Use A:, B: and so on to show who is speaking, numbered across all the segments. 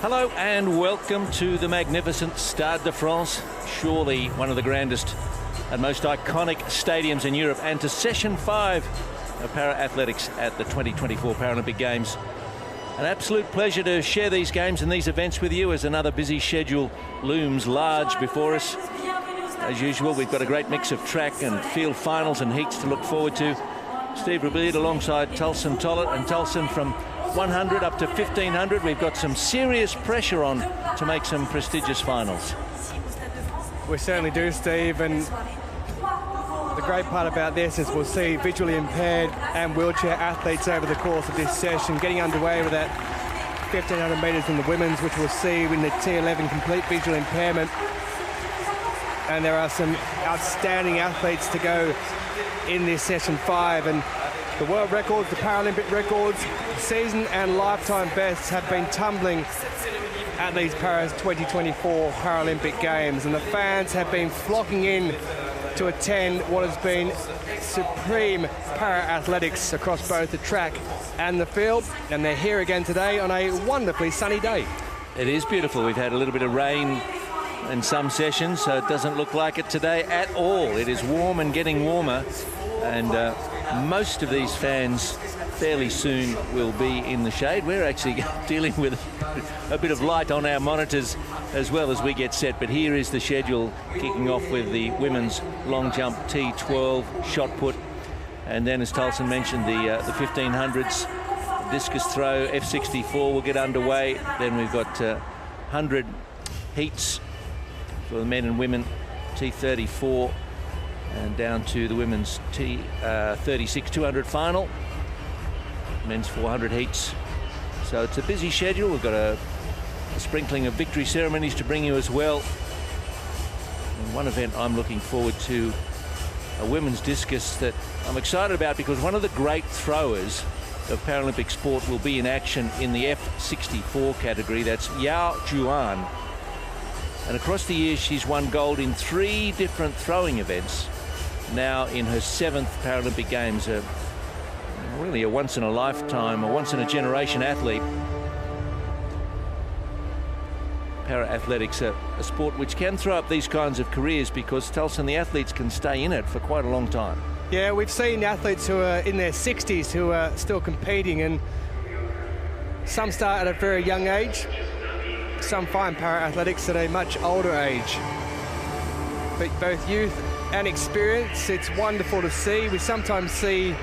A: Hello and welcome to the magnificent Stade de France, surely one of the grandest and most iconic stadiums in Europe, and to session 5 of para-athletics at the 2024 Paralympic Games. An absolute pleasure to share these games and these events with you as another busy schedule looms large before us. As usual, we've got a great mix of track and field finals and heats to look forward to. Steve Rabillard alongside Tulsen Tollett, and Tulsen from 100 up to 1500. We've got some serious pressure on to make some prestigious finals.
B: We certainly do, Steve, and the great part about this is we'll see visually impaired and wheelchair athletes over the course of this session getting underway with that 1500 metres in the women's, which we'll see in the T11 complete visual impairment. And there are some outstanding athletes to go in this session 5, and the world records, the Paralympic records, season and lifetime bests have been tumbling at these Paris 2024 Paralympic Games, and the fans have been flocking in to attend what has been supreme para-athletics across both the track and the field, and they're here again today on a wonderfully sunny day.
A: It is beautiful. We've had a little bit of rain in some sessions, so it doesn't look like it today at all. It is warm and getting warmer, and most of these fans fairly soon will be in the shade. We're actually dealing with a bit of light on our monitors as well as we get set, but here is the schedule, kicking off with the women's long jump T12 shot put, and then, as Tulsen mentioned, the 1500s discus throw F64 will get underway. Then we've got 100 heats for the men and women T34, and down to the women's T36 200 final, men's 400 heats. So it's a busy schedule. We've got a sprinkling of victory ceremonies to bring you as well. And one event I'm looking forward to, a women's discus that I'm excited about, because one of the great throwers of Paralympic sport will be in action in the F64 category. That's Yao Juan. And across the years, she's won gold in 3 different throwing events. Now in her 7th Paralympic Games, really a once-in-a-lifetime, a once-in-a-generation athlete. Para-athletics, a sport which can throw up these kinds of careers, because, Tulsen, the athletes can stay in it for quite a long time.
B: Yeah, we've seen athletes who are in their 60s who are still competing, and some start at a very young age. Some find para-athletics at a much older age. But both youth and experience, it's wonderful to see. We sometimes see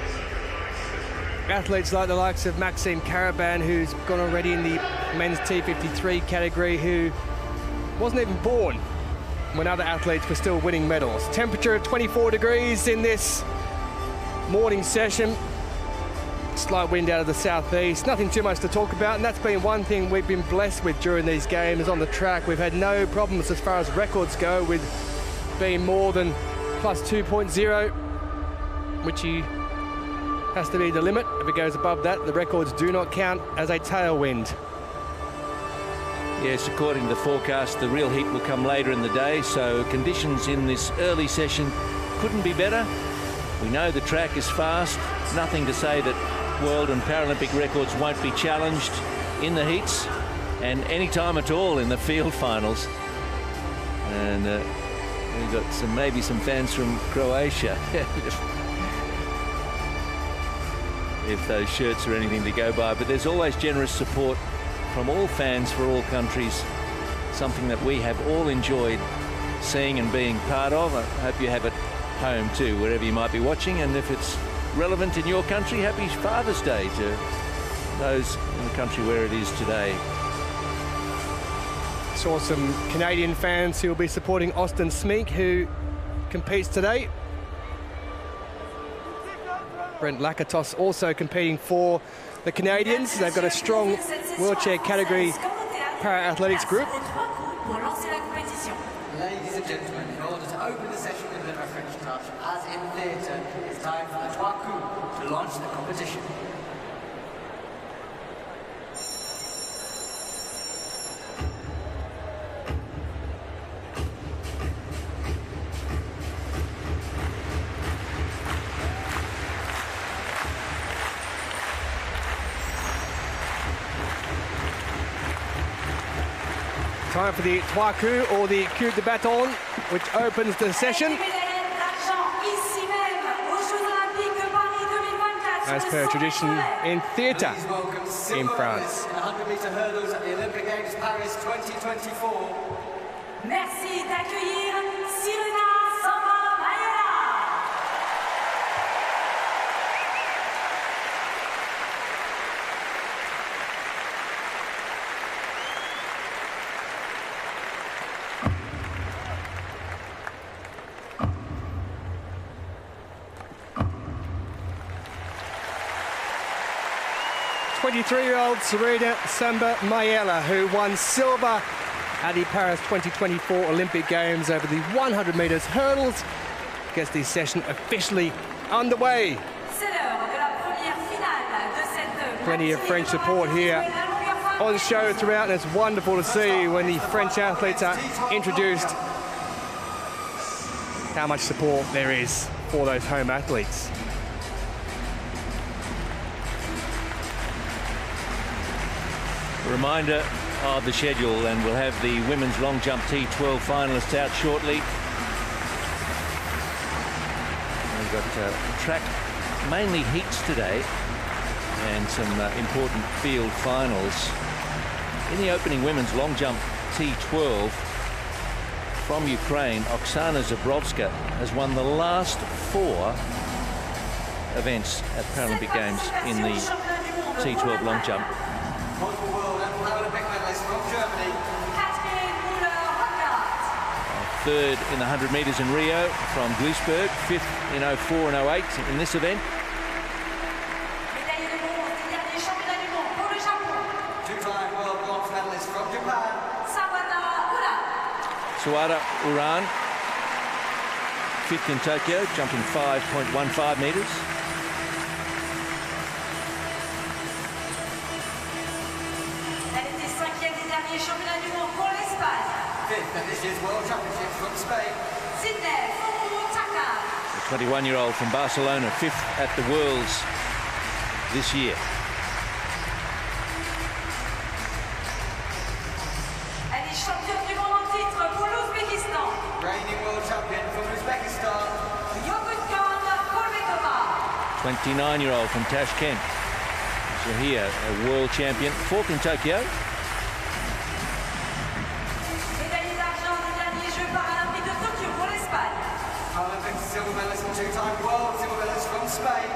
B: athletes like the likes of Maxime Caraban, who's gone already in the men's T53 category, who wasn't even born when other athletes were still winning medals. Temperature of 24 degrees in this morning session. Slight wind out of the southeast, nothing too much to talk about, and that's been one thing we've been blessed with during these games on the track. We've had no problems as far as records go, with being more than plus 2.0, which has to be the limit. If it goes above that, the records do not count as a tailwind.
A: Yes, according to the forecast, the real heat will come later in the day, so conditions in this early session couldn't be better. We know the track is fast, nothing to say that world and Paralympic records won't be challenged in the heats, and any time at all in the field finals. And we've got maybe some fans from Croatia, if those shirts are anything to go by. But there's always generous support from all fans for all countries, something that we have all enjoyed seeing and being part of. I hope you have it home too, wherever you might be watching, and if it's relevant in your country, happy Father's Day to those in the country where it is today.
B: Saw some Canadian fans who will be supporting Austin Smink, who competes today. Brent Lakatos also competing for the Canadians. They've got a strong wheelchair category para-athletics group.
C: Ladies and gentlemen, in order to open the session with a bit of a French touch, as in theatre, it's time for the trois coups to launch the competition.
B: Time for the trois coups, or the coup de bâton, which opens the session. As per tradition in theatre in France.
C: 100-meter hurdles at the Olympic Games Paris 2024. Merci d'accueillir Sirena Samba-Mayela.
B: Twenty-three-year-old Sirena Samba-Mayela, who won silver at the Paris 2024 Olympic Games over the 100 meters hurdles, gets the session officially underway. Plenty of French support here on show throughout, and it's wonderful to see when the French athletes are introduced how much support there is for those home athletes.
A: A reminder of the schedule, and we'll have the women's long jump T12 finalists out shortly. We've got track, mainly heats today, and some important field finals. In the opening women's long jump T12 from Ukraine, Oksana Zabrowska has won the last 4 events at Paralympic Games in the T12 long jump.
C: Multiple world and Paralympic medalist from Germany.
A: Third in the 100 metres in Rio from Duisburg, 5th in 04 and 08 in this event.
C: Two-time world bronze medalist from Japan.
A: Sawada Uran, 5th in Tokyo, jumping 5.15 metres.
C: Fifth at this year's World Championships from Spain.
A: The 21-year-old from Barcelona, 5th at the Worlds this year.
C: Reigning world champion from Uzbekistan.
A: 29-year-old from Tashkent. So here, a world champion, 4th in Tokyo.
C: Paralympic silver medalist and two-time world silver medalist from Spain.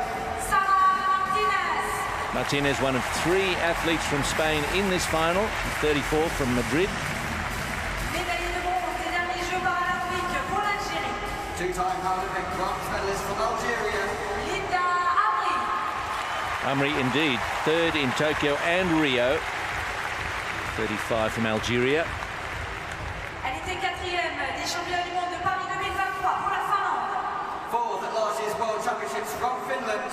A: Martinez, one of 3 athletes from Spain in this final, 34 from Madrid.
C: Two-time Paralympic bronze medalist from Algeria.
A: Amri, indeed, 3rd in Tokyo and Rio, 35 from Algeria.
C: Fourth at last year's World Championships from Finland.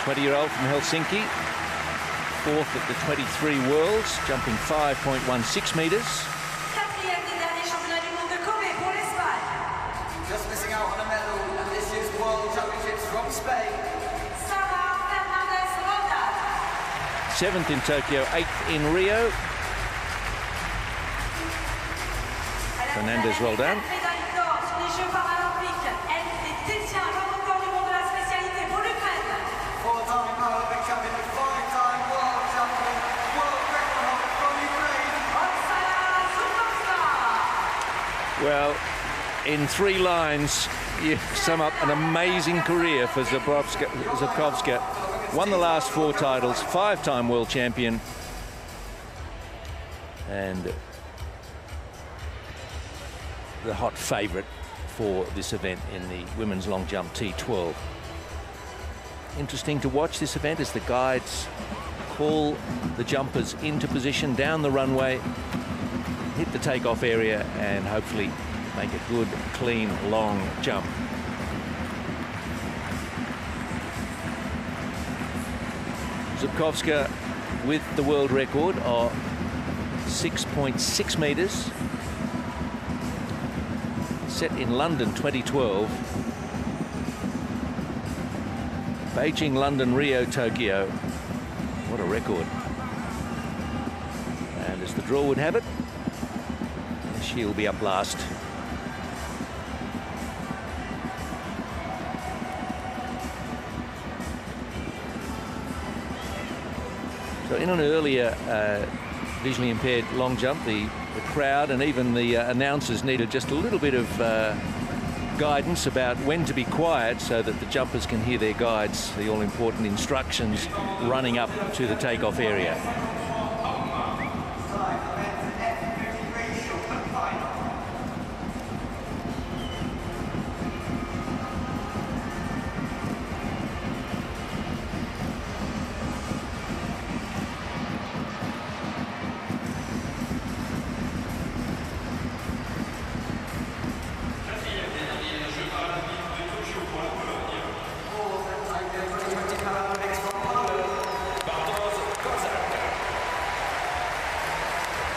A: 20-year-old from Helsinki, 4th at the 23 Worlds, jumping 5.16 metres.
C: Just missing out on a medal at this year's World Championships from Spain.
A: 7th in Tokyo, 8th in Rio. Fernandez, well done.
C: Four-time Paralympic champion, 5-time world champion, world record holder from Ukraine.
A: Well, in 3 lines, you sum up an amazing career for Zabrowska. Won the last 4 titles, 5-time world champion, and the hot favourite for this event in the women's long jump T12. Interesting to watch this event as the guides call the jumpers into position down the runway, hit the takeoff area, and hopefully make a good, clean, long jump. Zabrowska with the world record of 6.6 metres, set in London 2012. Beijing, London, Rio, Tokyo. What a record. draw would have it, she'll be up last. So in an earlier visually impaired long jump, the crowd and even the announcers needed just a little bit of guidance about when to be quiet so that the jumpers can hear their guides, the all-important instructions running up to the takeoff area.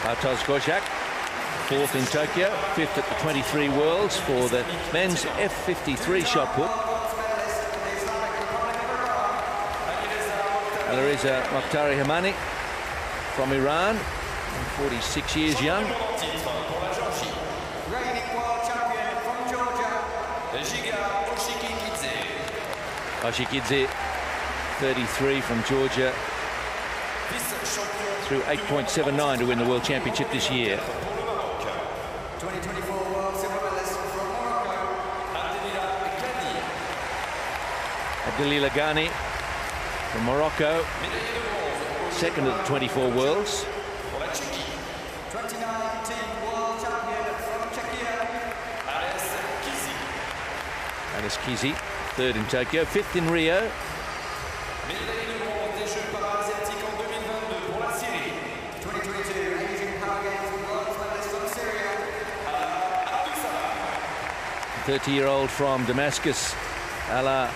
A: Bartosz, fourth in Tokyo, fifth at the 23 Worlds for the men's F53 shot put. Alireza Mokhtari Hamani from Iran, 46 years young. Oshikidze, 33 from Georgia, through 8.79 to win the World Championship this year.
C: 2024 World Silver medalist from Morocco,
A: Abdelila Ghani from Morocco, second at the 24 Worlds.
C: 2019 World Champion from Czechia,
A: Anis Kizi, third in Tokyo, fifth in Rio. The 30-year-old from Damascus, Ala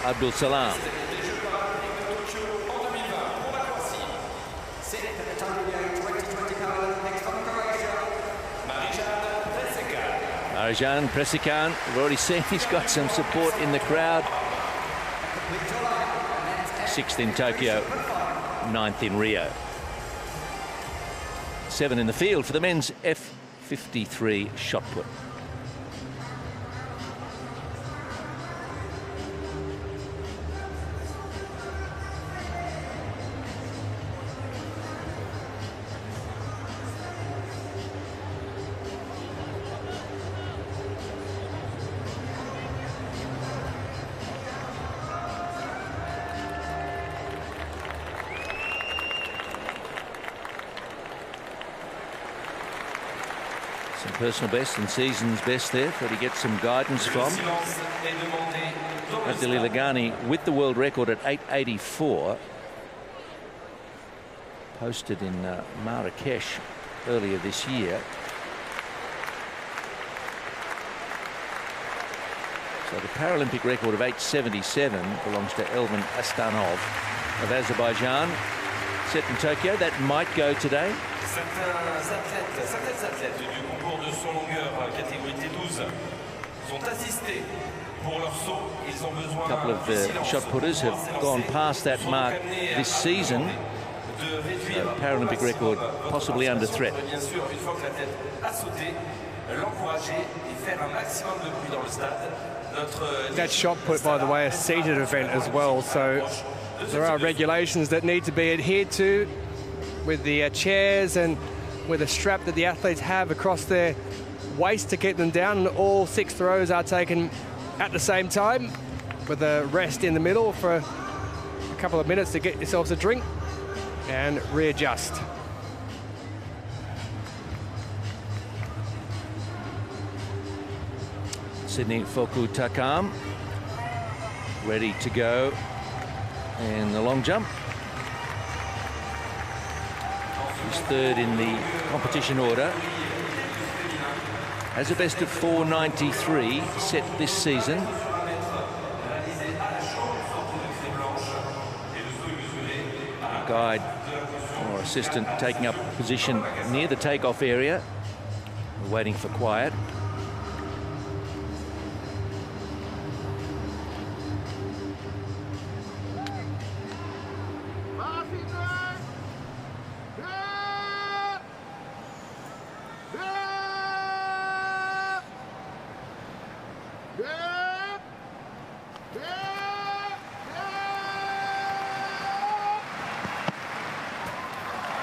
A: Abdul Salam. Marijan Presikan, we've already seen he's got some support in the crowd. Sixth in Tokyo, ninth in Rio. Seven in the field for the men's F53 shot put. Some personal best and season's best there. Thought he gets some guidance from Abdelila Ghani with the world record at 8:84, posted in Marrakesh earlier this year. So the Paralympic record of 8:77 belongs to Elvin Astanov of Azerbaijan, set in Tokyo. That might go today.
D: Certains athlètes du concours de saut longueur catégorie T12 sont assistés pour leur saut. Ils ont besoin.
A: A couple of the shot putters have gone past that mark this season. So Paralympic record possibly under threat.
D: Bien sûr, une fois que l'athlète a sauté, l'encourager et faire un maximum de bruit dans le stade.
B: That shot put, by the way, a seated event as well, so there are regulations that need to be adhered to with the chairs and with a strap that the athletes have across their waist to keep them down, and all 6 throws are taken at the same time with a rest in the middle for a couple of minutes to get yourselves a drink and readjust.
A: Sydney Foku Takam ready to go in the long jump. He's third in the competition order. Has a best of 4.93 set this season. Guide or assistant taking up position near the takeoff area, waiting for quiet.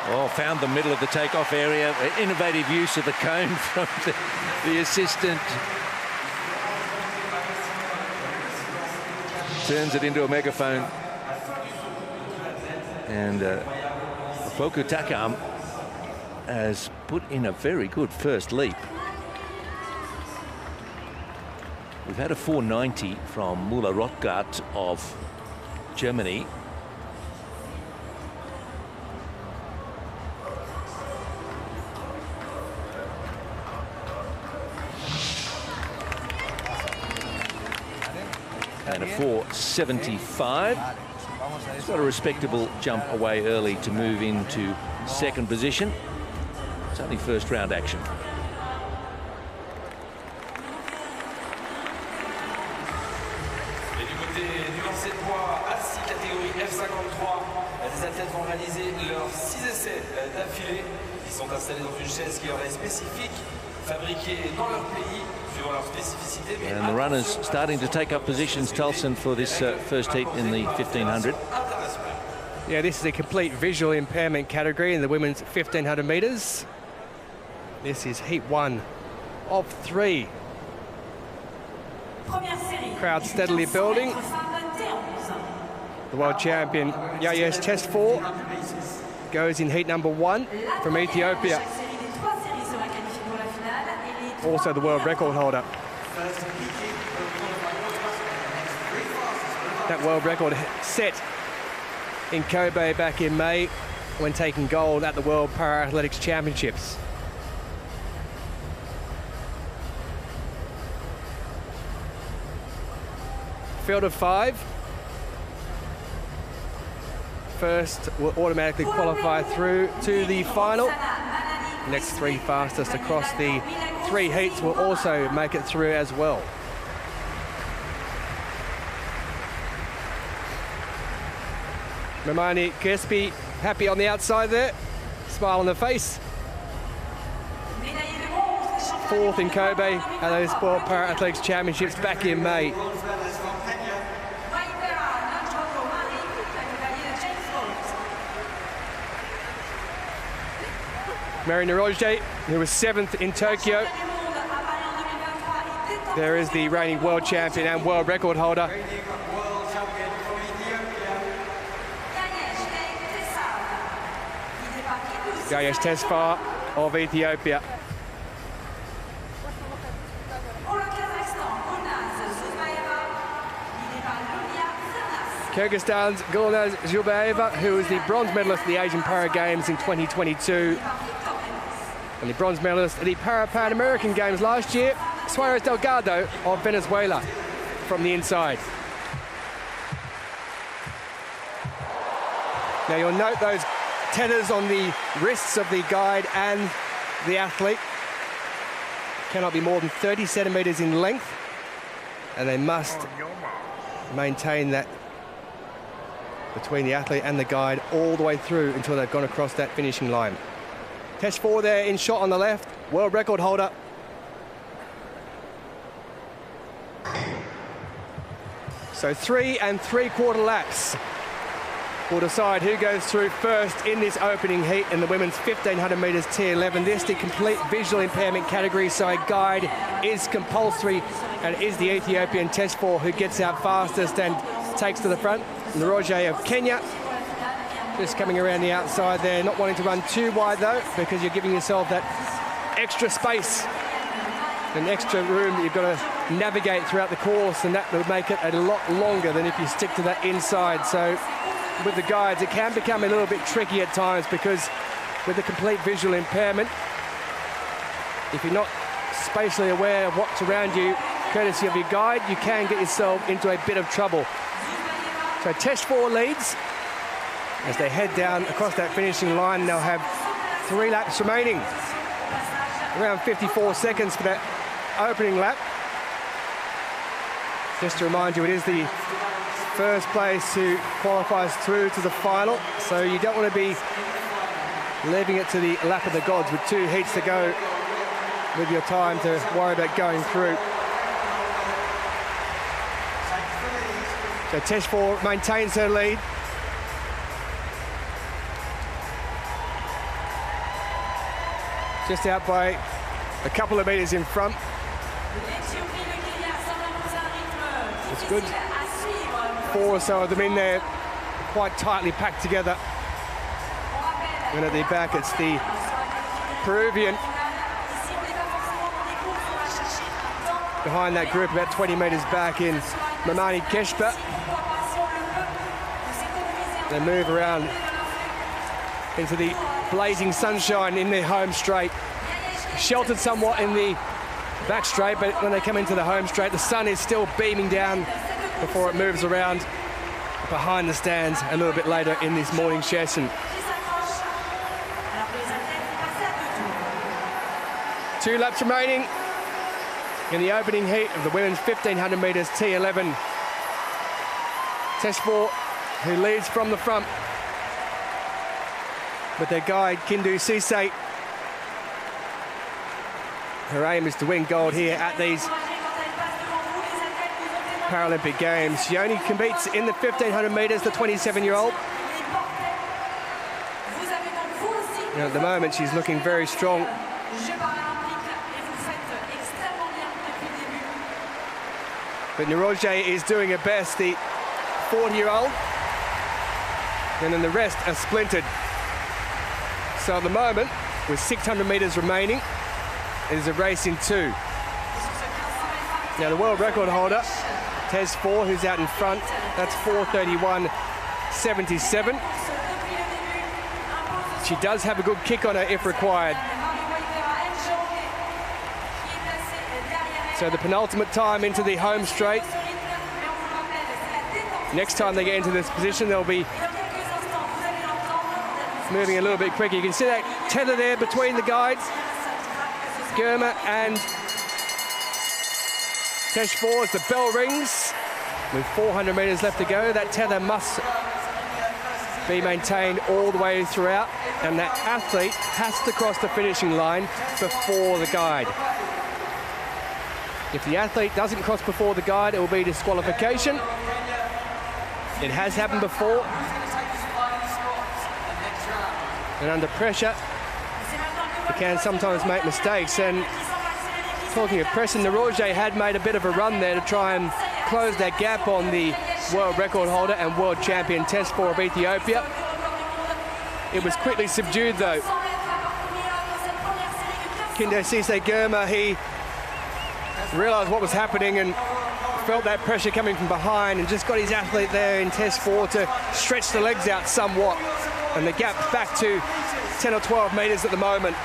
A: Oh, found the middle of the takeoff area. Innovative use of the cone from the assistant. Turns it into a megaphone. And Fokutaka has put in a very good first leap. We've had a 490 from Müller Rottgart of Germany. And a 475. He's got a respectable jump away early to move into second position. It's only first round action.
D: Et du côté du lancer de poids assis catégorie F53, les athlètes vont réaliser leurs 6 essais d'affilée. Ils sont installés dans une chaise qui leur est spécifique, fabriquée dans leur pays.
A: And the runners starting to take up positions, Tulson, for this first heat in the 1500.
B: Yeah, this is a complete visual impairment category in the women's 1500 metres. This is heat 1 of 3. Crowd steadily building. The world champion Yayesh Tesfor goes in heat number 1 from Ethiopia. Also the world record holder. That world record set in Kobe back in May when taking gold at the World Paralympics Championships. Field of 5. First will automatically qualify through to the final. Next 3 fastest across the 3 heats will also make it through as well. Romani Crespi happy on the outside there, smile on the face. 4th in Kobe at those World Paralympics Championships back in May. Mary Naroje, who was 7th in Tokyo. There is the reigning world champion and world record holder. Yayesh Tesfor of Ethiopia. Kyrgyzstan's Gulnaz Zhubaeva, who was the bronze medalist at the Asian Para Games in 2022. And the bronze medalist at the Pan American Games last year, Suarez Delgado of Venezuela from the inside. Now you'll note those tethers on the wrists of the guide and the athlete. Cannot be more than 30 centimetres in length, and they must maintain that between the athlete and the guide all the way through until they've gone across that finishing line. Tesfor there in shot on the left, world record holder. So 3 3/4 laps will decide who goes through first in this opening heat in the women's 1500 metres tier 11. This is the complete visual impairment category, so a guide is compulsory, and it is the Ethiopian Tesfor who gets out fastest and takes to the front. Naroje of Kenya just coming around the outside there, not wanting to run too wide though, because you're giving yourself that extra space, an extra room that you've got to navigate throughout the course, and that would make it a lot longer than if you stick to that inside. So with the guides, it can become a little bit tricky at times, because with the complete visual impairment, if you're not spatially aware of what's around you, courtesy of your guide, you can get yourself into a bit of trouble. So Tesfor leads as they head down across that finishing line. They'll have 3 laps remaining. Around 54 seconds for that opening lap. Just to remind you, it is the first place who qualifies through to the final, so you don't want to be leaving it to the lap of the gods with 2 heats to go with your time to worry about going through. So Tesfor maintains her lead. just out by a couple of meters in front. It's good. 4 or so of them in there, quite tightly packed together. And at the back, it's the Peruvian. Behind that group, about 20 meters back, in Mamani Keshba. They move around into the blazing sunshine in their home straight. Sheltered somewhat in the back straight, but when they come into the home straight, the sun is still beaming down before it moves around behind the stands a little bit later in this morning session. 2 laps remaining in the opening heat of the women's 1500 metres T11. Teshfor, who leads from the front with their guide Kindu Sise. Her aim is to win gold here at these Paralympic Games. She only competes in the 1500 metres, the 27-year-old. At the moment, she's looking very strong. But Niroje is doing her best, the 40-year-old. And then the rest are splintered. So at the moment, with 600 metres remaining, it is a race in 2. Now the world record holder, Teshfor, who's out in front, that's 4:31.77. She does have a good kick on her if required. So the penultimate time into the home straight. Next time they get into this position, they'll be moving a little bit quicker. You can see that tether there between the guides, Germa and Teshfor, as the bell rings. With 400 metres left to go, that tether must be maintained all the way throughout, and that athlete has to cross the finishing line before the guide. If the athlete doesn't cross before the guide, it will be disqualification. It has happened before. And under pressure, you can sometimes make mistakes. And talking of pressing, Niroje had made a bit of a run there to try and close that gap on the world record holder and world champion Teshfor of Ethiopia. It was quickly subdued though. Kindu Sise Germa, he realised what was happening and felt that pressure coming from behind and just got his athlete there in Teshfor to stretch the legs out somewhat. And the gap back to 10 or 12 metres at the moment.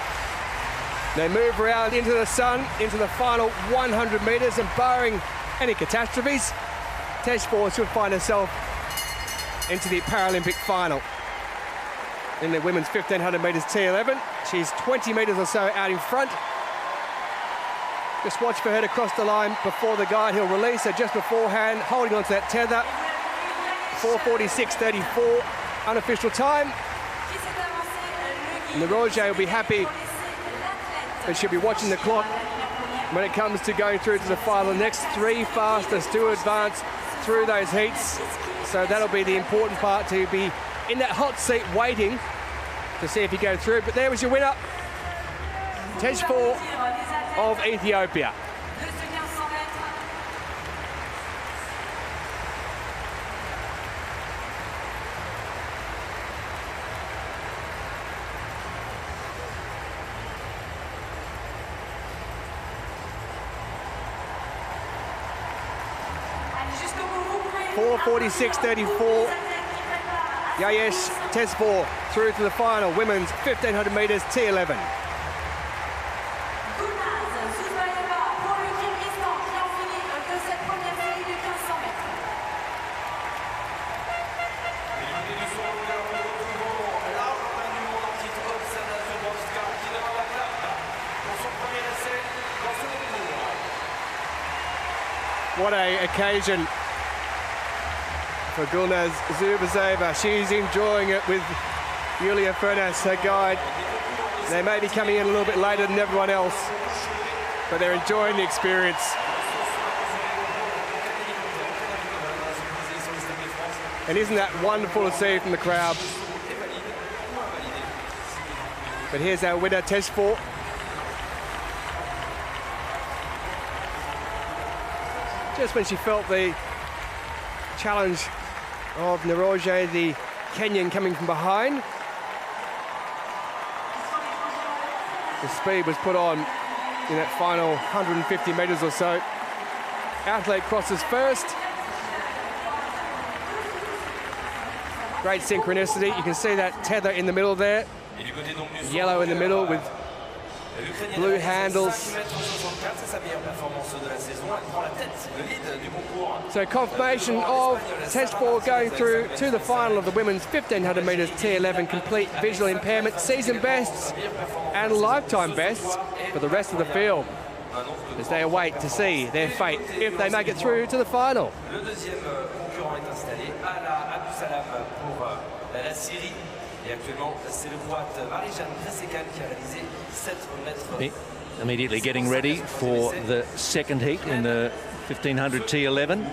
B: They move around into the sun, into the final 100 metres, and barring any catastrophes, Teshfor should find herself into the Paralympic final. In the women's 1500 metres T11, she's 20 metres or so out in front. Just watch for her to cross the line before the guide. He'll release her just beforehand, holding onto that tether. 4:46.34, unofficial time. Niroje will be happy, but she'll be watching the clock when it comes to going through to the final. The next 3 fastest do advance through those heats. So that'll be the important part, to be in that hot seat waiting to see if you go through. But there was your winner, Teshfor of Ethiopia. .46.34. Yayesh Teshfor through to the final, women's 1500 metres T11. What an occasion for Gulnaz Zubazova. She's enjoying it with Yulia Furnas, her guide. They may be coming in a little bit later than everyone else, but they're enjoying the experience. And isn't that wonderful to see from the crowd? But here's our winner, Teshfor. just when she felt the challenge of Naroje, the Kenyan, coming from behind. The speed was put on in that final 150 metres or so. Athlete crosses first. Great synchronicity. You can see that tether in the middle there. Yellow in the middle with blue handles. So confirmation of Test 4 going through to the final of the women's 1500 metres T11 complete visual impairment, season bests and lifetime bests for the rest of the field as they await to see their fate if they make it through to the final.
A: Immediately getting ready for the second heat in the 1500 T11,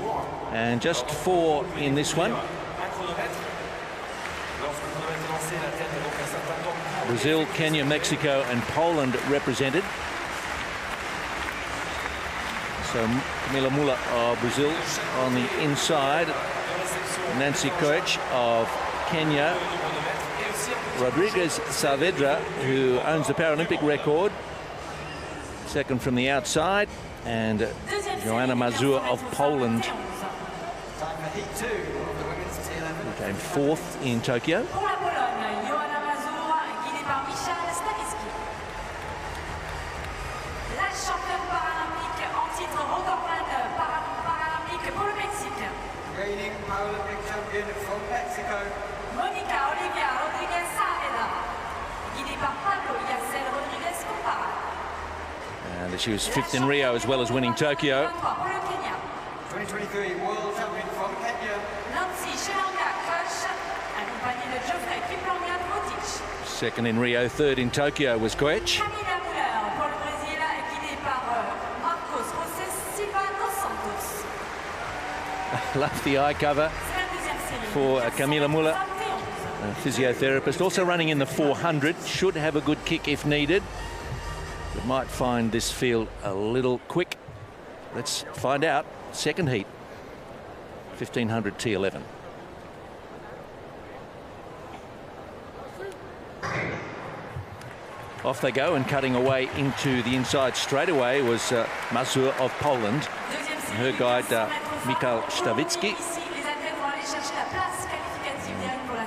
A: and just 4 in this one. Brazil, Kenya, Mexico and Poland represented. So Camila Muller of Brazil on the inside, Nancy Koech of Kenya, Rodrigues Saavedra, who owns the Paralympic record, second from the outside, and Joanna Mazur of Poland, who came 4th in Tokyo.
C: Reigning Paralympic champion from Mexico,
A: and she was 5th in Rio as well as winning Tokyo.
C: 2023 world champion from Kenya,
A: second in Rio, 3rd in Tokyo was Koech. Love the eye cover for Camila Muller, a physiotherapist. Also running in the 400, should have a good kick if needed, but might find this field a little quick. Let's find out. Second heat, 1500 T11. Off they go, and cutting away into the inside straight away was Mazur of Poland. And her guide, Michał Stawicki.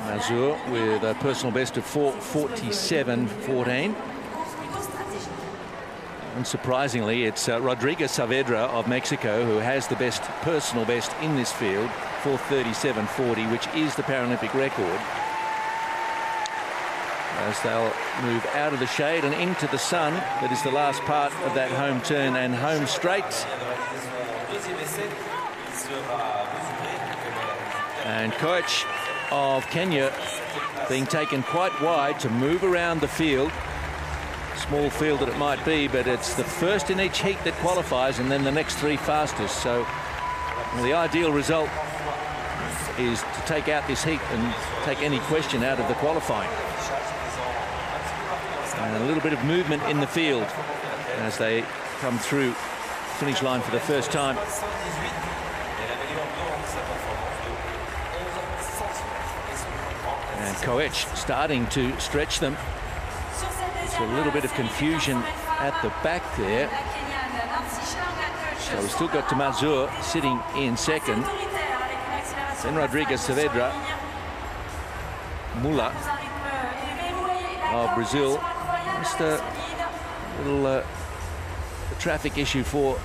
A: Mazur with a personal best of 4:47.14. Unsurprisingly, it's Rodrigues Saavedra of Mexico who has the best personal best in this field, 4:37.40, which is the Paralympic record. As they'll move out of the shade and into the sun, that is the last part of that home turn and home straight. And Koech of Kenya being taken quite wide to move around the field. Small field that it might be, but it's the first in each heat that qualifies, and then the next 3 fastest. So the ideal result is to take out this heat and take any question out of the qualifying. And a little bit of movement in the field as they come through finish line for the first time. And Koech starting to stretch them. So a little bit of confusion at the back there. So we've still got to Mazur sitting in second. Then Rodrigues Saavedra. Muller of Brazil. Just a little traffic issue for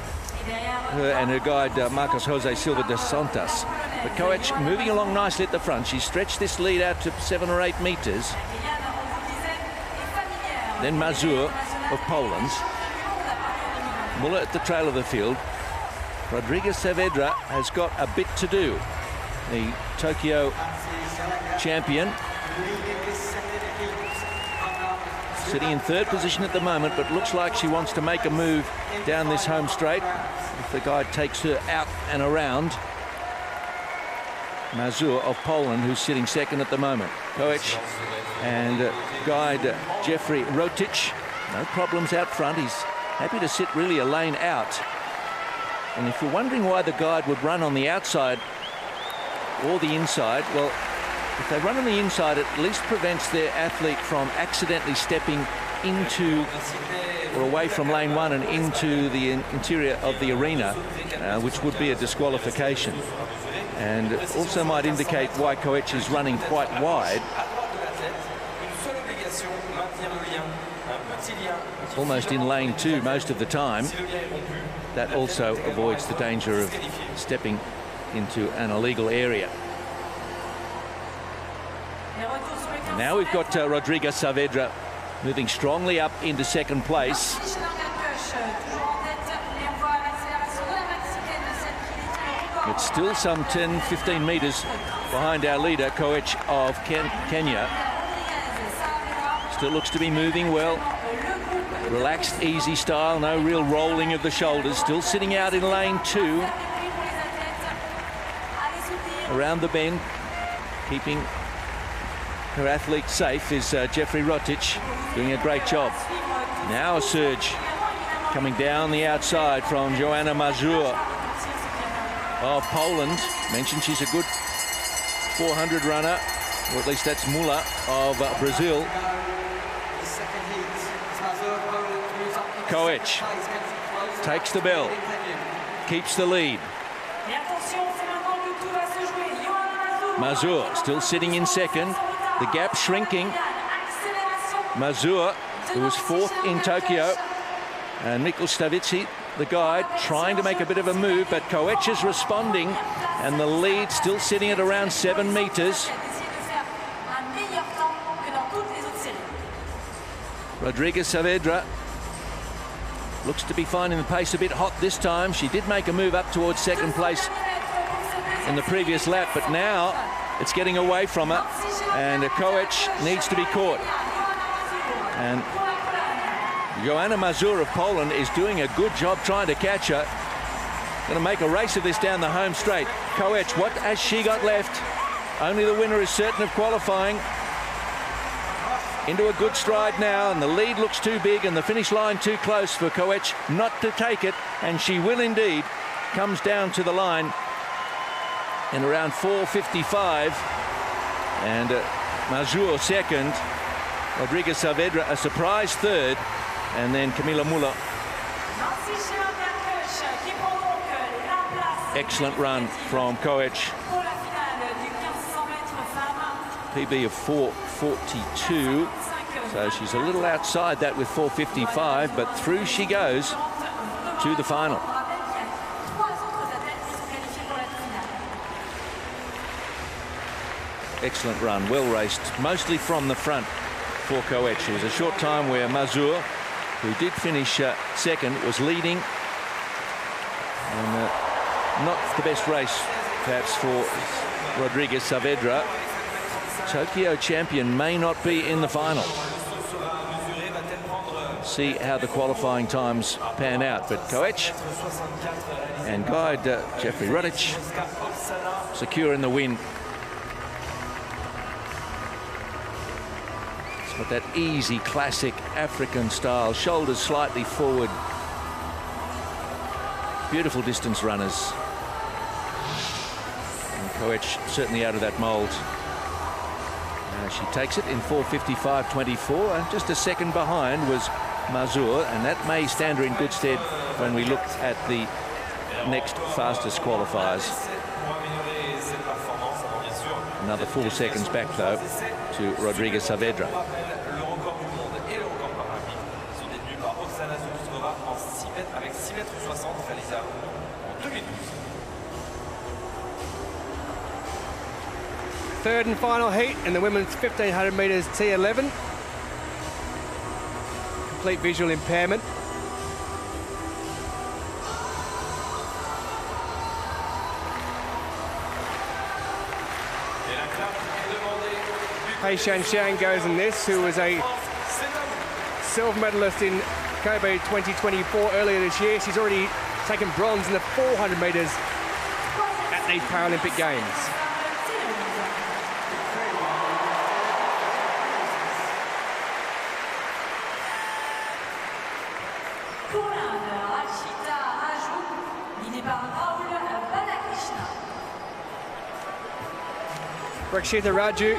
A: her and her guide, Marcos Jose Silva de Santos. But Koech moving along nicely at the front. She stretched this lead out to 7 or 8 meters. Then Mazur of Poland. Muller at the trail of the field. Rodrigues Saavedra has got a bit to do. The Tokyo champion. Sitting in 3rd position at the moment, but looks like she wants to make a move down this home straight if the guide takes her out and around. Mazur of Poland, who's sitting 2nd at the moment. Koech and guide Jeffrey Rotich. No problems out front. He's happy to sit really a lane out. And if you're wondering why the guide would run on the outside or the inside, well, if they run on the inside, it at least prevents their athlete from accidentally stepping into or away from lane one and into the interior of the arena, which would be a disqualification. And also might indicate why Coetch is running quite wide. Almost in lane two most of the time. That also avoids the danger of stepping into an illegal area. Now we've got Rodrigo Saavedra moving strongly up into second place. It's still some 10-15 meters behind our leader, Coetch of Kenya. Still looks to be moving well. Relaxed, easy style, no real rolling of the shoulders. Still sitting out in lane two. Around the bend, keeping her athlete safe is Jeffrey Rotic, doing a great job. Now a surge coming down the outside from Joanna Mazur of Poland. Mentioned she's a good 400 runner, or at least that's Mula of Brazil. Coetch takes the bell, keeps the lead. Mazur still sitting in second. The gap shrinking. Mazur, who was fourth in Tokyo, and Mikkel Stavitsi, the guide, trying to make a bit of a move, but Coetch is responding, and the lead still sitting at around 7 meters. Rodrigo Saavedra looks to be finding the pace a bit hot this time. She did make a move up towards second place in the previous lap, but now it's getting away from her, and Coetch needs to be caught. And Joanna Mazur of Poland is doing a good job trying to catch her. Going to make a race of this down the home straight. Coetch, what has she got left? Only the winner is certain of qualifying. Into a good stride now, and the lead looks too big and the finish line too close for Coetch not to take it, and she will indeed. Comes down to the line in around 4:55, and Mazur second, Rodrigo Saavedra a surprise third, and then Camila Muller. Excellent run from Coetch. PB of 4:42, so she's a little outside that with 4:55, but through she goes to the final. Excellent run, well raced, mostly from the front for Coetch. It was a short time where Mazur, who did finish second, was leading, and not the best race perhaps for Rodrigo Saavedra. Tokyo champion may not be in the final. See how the qualifying times pan out, but Coetch and guide Jeffrey Rotic secure in the win. It's got that easy, classic African style, shoulders slightly forward. Beautiful distance runners. And Coetch certainly out of that mould. She takes it in 4:55.24, and just a second behind was Mazur, and that may stand her in good stead when we look at the next fastest qualifiers. Another 4 seconds back, though, to Rodrigo Saavedra.
B: Third and final heat in the women's 1500 metres T11. Complete visual impairment. Hei Shanshan goes in this, who was a silver medalist in Kobe 2024 earlier this year. She's already taken bronze in the 400 metres at these Paralympic Games. Rakshita Raju,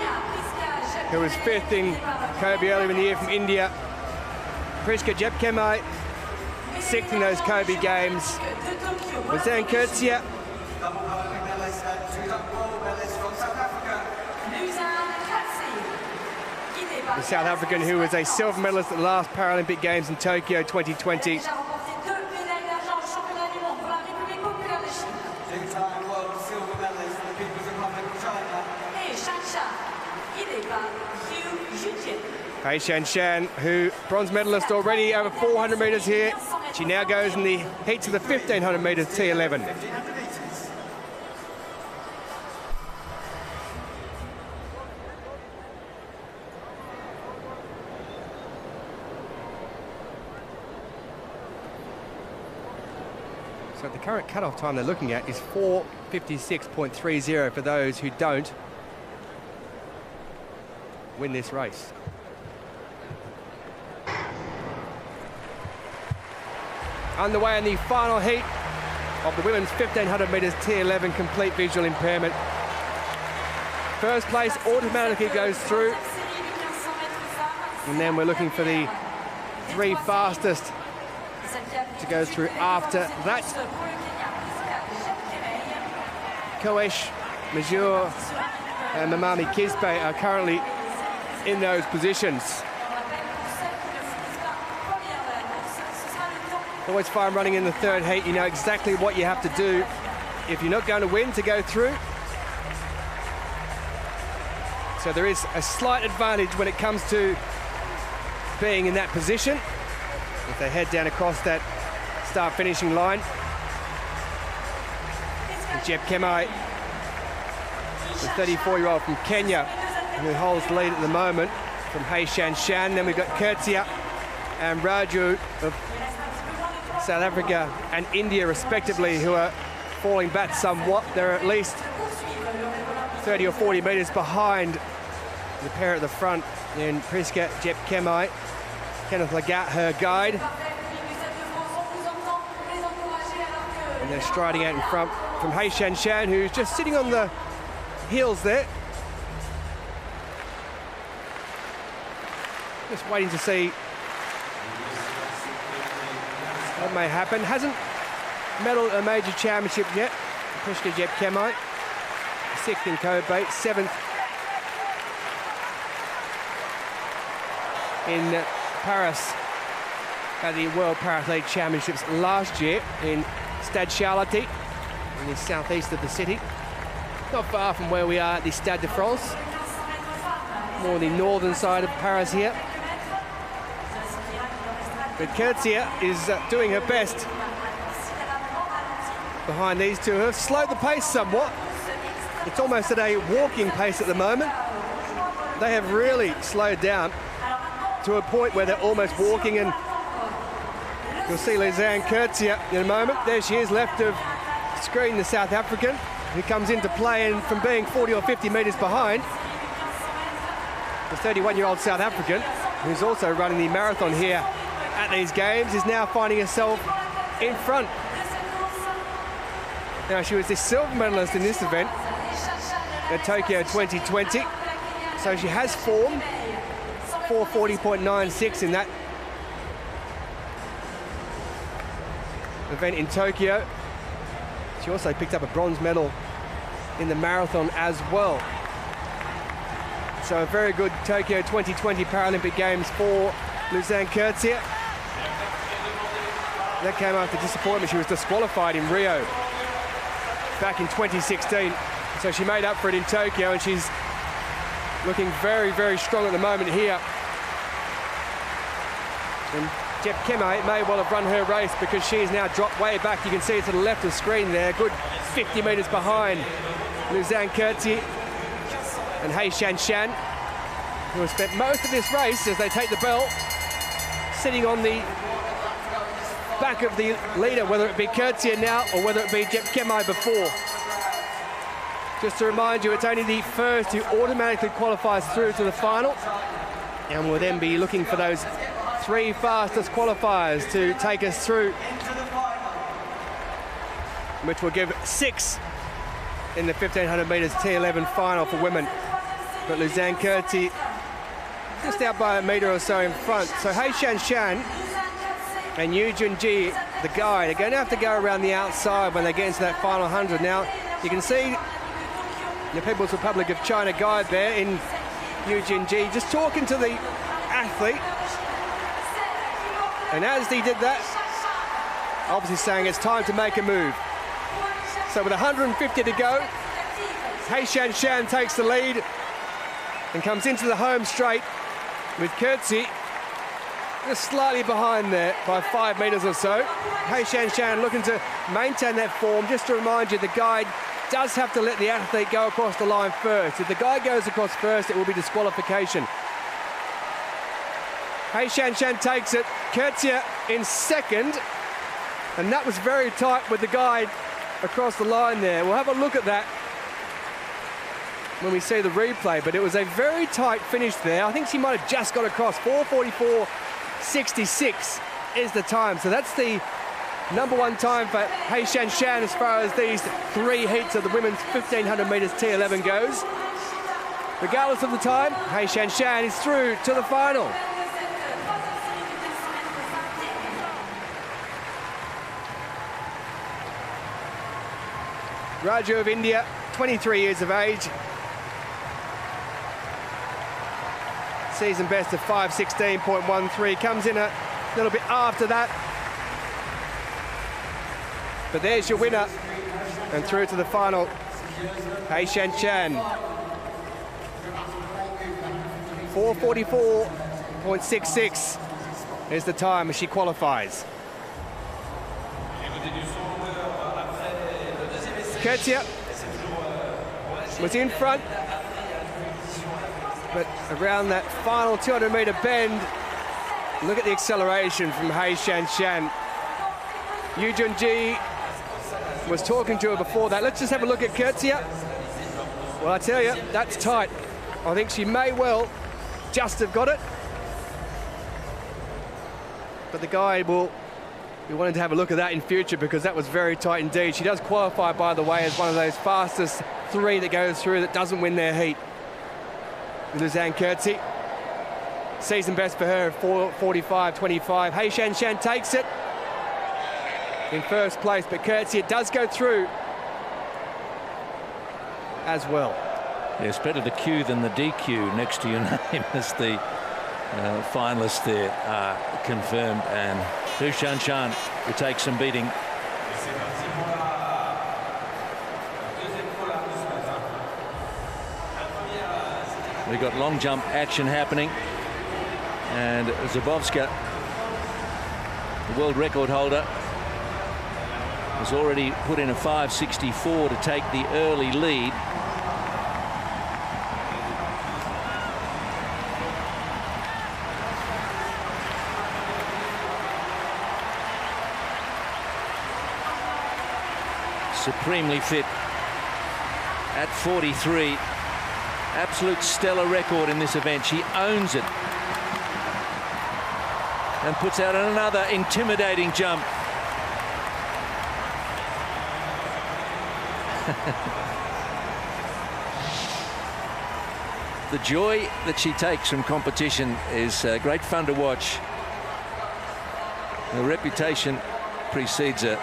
B: who was 5th in Kobe earlier in the year from India. Priska Jepkemai, 6th in those Kobe Games. Luzanne Kurtzia, the South African who was a silver medalist at the last Paralympic Games in Tokyo 2020. Hei Shanshan, who bronze medalist already over 400 metres here. She now goes in the heats of the 1500 metres T11. So the current cut-off time they're looking at is 4:56.30 for those who don't win this race. Underway in the final heat of the women's 1500 metres T11 complete visual impairment. First place automatically goes through. And then we're looking for the 3 fastest to go through after that. Koesh, Majur and Mamami Kispe are currently in those positions. Always fine running in the 3rd heat. You know exactly what you have to do if you're not going to win to go through. So there is a slight advantage when it comes to being in that position. If they head down across that start finishing line. Jep Kemai, the 34-year-old from Kenya, who holds the lead at the moment from Hei Shanshan. Then we've got Kurtzia and Raju of South Africa and India respectively, who are falling back somewhat. They're at least 30 or 40 metres behind the pair at the front in Priska Jepkemai, Kenneth Lagat, her guide. And they're striding out in front from Hei Shanshan, who's just sitting on the heels there. Just waiting to see what may happen. Hasn't medalled a major championship yet. Priska Jepkemai, 6th in Kobe, 7th in Paris at the World Paralympic Championships last year in Stade Charlotte, in the southeast of the city. Not far from where we are at the Stade de France, more on the northern side of Paris here. But Kurtzia is doing her best behind these two. Have slowed the pace somewhat. It's almost at a walking pace at the moment. They have really slowed down to a point where they're almost walking, and you'll see Luzanne Kurtzia in a moment. There she is, left of screen, the South African, who comes into play, and from being 40 or 50 metres behind, the 31-year-old South African, who's also running the marathon here at these games, is now finding herself in front. Now, she was the silver medalist in this event at Tokyo 2020, so she has form, 4:40.96 in that event in Tokyo. She also picked up a bronze medal in the marathon as well. So a very good Tokyo 2020 Paralympic Games for Luzanne Kurtzia. That came after disappointment. She was disqualified in Rio back in 2016. So she made up for it in Tokyo, and she's looking very, very strong at the moment here. And Jepkemai may well have run her race, because she's now dropped way back. You can see it to the left of the screen there, good 50 metres behind Luzanne Kurtzia and Hei Shanshan, who have spent most of this race, as they take the belt, sitting on the back of the leader, whether it be Kurtzia now or whether it be Jepkemai before. Just to remind you, it's only the first who automatically qualifies through to the final, and we'll then be looking for those 3 fastest qualifiers to take us through which will give 6 in the 1500 metres T11 final for women. But Luzanne Curti just out by a metre or so in front. So Hei Shan and Yu Junji, the guide, are going to have to go around the outside when they get into that final 100. Now, you can see the People's Republic of China guide there in Yu Junji just talking to the athlete. And as he did that, obviously saying it's time to make a move. So with 150 to go, Hei Shan takes the lead and comes into the home straight with Curtsy just slightly behind there by 5 metres or so. Hei Shan looking to maintain that form. Just to remind you, the guide does have to let the athlete go across the line first. If the guide goes across first, it will be disqualification. Hei Shan takes it. Curtsy in second. And that was very tight with the guide across the line there. We'll have a look at that when we see the replay, but it was a very tight finish there. I think she might have just got across. 4:44.66 is the time. So that's the #1 time for Hei Shan as far as these 3 heats of the women's 1500 metres T11 goes. Regardless of the time, Hei Shan is through to the final. Raju of India, 23 years of age. Season best of 5:16.13. Comes in a little bit after that. But there's your winner. And through to the final, Hei Shan. 4:44.66 is the time as she qualifies. Ketia was in front, but around that final 200-metre bend, look at the acceleration from Hei Shan. Yu Junji was talking to her before that. Let's just have a look at Ketia. Well, I tell you, that's tight. I think she may well just have got it, but the guide will be wanting to have a look at that in future because that was very tight indeed. She does qualify, by the way, as one of those fastest 3 that goes through that doesn't win their heat. Luzanne Curti, season best for her, 4:45.25. Hei Shan takes it in first place, but Curti, it does go through as well.
A: Yes, better the Q than the DQ next to your name as the finalists there are confirmed, and Hei Shan will take some beating. We've got long jump action happening, and Zabowska, the world record holder, has already put in a 5:64 to take the early lead. Supremely fit at 43. Absolute stellar record in this event. She owns it and puts out another intimidating jump. The joy that she takes from competition is great fun to watch. Her reputation precedes her.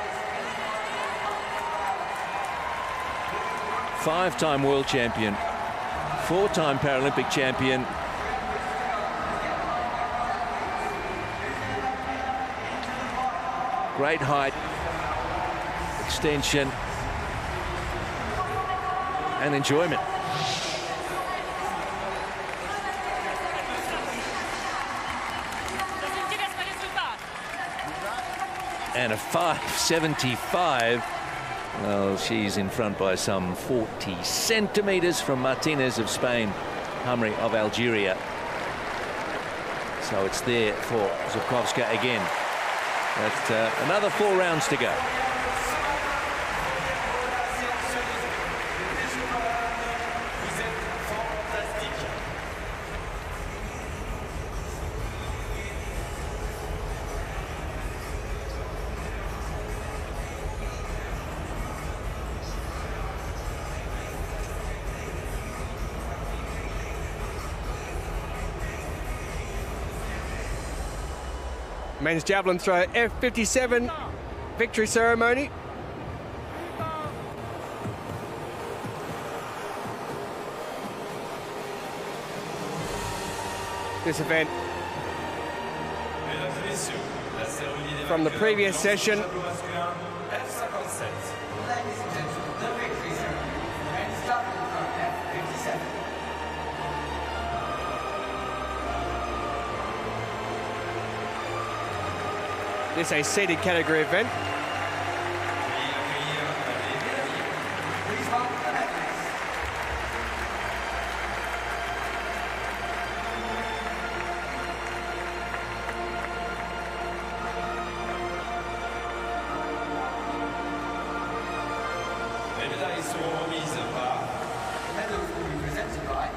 A: 5-time world champion, 4-time Paralympic champion. Great height, extension, and enjoyment. And a 5:75. Well, she's in front by some 40 centimetres from Martinez of Spain, Hamri of Algeria. So it's there for Zukowska again. But another 4 rounds to go.
B: Men's javelin throw F57 victory ceremony. This event from the previous session.
C: Ladies and gentlemen, the victory ceremony for the men's javelin throw F57.
B: This is a seated category event.
C: Please welcome the medalists.
D: Les médailles seront remises par
C: Medals will be presented by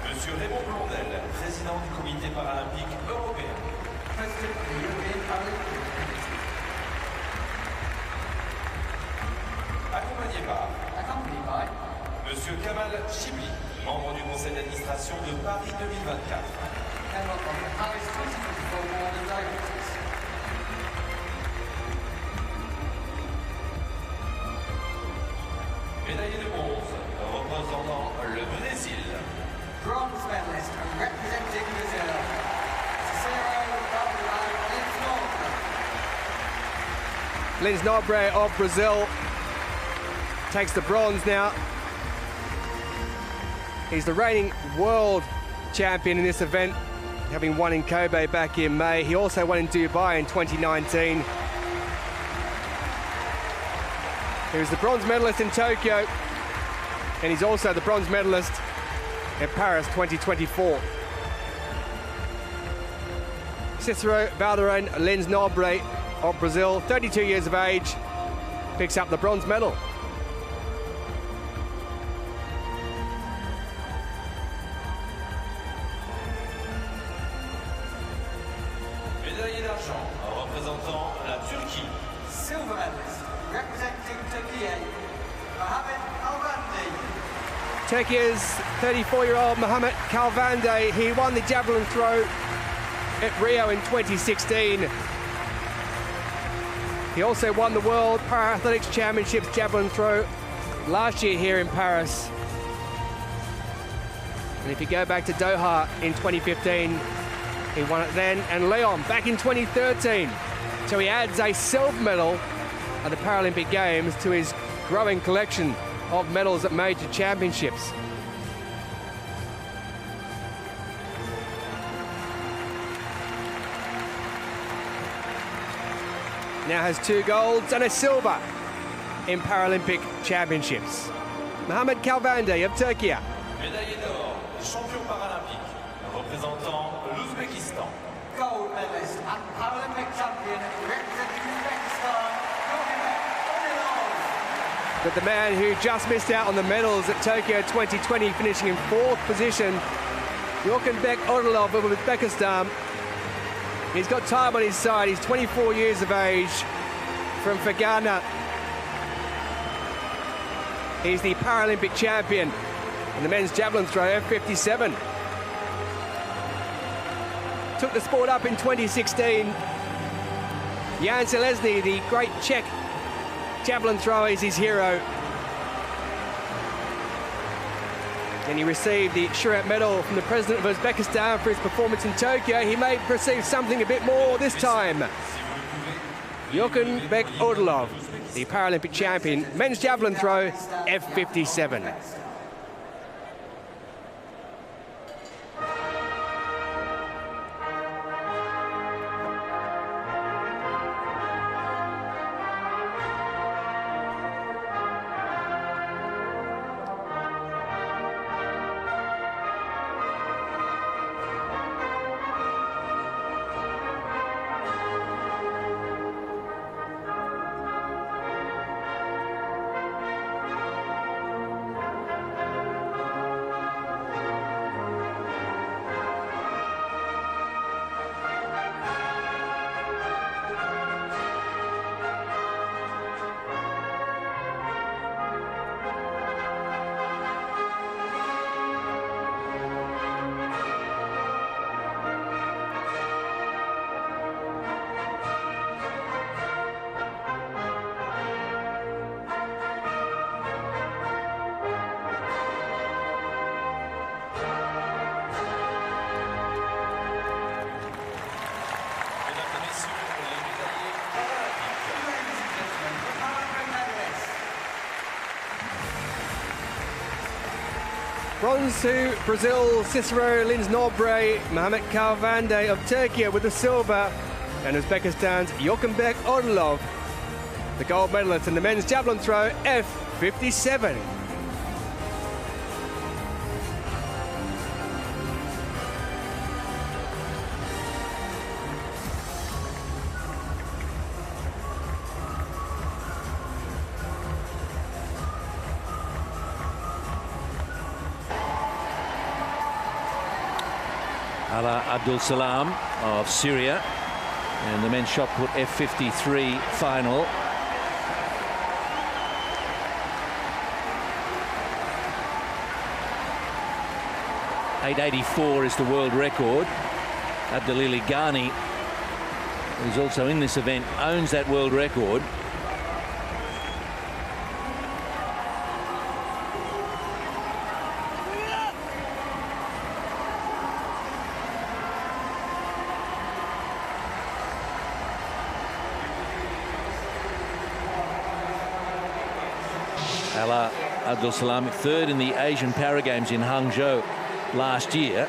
D: Monsieur Raymond Blondel, président du comité paralympique européen.
C: President of the European Paralympic Games,
D: Accompagné par
C: accompanied by
D: Monsieur Kamal Chibli, membre du conseil d'administration de Paris 2024.
C: member of the Paris 2024 Board of Directors.
D: Médaillé de bronze, représentant le Brésil.
C: Bronze medalist representing Brazil, Cicero
B: Lins Nobre of Brazil takes the bronze now. He's the reigning world champion in this event, having won in Kobe back in May. He also won in Dubai in 2019. He was the bronze medalist in Tokyo, and he's also the bronze medalist at Paris 2024. Cicero Valderrame Lins Nobre of Brazil, 32 years of age, picks up the bronze medal.
D: Médaillé d'argent, représentant la Turquie.
C: silver medalist representing Turkey, Mohamed Alvandi.
B: Turkey's 34-year-old Mohamed Kalvande, he won the javelin throw at Rio in 2016. He also won the World Para-Athletics Championships javelin throw last year here in Paris. And if you go back to Doha in 2015, he won it then, and Lyon back in 2013. So he adds a silver medal at the Paralympic Games to his growing collection of medals at major championships. Now has 2 golds and a silver in Paralympic Championships. Mohamed Kalvande of Turkey.
D: Médaillé d'or, champion paralympique, représentant l'Ouzbékistan.
C: Gold medalist and Paralympic champion representing Uzbekistan, Roland-Garros.
B: But the man who just missed out on the medals at Tokyo 2020, finishing in 4th position, Yorkenbek Odilov of Uzbekistan. He's got time on his side. He's 24 years of age, from Fergana. He's the Paralympic champion in the men's javelin throw, F57. Took the sport up in 2016. Jan Selesny, the great Czech javelin thrower, is his hero. And he received the Shurat medal from the president of Uzbekistan for his performance in Tokyo. He may receive something a bit more this time. Yorkenbek Odilov, the Paralympic champion, men's javelin throw, F57.
D: issus les médaillés paralympiques.
B: Bronze to Brazil, Cicero Lins-Nobre, Mohamed Kalvande of Turkey with the silver, and Uzbekistan's Yokumbek Odilov, the gold medalist in the men's javelin throw, F57.
A: Ala Abdul Salam of Syria, and the men's shot put F53 final. .884 is the world record. Abdelili Ghani, who's also in this event, owns that world record. Ala Abdul Salam, third in the Asian Para Games in Hangzhou last year.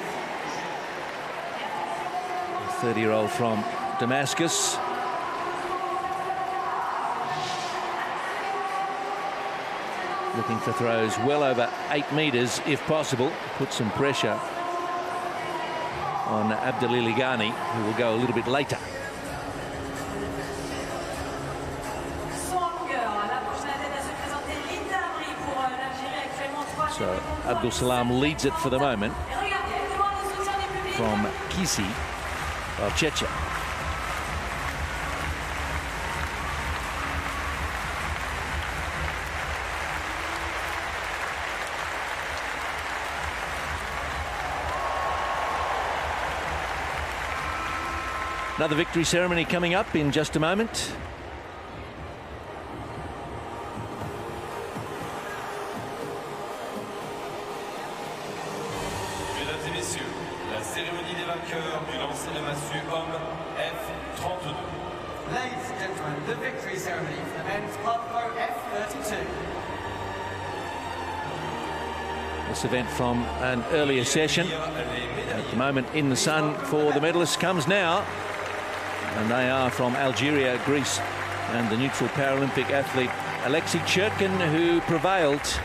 A: A 30-year-old from Damascus. Looking for throws well over 8 meters if possible. Put some pressure on Abdelili Ghani, who will go a little bit later. So Abdul Salam leads it for the moment from Kisi of Czechia. Another victory ceremony coming up in just a moment.
D: Mesdames et messieurs, la cérémonie des vainqueurs du lancer de massue homme F32.
C: Ladies and gentlemen, the victory ceremony for the men's club throw F32.
A: This event from an earlier session. At the moment in the sun for the medalists comes now. And they are from Algeria, Greece, and the neutral Paralympic athlete Alexei Cherkin, who prevailed.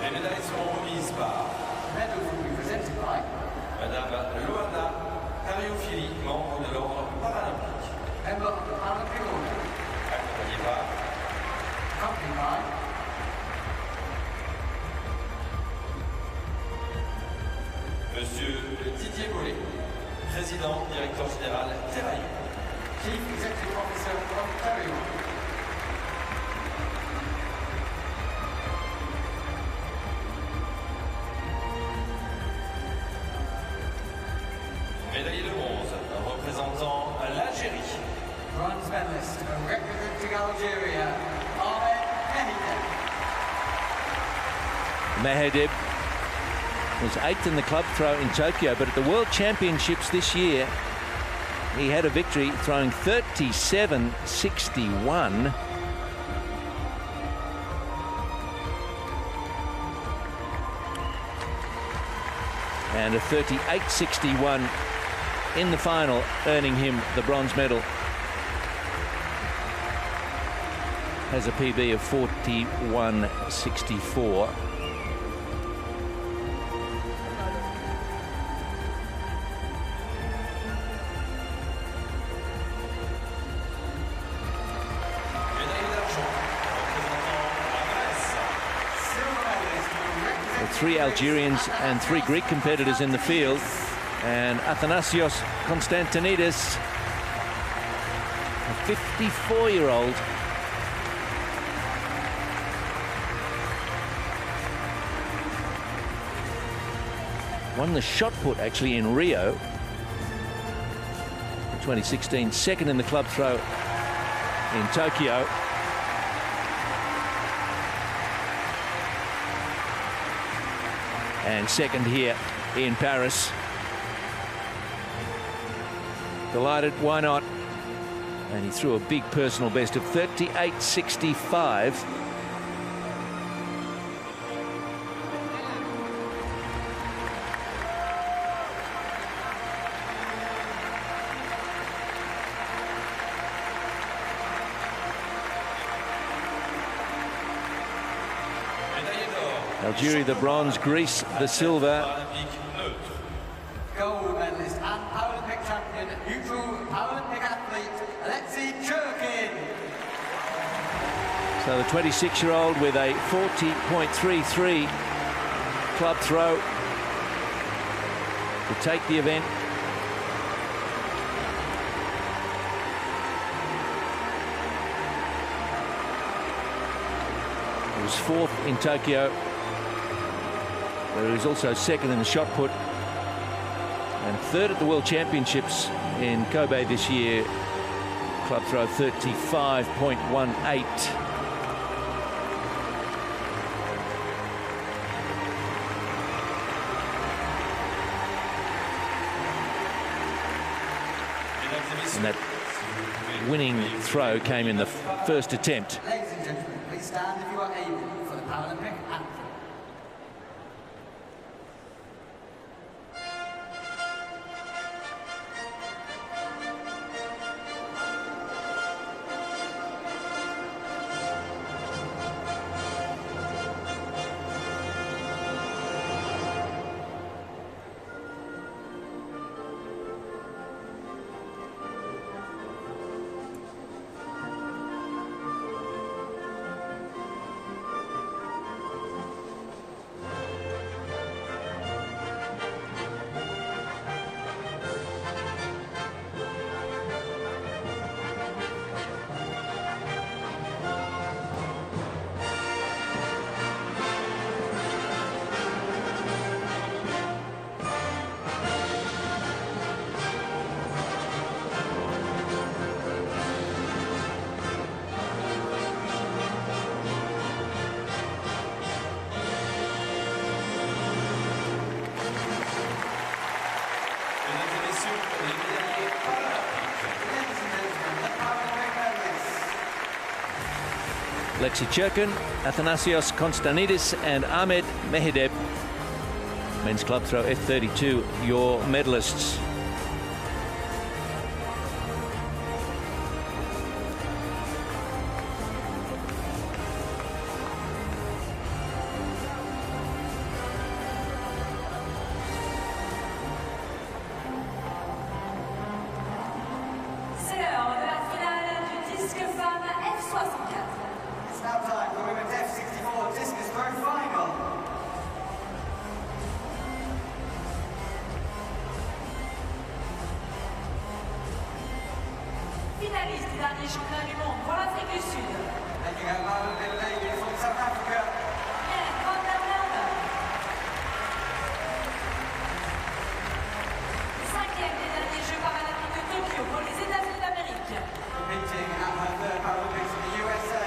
D: Les médailles seront remises par
C: Medals will be presented by
D: Madame Loana Cariophyli, membre de l'ordre paralympique.
C: member of the Paralympic Order,
D: Accompagné par
C: accompanied by
D: Monsieur Didier Bollet, président, directeur général Terraillon.
C: Chief Executive Officer of Ontario.
D: Médaillé de bronze, représentant l'Algérie.
C: Bronze medalist representing Algeria, Ahmed Mehedeb.
A: Mehedeb was 8th in the club throw in Tokyo, but at the World Championships this year, he had a victory throwing 37.61. And a 38.61 in the final, earning him the bronze medal. Has a PB of 41.64.
D: Médaille d'argent, représentant la Grèce.
C: Silver medalist representing
A: 3 Algerians and 3 Greek competitors in the field, and Athanasios Konstantinidis, a 54-year-old. Won the shot put actually in Rio in 2016, second in the club throw in Tokyo. And second here in Paris. Delighted, why not? And he threw a big personal best of 38.65. Algeria the bronze, Greece the silver.
C: Gold medalist and Paralympic champion, neutral Paralympic athlete, Alexei Churkin.
A: So the 26-year-old with a 40.33 club throw to take the event. He was fourth in Tokyo, where he was also second in the shot put, and third at the World Championships in Kobe this year. Club throw 35.18. And that winning throw came in the first attempt.
C: Ladies and gentlemen, please stand if you are able for the Paralympic anthem.
A: Alexei Churkin, Athanasios Konstanidis and Ahmed Mehedeb. Men's club throw F32, your medalists.
E: C'est l'heure de la finale du disque femme F64.
C: Now time for women's F64 discus throw final.
E: Finaliste du dernier championnat du monde pour l'Afrique du Sud.
C: Making her Paralympic debut from South Africa.
E: Cinquième des derniers Jeux paralympiques de Tokyo pour les États-Unis d'Amérique.
C: Competing at her third Paralympics in the USA.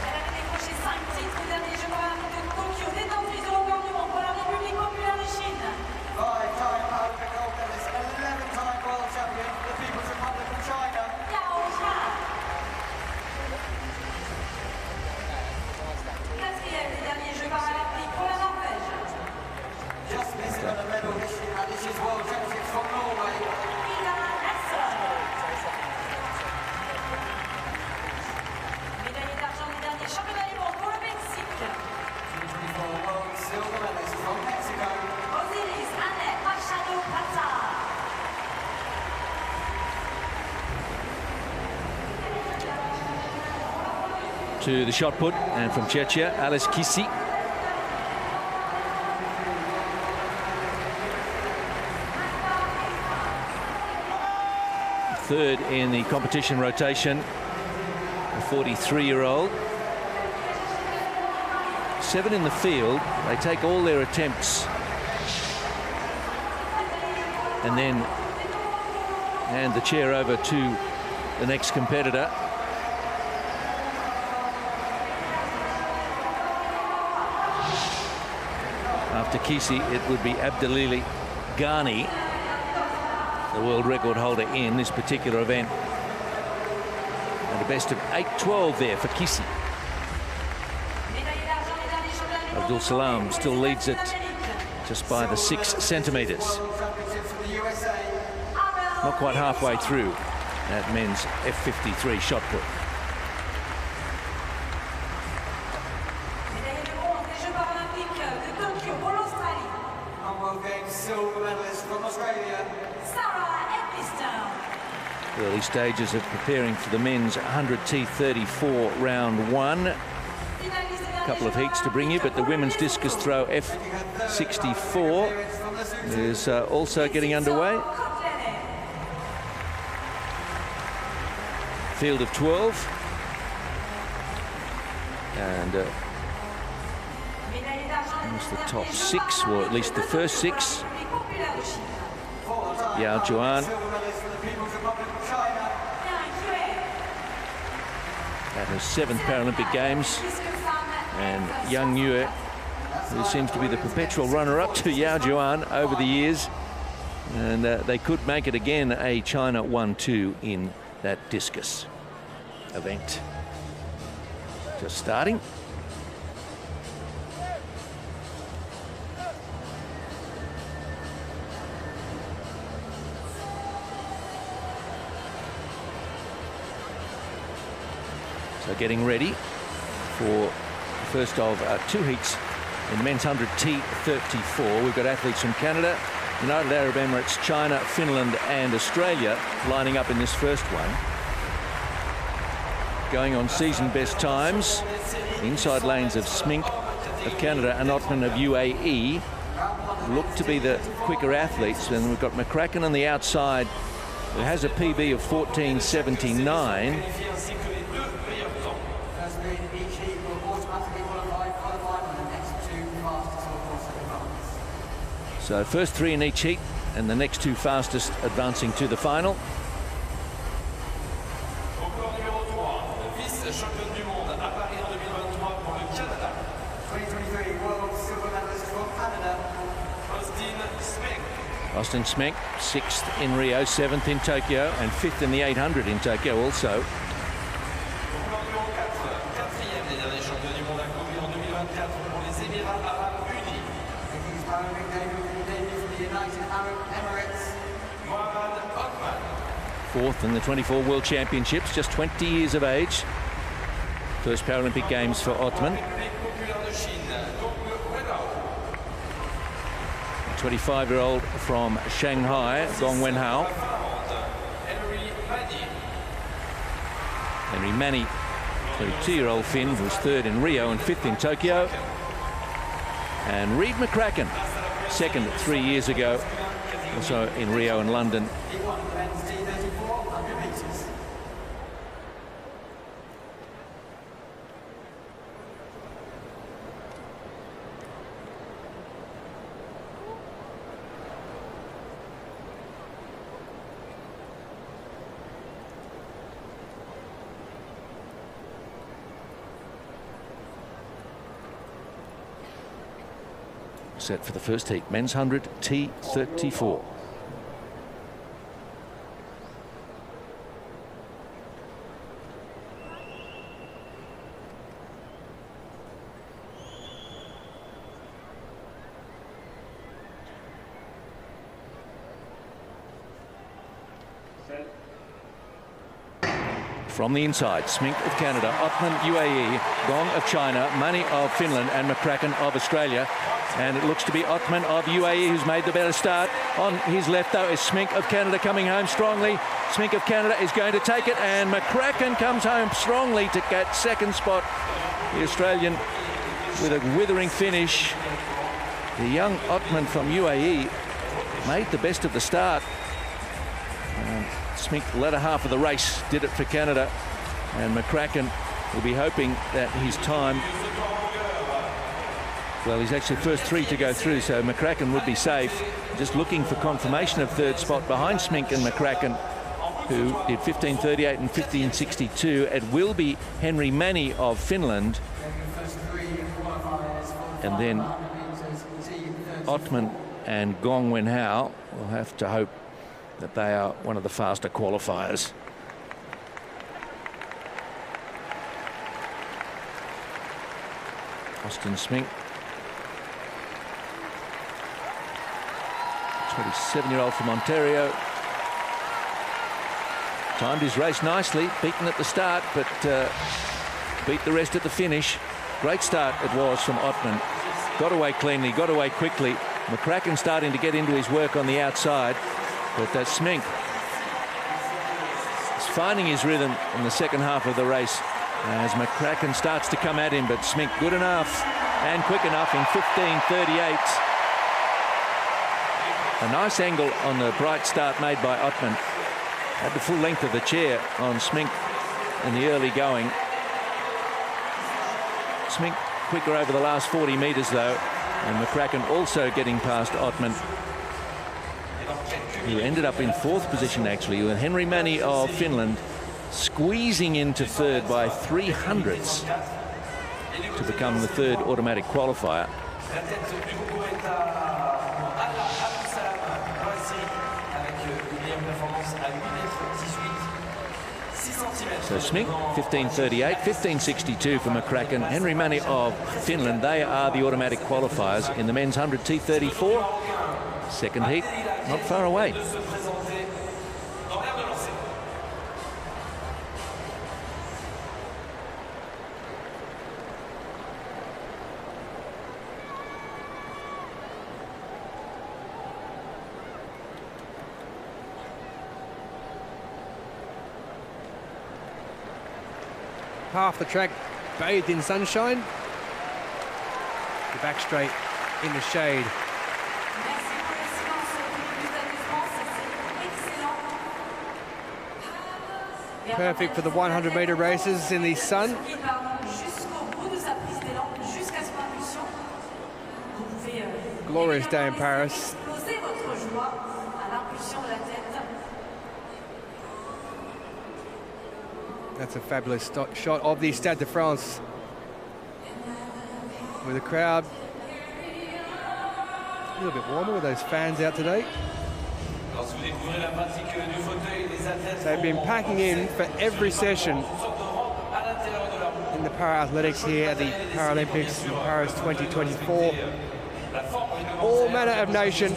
E: Elle avait décroché 5 titres aux derniers Jeux paralympiques de Tokyo, détentrice de record du monde pour la République populaire de Chine.
C: 5-time Paralympic gold medalist, 11-time world champion for the People's Republic of China.
E: Quatrième des derniers Jeux paralympiques pour la Norvège.
C: Just missed on a medal at this year's World Championships from Norway.
E: Médaillé d'argent des derniers championnats du monde pour le Mexique.
C: 2024 world silver medalist from Mexico.
E: Osiris Annette Machado Plata.
A: To the shot put, and from Czechia, Alice Kisi. Third in the competition rotation, a 43-year-old. 7 in the field. They take all their attempts and then hand the chair over to the next competitor. After Kisi, it would be Abdelili Ghani, the world record holder in this particular event. And a best of 8:12 there for Kisi. Abdul Salam still leads it just by the 6 centimetres. Not quite halfway through that men's F53 shot put. Early stages of preparing for the men's 100 T34 round 1. A couple of heats to bring you, but the women's discus throw F64 is also getting underway. Field of 12. And the top 6, or at least the first 6. Yao Juan. At her 7th Paralympic Games. And Yang Yue, who seems to be the perpetual runner-up to Yao Juan over the years. And they could make it again a China 1-2 in that discus event. Just starting. So getting ready for the first of 2 heats in the men's 100 T34. We've got athletes from Canada, United Arab Emirates, China, Finland and Australia lining up in this first one. Going on season best times. Inside lanes of Smink of Canada and Ottman of UAE look to be the quicker athletes. And we've got McCracken on the outside, who has a PB of 14.79. So first 3 in each heat, and the next 2 fastest advancing to the final. Austin Smink, 6th in Rio, 7th in Tokyo, and 5th in the 800 in Tokyo also. Fourth in the 24 World Championships, just 20 years of age. First Paralympic Games for Ottman. 25-year-old from Shanghai, Gong Wenhao. Henry Manny, 32-year-old Finn, who was 3rd in Rio and 5th in Tokyo. And Reid McCracken, 2nd 3 years ago, also in Rio and London. Set for the first heat, men's 100 T34. From the inside, Smink of Canada, Ottman UAE, Gong of China, Mani of Finland and McCracken of Australia. And it looks to be Ottman of UAE who's made the better start. On his left, though, is Smink of Canada coming home strongly. Smink of Canada is going to take it, and McCracken comes home strongly to get 2nd spot. The Australian with a withering finish. The young Ottman from UAE made the best of the start. Smink, latter half of the race, did it for Canada, and McCracken will be hoping that his time, well, he's actually first 3 to go through, so McCracken would be safe. Just looking for confirmation of 3rd spot behind Smink and McCracken. who did 15:38 and 15:62. It will be Henry Mani of Finland. And then Ottman and Gong Wenhao will have to hope that they are one of the faster qualifiers. Austin Smink, 27-year-old from Ontario, timed his race nicely, beaten at the start, but beat the rest at the finish. Great start it was from Ottman. Got away cleanly, got away quickly. McCracken starting to get into his work on the outside, but Smink is finding his rhythm in the second half of the race as McCracken starts to come at him, but Smink good enough and quick enough in 15:38. A nice angle on the bright start made by Ottman. Had the full length of the chair on Smink in the early going. Smink quicker over the last 40 metres though, and McCracken also getting past Ottman, who ended up in fourth position actually, with Henry Mani of Finland squeezing into third by 300ths to become the third automatic qualifier. So Smink 15:38, 15:62 for McCracken. Henry Mani of Finland, they are the automatic qualifiers in the men's 100 T34. Second heat, not far away.
B: Half the track bathed in sunshine. The back straight in the shade. Perfect for the 100-meter races in the sun. Glorious day in Paris. That's a fabulous shot of the Stade de France, with the crowd a little bit warmer with those fans out today. They've been packing in for every session in the para-athletics here at the Paralympics in Paris 2024. All manner of nation.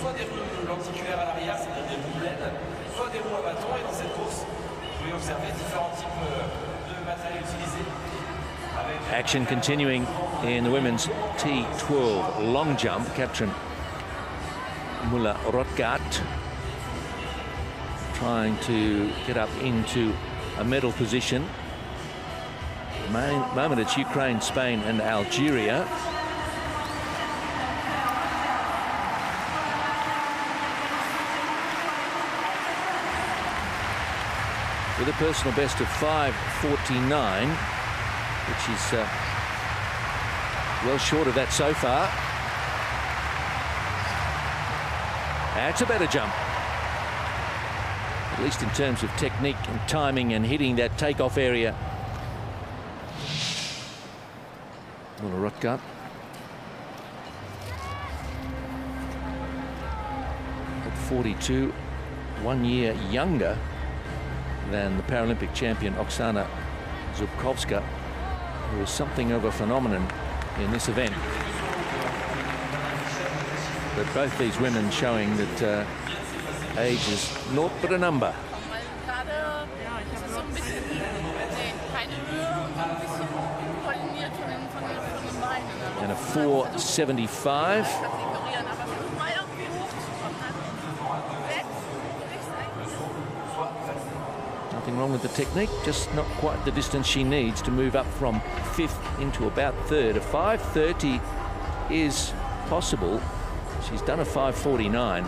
A: Action continuing in the women's T12 long jump. Captain Mulla Rotgat trying to get up into a medal position. Moment it's Ukraine, Spain and Algeria. With a personal best of 5:49, which is well short of that so far. That's a better jump, at least in terms of technique and timing and hitting that takeoff area. Little Rutgut. At 42, 1 year younger than the Paralympic champion Oksana Zubkovska, who is something of a phenomenon in this event. But both these women showing that age is naught but a number. And a 4:75. Nothing wrong with the technique, just not quite the distance she needs to move up from fifth into about third. A 5:30 is possible. She's done a 5:49.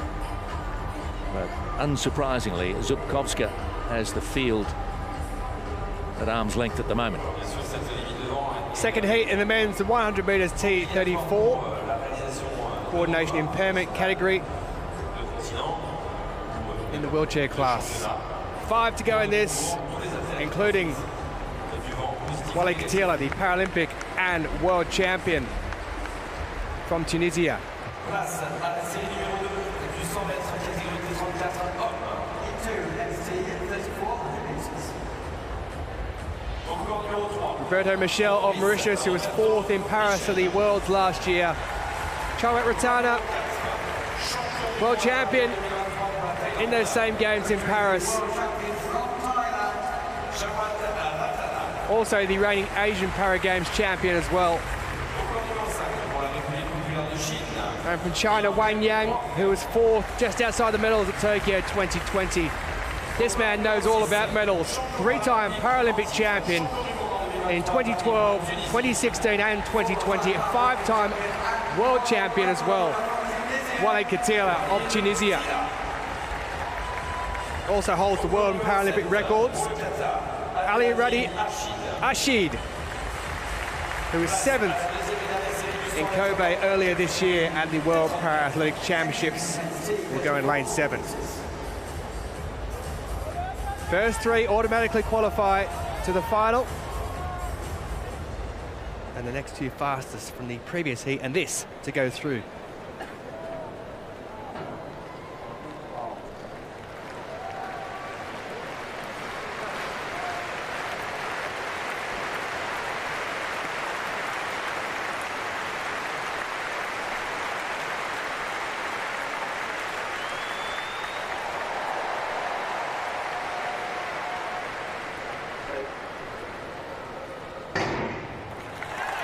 A: But unsurprisingly, Zubkovska has the field at arm's length at the moment.
B: Second heat in the men's 100 metres T34. Coordination impairment category in the wheelchair class. 5 to go in this, including Wally Katila, the Paralympic and world champion from Tunisia. Roberto Michel of Mauritius, who was 4th in Paris at the Worlds last year. Chowet Ratana, world champion in those same games in Paris. Also the reigning Asian Para Games champion as well. And from China, Wang Yang, who was 4th just outside the medals at Tokyo 2020. This man knows all about medals. 3-time Paralympic champion in 2012, 2016 and 2020. A 5-time world champion as well. Wally Katila of Tunisia. Also holds the world and Paralympic records. Ali Radi Ashid, who was 7th in Kobe earlier this year at the World Para-Athletic Championships, will go in lane 7. First 3 automatically qualify to the final. And the next 2 fastest from the previous heat, and this to go through.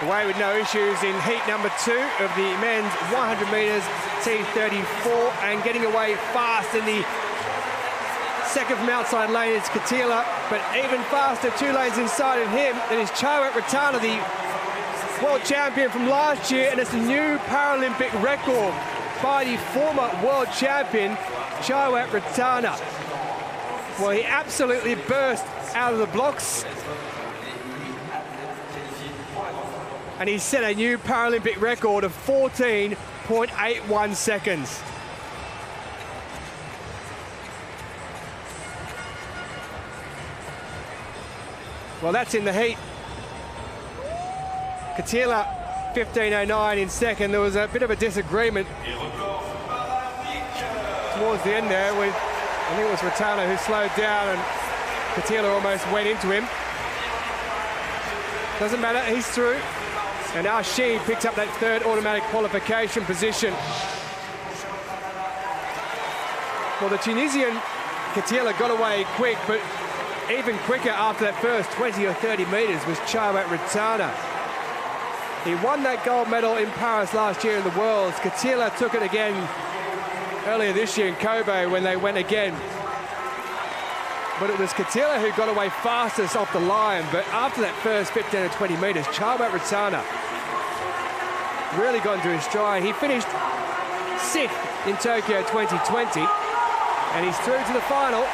B: Away with no issues in heat number 2 of the men's 100 metres T34, and getting away fast in the second from outside lane is Katila, but even faster 2 lanes inside of him, it is Chowet Ratana, the world champion from last year, and it's a new Paralympic record by the former world champion Chowet Ratana. Well, he absolutely burst out of the blocks. And he set a new Paralympic record of 14.81 seconds. Well, that's in the heat. Katila, 15.09 in second. There was a bit of a disagreement towards the end there with, I think it was Ratana who slowed down, and Katila almost went into him. Doesn't matter, he's through. And Ashid picks up that 3rd automatic qualification position. Well, the Tunisian Katila got away quick, but even quicker after that first 20 or 30 metres was Chowet Ratana. He won that gold medal in Paris last year in the Worlds. Katila took it again earlier this year in Kobe when they went again. But it was Katila who got away fastest off the line. But after that first 15 or 20 metres, Chowet Ratana really got into his stride. He finished 6th in Tokyo 2020, and he's through to the final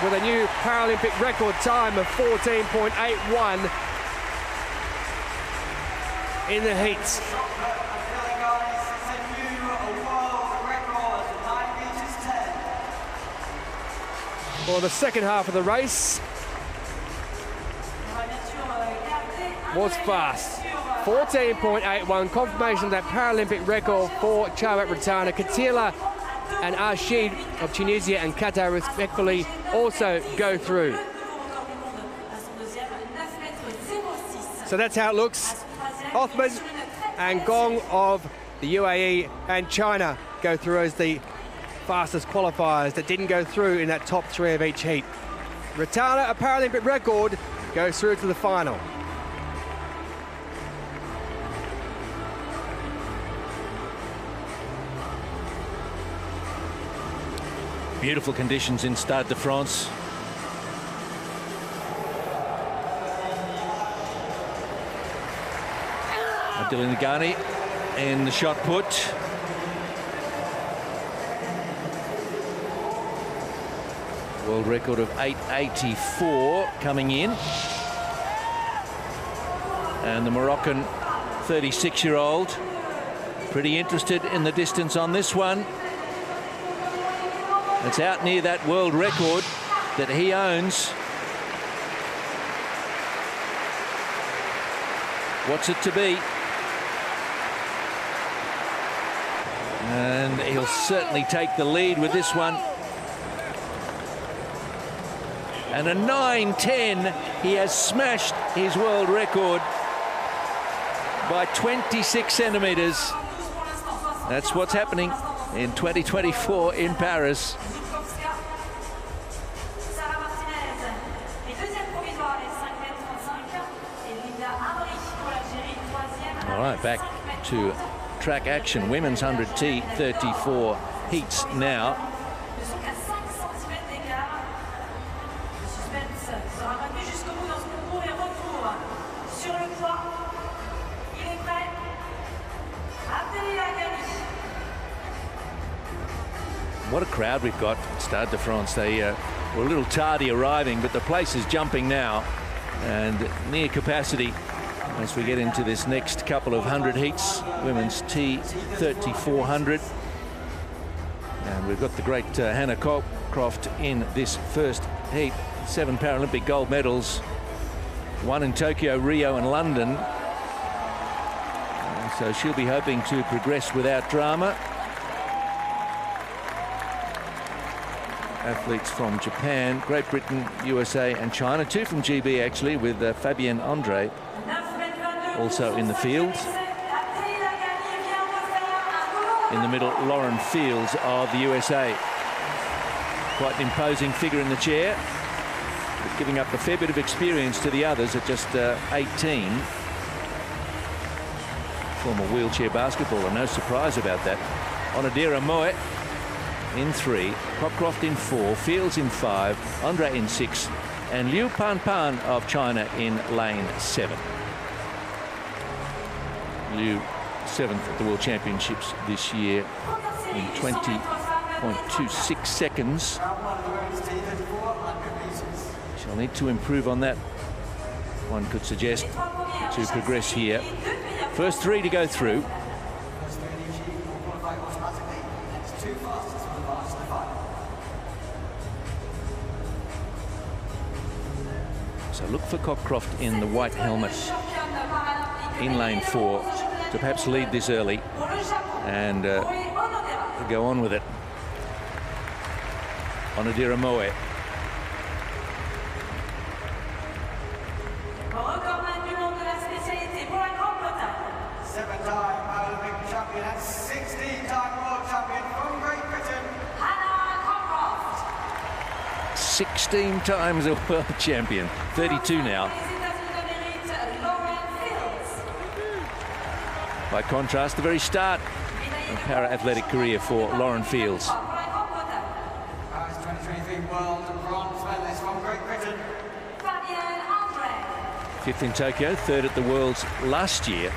B: with a new Paralympic record time of 14.81 in the heats. For the second half of the race was fast. 14.81, confirmation of that Paralympic record for Chowet Ratana. Katila and Ashid of Tunisia and Qatar respectively also go through. So that's how it looks. Othman and Gong of the UAE and China go through as the fastest qualifiers that didn't go through in that top 3 of each heat. Ratana, a Paralympic record, goes through to the final.
A: Beautiful conditions in Stade de France. Dylan Nagani in the shot put. World record of 8.84 coming in. And the Moroccan 36-year-old pretty interested in the distance on this one. It's out near that world record. that he owns. What's it to be? And he'll certainly take the lead with this one. And a 9:10. He has smashed his world record by 26 centimetres. That's what's happening in 2024 in Paris. All right, back to track action. Women's 100T, 34 heats now. What a crowd we've got at Stade de France. They were a little tardy arriving, but the place is jumping now and near capacity as we get into this next couple of 100 heats. Women's T 3400. And we've got the great Hannah Cockcroft in this first heat. 7 Paralympic gold medals, 1 in Tokyo, Rio and London. And so she'll be hoping to progress without drama. Athletes from Japan, Great Britain, USA and China. 2 from GB actually, with Fabienne Andre also in the field. In the middle, Lauren Fields of the USA. Quite an imposing figure in the chair, but giving up a fair bit of experience to the others at just 18. Former wheelchair basketballer, no surprise about that. Onodira Moe in 3, Cockcroft in 4, Fields in 5, Andre in 6, and Liu Pan of China in lane 7. Liu 7th at the World Championships this year in 20.26 seconds. She'll need to improve on that, one could suggest, to progress here. First 3 to go through. So look for Cockcroft in the white helmet in lane 4 to perhaps lead this early and go on with it. Onodira Moe.
C: Seven-time Paralympic champion and 16-time world champion from Great Britain, Hannah Cockcroft.
A: 16 times a world champion, 32 now. By contrast, the very start of para-athletic career for Lauren Fields.
C: Paris 2023 world bronze medalist from Great Britain, Fabienne Andre.
A: 5th in Tokyo, 3rd at the Worlds last year.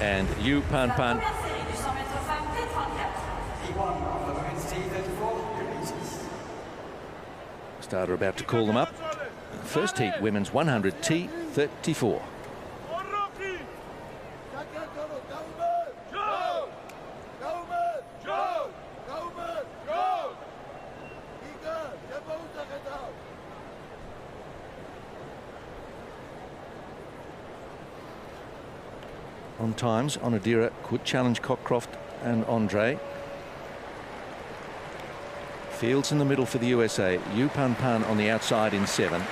A: And Liu Pan. Starter about to call them up. First heat, women's 100 T34. On times, Onodira could challenge Cockcroft and Andre. Fields in the middle for the USA. Liu Pan on the outside in 7.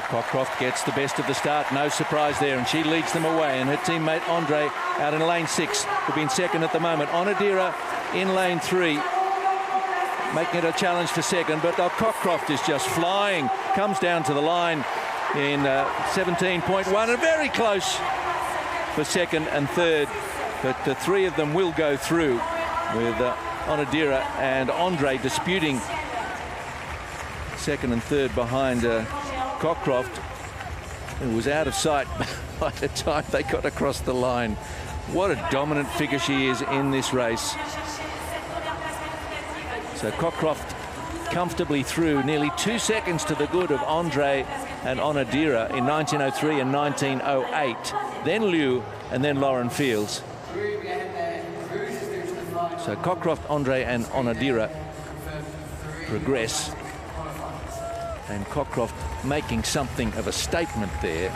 A: Cockcroft gets the best of the start, no surprise there, and she leads them away, and her teammate Andre out in lane 6, who've been second at the moment. Onodira in lane 3, making it a challenge for second, but Cockcroft is just flying, comes down to the line in 17.1 and very close for second and third, but the 3 of them will go through with Onodira and Andre disputing second and third behind Cockcroft, who was out of sight by the time they got across the line. What a dominant figure she is in this race. So Cockcroft comfortably through, nearly 2 seconds to the good of Andre and Onodira in 1903 and 1908. Then Liu and then Lauren Fields. So Cockcroft, Andre and Onodira progress. And Cockcroft making something of a statement there.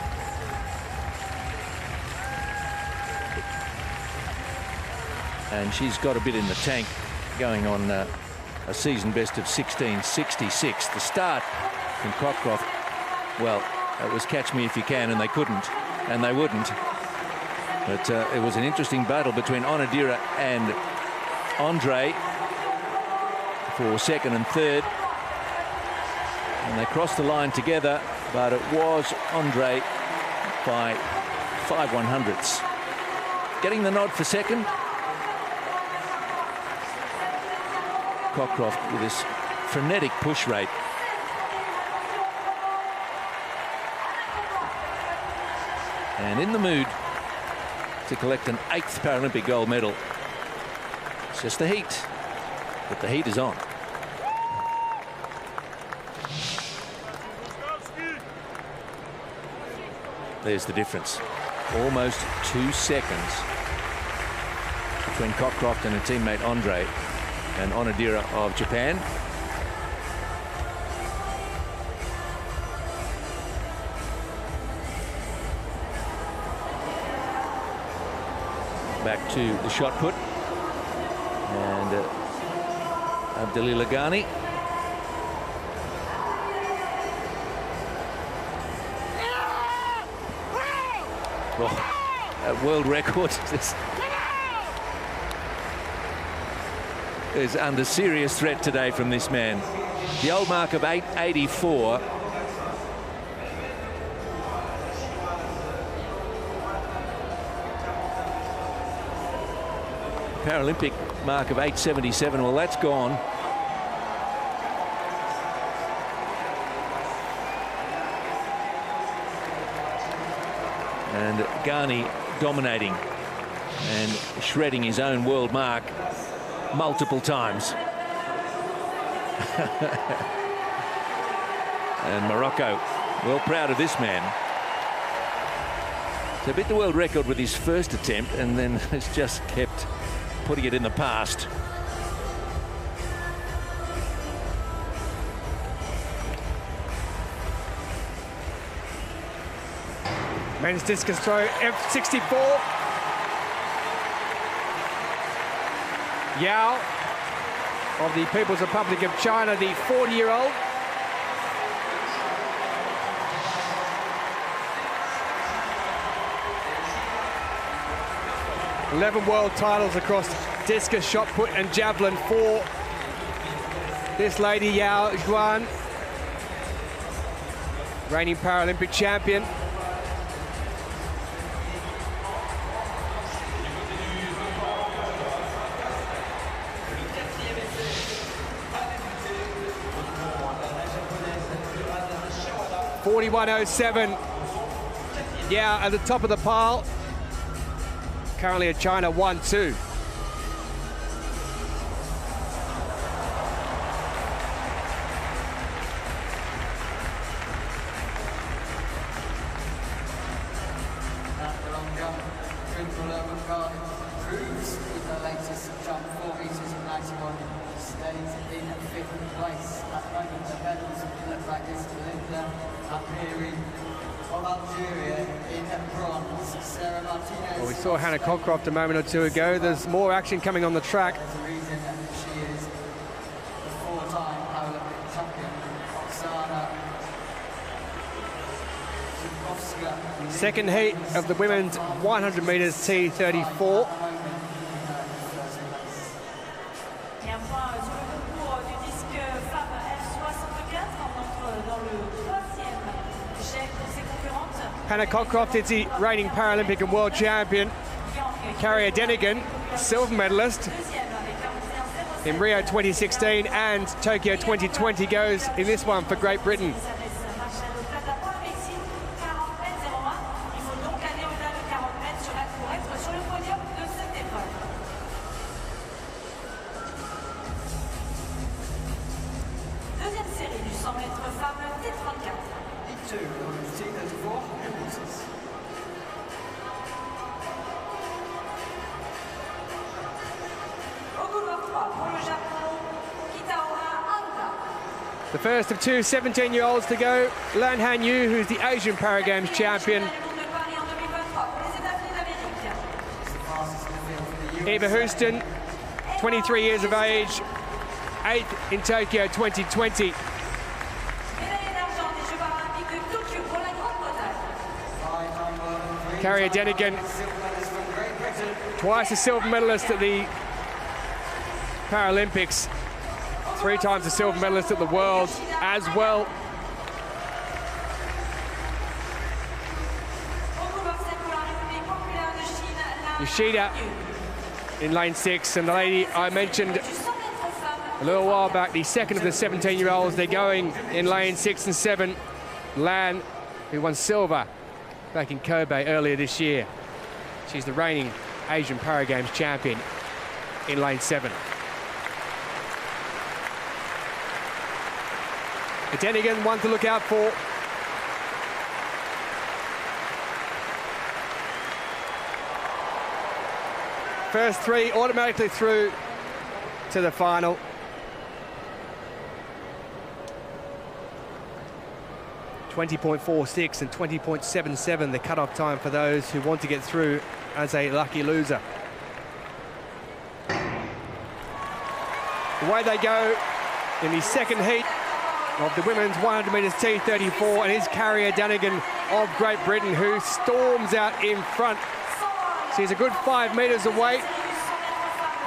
A: And she's got a bit in the tank, going on a season best of 16:66. The start from Cockcroft, well, it was catch me if you can, and they couldn't, and they wouldn't. But it was an interesting battle between Onodira and Andre for second and third. And they crossed the line together, but it was Andre by 5/100ths. Getting the nod for second. Cockcroft with this frenetic push rate. And in the mood to collect an 8th Paralympic gold medal. It's just the heat, but the heat is on. There's the difference. Almost 2 seconds between Cockcroft and her teammate Andre and Onodira of Japan. Back to the shot put. And Abdelila Ghani. Oh, a world record is under serious threat today from this man. The old mark of 8:84. Paralympic mark of 8:77. Well, that's gone. And Ghani dominating and shredding his own world mark multiple times. And Morocco, well proud of this man. So bit the world record with his first attempt, and then has just kept putting it in the past.
B: Men's discus throw, F64. Yao of the People's Republic of China, the 40-year-old. $11 world titles across discus, shot put and javelin for this lady, Yao Zhuan, reigning Paralympic champion. .41.07. Yeah, at the top of the pile. Currently at China 1-2.
C: Proves with the latest jump 4 meters and 91 stays in 5th place. At the moment, the medals look like this. Linda Apiri of Algeria in bronze. Sarah Martinez.
B: Well, we saw Hannah Cockcroft a moment or two ago. There's more action coming on the track.
C: There's a reason she is the 4-time Paralympic champion. Oksana Zhukovska.
B: Second heat of the women's 100 meters T34. Hannah Cockcroft is the reigning Paralympic and world champion. Carrie Denigan, silver medalist. in Rio 2016 and Tokyo 2020 goes in this one for Great Britain. The first of two 17-year-olds to go, Lan Han Yu, who's the Asian Paralympic Games champion. Eva Houston, 23 years of age, 8th in Tokyo 2020. Carrier Denigan, twice a silver medalist at the Paralympics, 3 times a silver medalist at the Worlds as well. Yoshida in lane 6, and the lady I mentioned a little while back, the second of the 17-year-olds, they're going in lane 6 and 7. Lan, who won silver back in Kobe earlier this year. She's the reigning Asian Paralympic Games champion in lane 7. Denigan, one to look out for. First 3 automatically through to the final. .46 and 20.77 the cut-off time for those who want to get through as a lucky loser. Away they go in the second heat of the women's 100 metres T34, and is Carrier Denigan of Great Britain, who storms out in front. She's a good 5 metres away.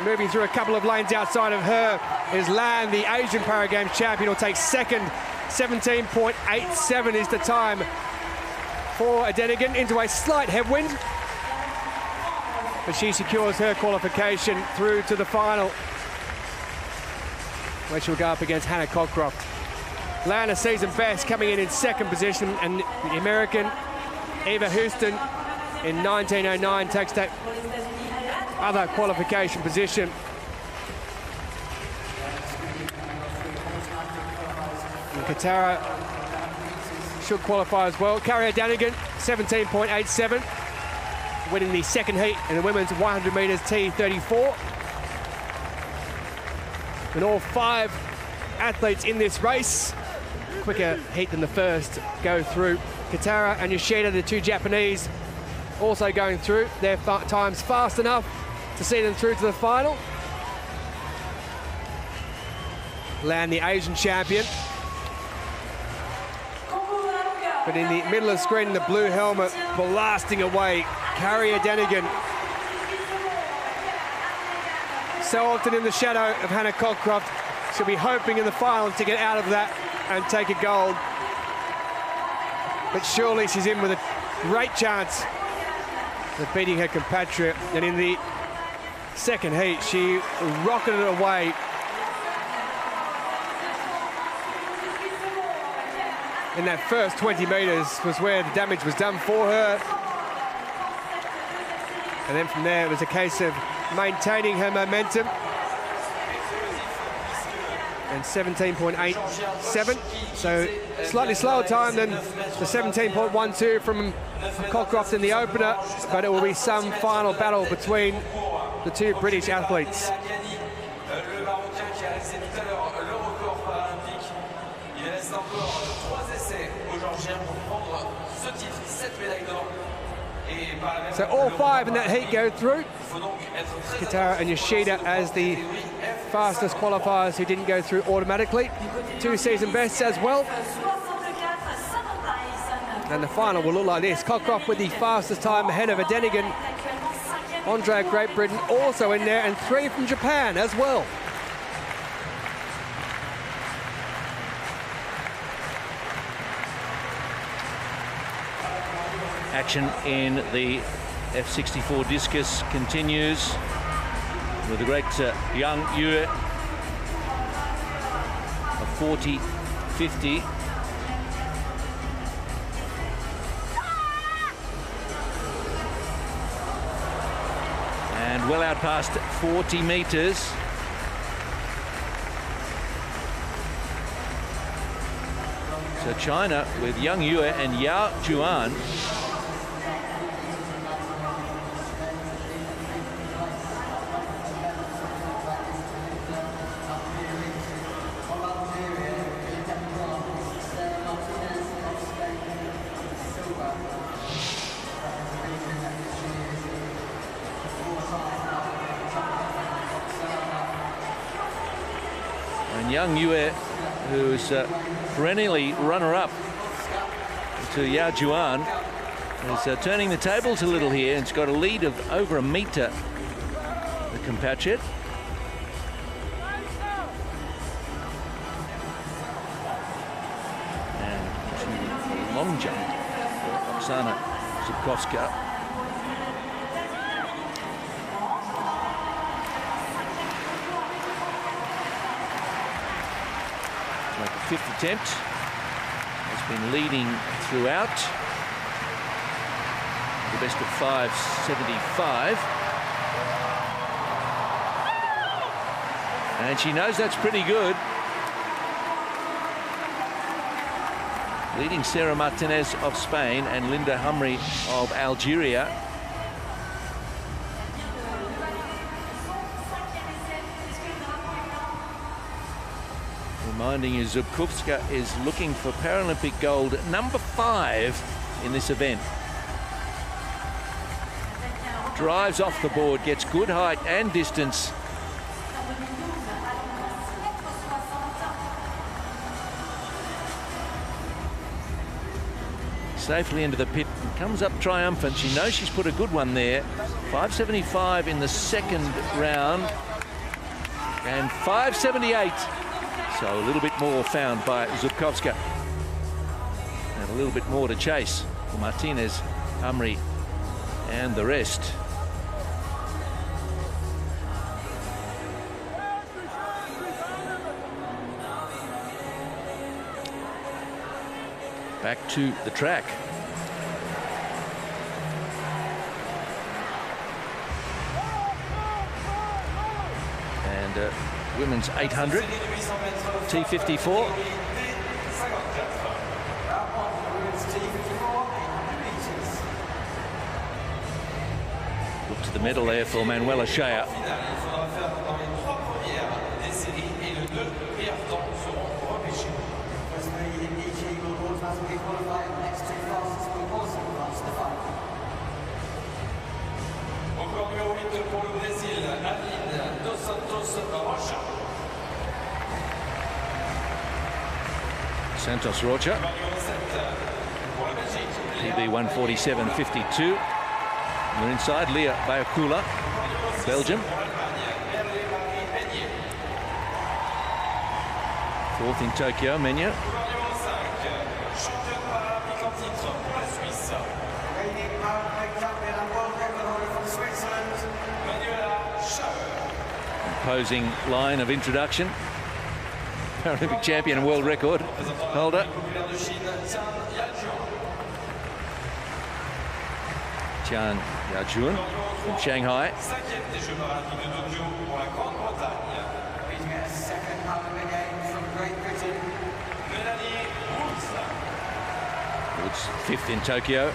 B: Moving through a couple of lanes outside of her is Lan, the Asian Paralympic Games champion, will take second. 17.87 is the time for Denigan, into a slight headwind, but she secures her qualification through to the final, where she'll go up against Hannah Cockcroft. Lan, a season best, coming in second position, and the American Eva Houston in 1909 takes that other qualification position. And Katara should qualify as well. Carrier Denigan, 17.87, winning the second heat in the women's 100 metres T34. And all 5 athletes in this race, quicker heat than the first, go through. Katara and Yoshida, the 2 Japanese, also going through. Their times fast enough to see them through to the final. Lan, the Asian champion. But in the middle of the screen, the blue helmet blasting away, Carrier Denigan. So often in the shadow of Hannah Cockcroft, she'll be hoping in the final to get out of that and take a gold. But surely she's in with a great chance of beating her compatriot. And in the second heat, she rocketed it away. In that first 20 metres was where the damage was done for her. And then from there, it was a case of maintaining her momentum. And 17.87, so slightly slower time than the 17.12 from Cockcroft in the opener, but it will be some final battle between the 2 British athletes. So all 5 in that heat go through. Katara and Yoshida as the fastest qualifiers who didn't go through automatically. 2 season bests as well. And the final will look like this. Cockcroft with the fastest time ahead of Denigan. Andre of Great Britain also in there, and 3 from Japan as well.
A: Action in the F64 discus continues with the great young Yu 40-50. And well out past 40 meters. So China with Yang Yue and Yao Juan. And Yang Yue, who's perennially runner-up to Yao Juan, is turning the tables a little here. It's got a lead of over a metre, the compatriot. And to long jump for Oksana Zubkovska. Fifth attempt, has been leading throughout. The best of 5.75. And she knows that's pretty good. Leading Sarah Martinez of Spain and Linda Humry of Algeria. Reminding you, Zubkovska is looking for Paralympic gold number 5 in this event. Drives off the board, gets good height and distance. Safely into the pit, comes up triumphant. She knows she's put a good one there. 5.75 in the second round and 5.78. So a little bit more found by Zubkovska. And a little bit more to chase for Martinez, Humry, and the rest. Back to the track. And women's 800, T54. Look to the medal there for Manuela Shea. Santos Rocha, PB 147.52. And inside, Leah Bayakula, Belgium. Fourth in Tokyo, Menya. Imposing line of introduction. Paralympic champion and world record holder. Tian Yajun from Shanghai. Woods fifth in Tokyo.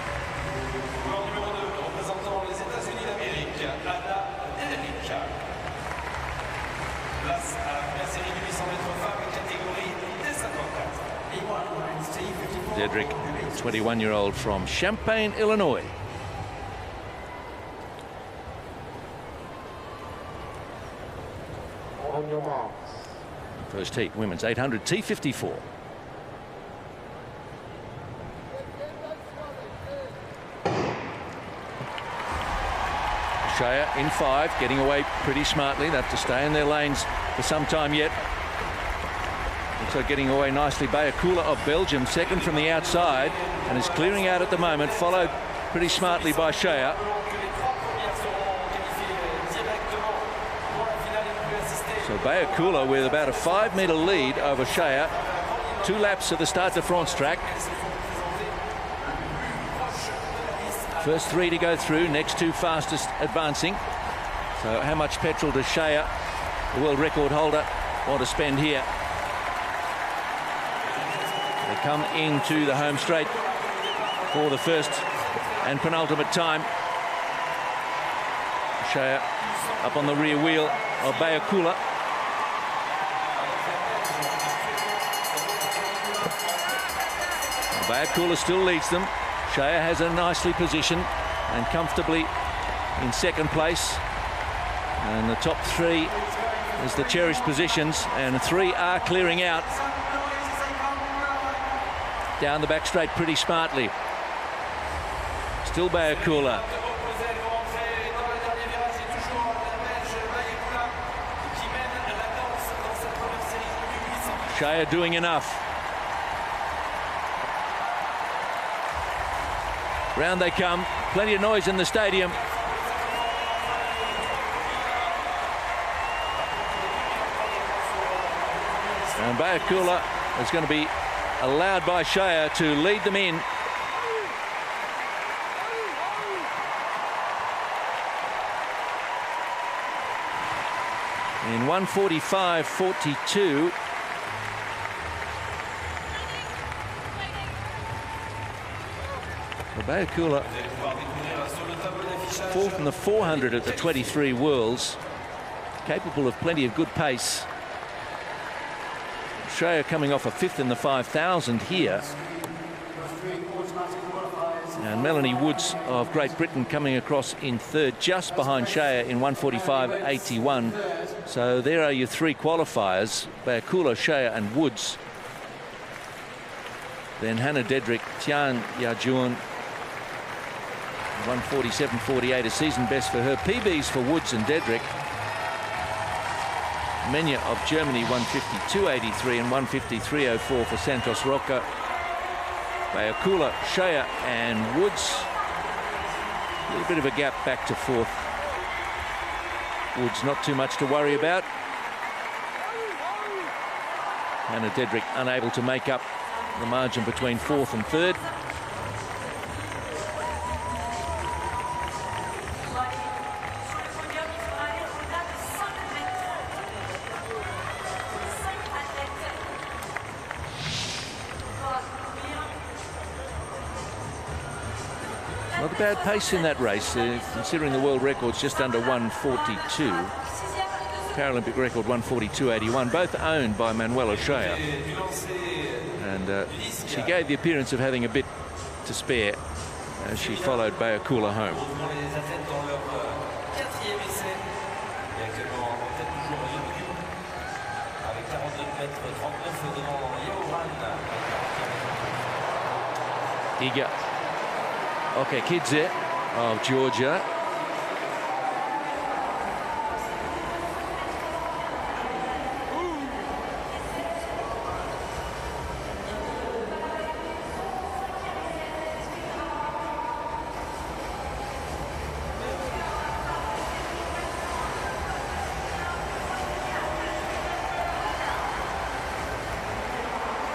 A: Dedrick, 21-year-old from Champaign, Illinois.
F: On your marks.
A: First heat, women's 800, T54. Shea in 5, getting away pretty smartly. They have to stay in their lanes for some time yet. So getting away nicely, Bayakula of Belgium, second from the outside, and is clearing out at the moment, followed pretty smartly by Shea. So Bayakula with about a 5-meter lead over Chateau. 2 laps of the Stade de France track. First 3 to go through, next 2 fastest advancing. So how much petrol does Chateau, the world record holder, want to spend here? They come into the home straight for the first and penultimate time. Chateau up on the rear wheel of Bayakula. Bayakula still leads them. Chateau has a nicely positioned and comfortably in second place. And the top 3 is the cherished positions, and 3 are clearing out. Down the back straight pretty smartly. Still Bayakula. Chateau doing enough. Round they come. Plenty of noise in the stadium. And Bayakula is going to be allowed by Chateau to lead them in. In 1:45.42. Bayakula, 4th in the 400 at the 23 Worlds, capable of plenty of good pace. Chateau coming off a 5th in the 5,000 here. And Melanie Woods of Great Britain coming across in 3rd, just behind Chateau in 1:45.81. So there are your 3 qualifiers, Bayakula, Chateau and Woods. Then Hannah Dedrick, Tian Yajun, 1:47.48, a season best for her. PBs for Woods and Dedrick. Menya of Germany, 1:52.83 and 1:53.04 for Santos Roca. Bayakula, Chateau and Woods. A little bit of a gap back to 4th. Woods not too much to worry about. Hannah Dedrick unable to make up the margin between 4th and 3rd. Not a bad pace in that race, considering the world record's just under 1:42. Paralympic record 1:42.81, both owned by Manuela Chateau. And she gave the appearance of having a bit to spare as she followed Bayakula home. Iga Okekidze of Georgia.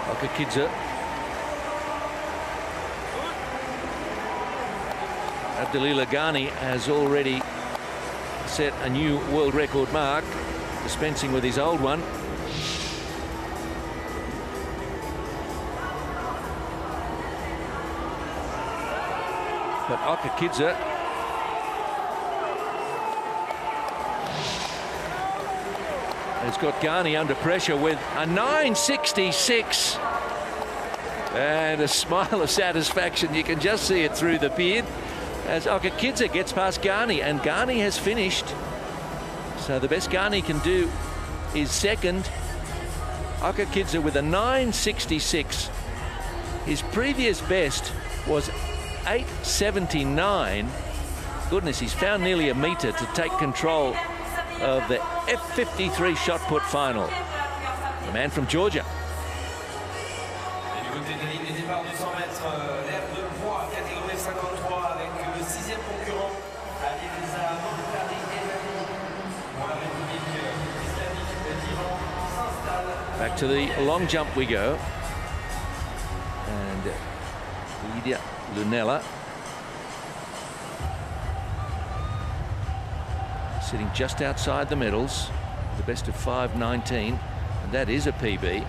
A: Okekidze. Abdelila Ghani has already set a new world record mark, dispensing with his old one. But Okekidze has got Ghani under pressure with a 9.66 and a smile of satisfaction. You can just see it through the beard as Okekidze gets past Ghani, and Ghani has finished. So the best Ghani can do is second. Okekidze with a 9.66. His previous best was 8.79. Goodness, he's found nearly a metre to take control of the F53 shot put final. The man from Georgia. Back to the long jump we go. And Lydia Lunella sitting just outside the medals, the best of 5:19, and that is a PB.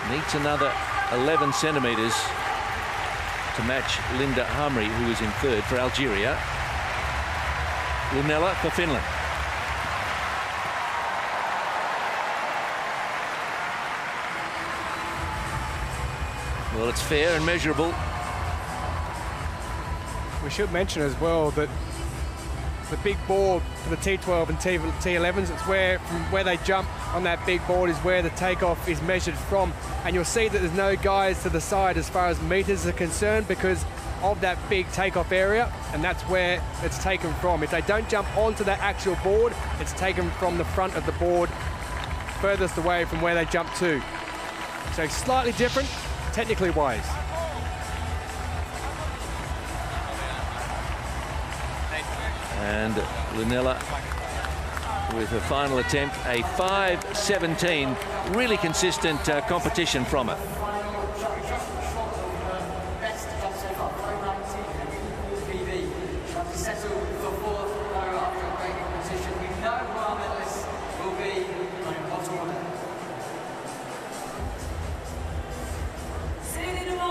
A: Needs another 11 centimetres to match Linda Hamri, who is in third for Algeria. Lunella for Finland. Well, it's fair and measurable.
B: We should mention as well that the big board for the T12 and T11s, it's from where they jump on that big board is where the takeoff is measured from. And you'll see that there's no guys to the side as far as meters are concerned because of that big takeoff area, and that's where it's taken from. If they don't jump onto that actual board, it's taken from the front of the board, furthest away from where they jump to. So slightly different, technically wise.
A: And Lunella with her final attempt, a 5:17, really consistent competition from her.